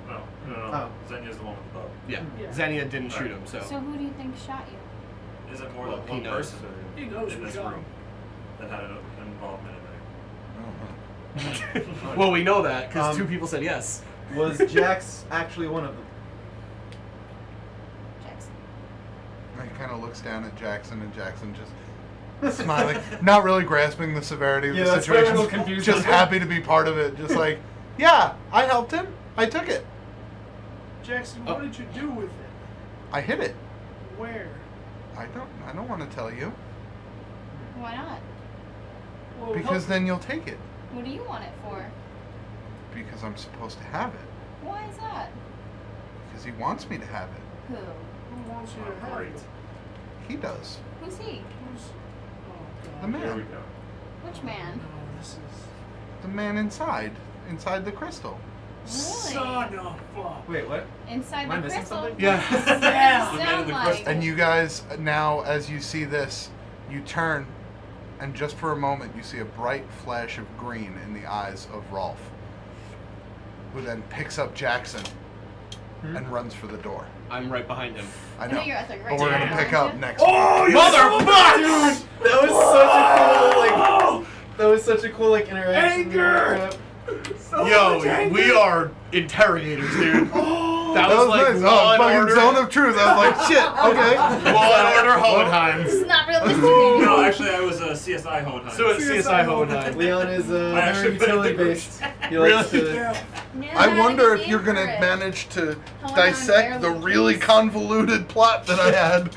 No. Oh. Xenia's the one with the bow. Yeah. Yeah. Xenia didn't shoot him, so. So who do you think shot you? Is it more Well, than he one knows. person He knows in who this shot room that had an involvement in it? Well, we know that because 2 Um, people said yes. Was Jax actually one of them? Jackson. He kind of looks down at Jackson, and Jackson just smiling, not really grasping the severity of Yeah, the that's why I'm a situation. little confused. Just happy to be part of it. Just like, yeah, I helped him. I took it. Jackson, what did you do with it? I hit it. Where? I don't want to tell you Why not? Well, because help- then you'll take it. What do you want it for? Because I'm supposed to have it. Why is that? Because he wants me to have it. Who? Who wants you to Oh, have great. it? He does. Who's he? Who's? Oh The God. Here we man. go. Which man? No, this is. The man inside the crystal. Really? Son of a. Wait, what? Inside Am I the missing crystal? something? Yeah. Yeah. The man in Sound the like. crystal. And you guys now, as you see this, you turn, and just for a moment, you see a bright flash of green in the eyes of Rolf. who then picks up Jackson and runs for the door. I'm right behind him. I I know. know you're at the right But we're gonna side. pick up next. Oh, you Motherfucker! That was such a cool like. That was such a cool like interaction. Anger! So much Yo, anger. we are interrogators, dude. Oh, That That was was like nice. Law Oh, and fucking Order. zone of truth. I was like, shit. Okay. Law and Order Hohenheim. This is not realistic. No, actually, I was a CSI Hohenheim. So it's CSI Hohenheim. Leon is I actually put it F.M.Vitallion in based. He likes Really? to. Yeah. No, I wonder if name you're for gonna it. manage to Hold on, dissect the barely, really please. convoluted plot that I had.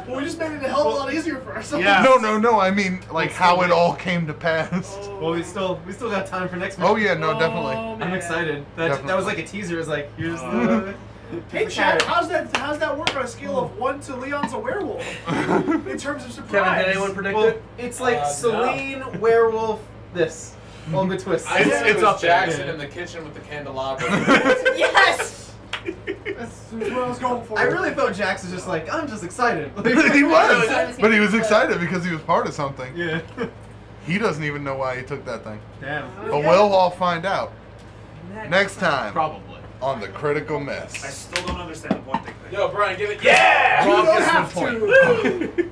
Well, we just made it a hell of a lot easier for ourselves. Yeah. No. I mean, like how it all came to pass. Well, we still got time for next Oh mission. yeah, no, definitely. Oh, I'm man. excited. That was like a teaser. It's like here's the. Hey the chat, carrot. how's that work on a scale of 1 to Leon's a werewolf? In terms of surprise. Kevin, did anyone predict Well, it? it's like No. Celine, werewolf, this. On the twist. I It's- said it's it was up there, Jackson yeah. in the kitchen with the candelabra. Yes! That's what I was going for. I really thought Jax was just like, I'm just excited. He was, Yeah. but he was excited because he was part of something. Yeah. He doesn't even know why he took that thing. Damn. But we'll all find out next time Probably. on the Critical I Miss. still don't understand the pointing thing. Yo, Brian, give it. Yeah! You don't Raucous have with point. to.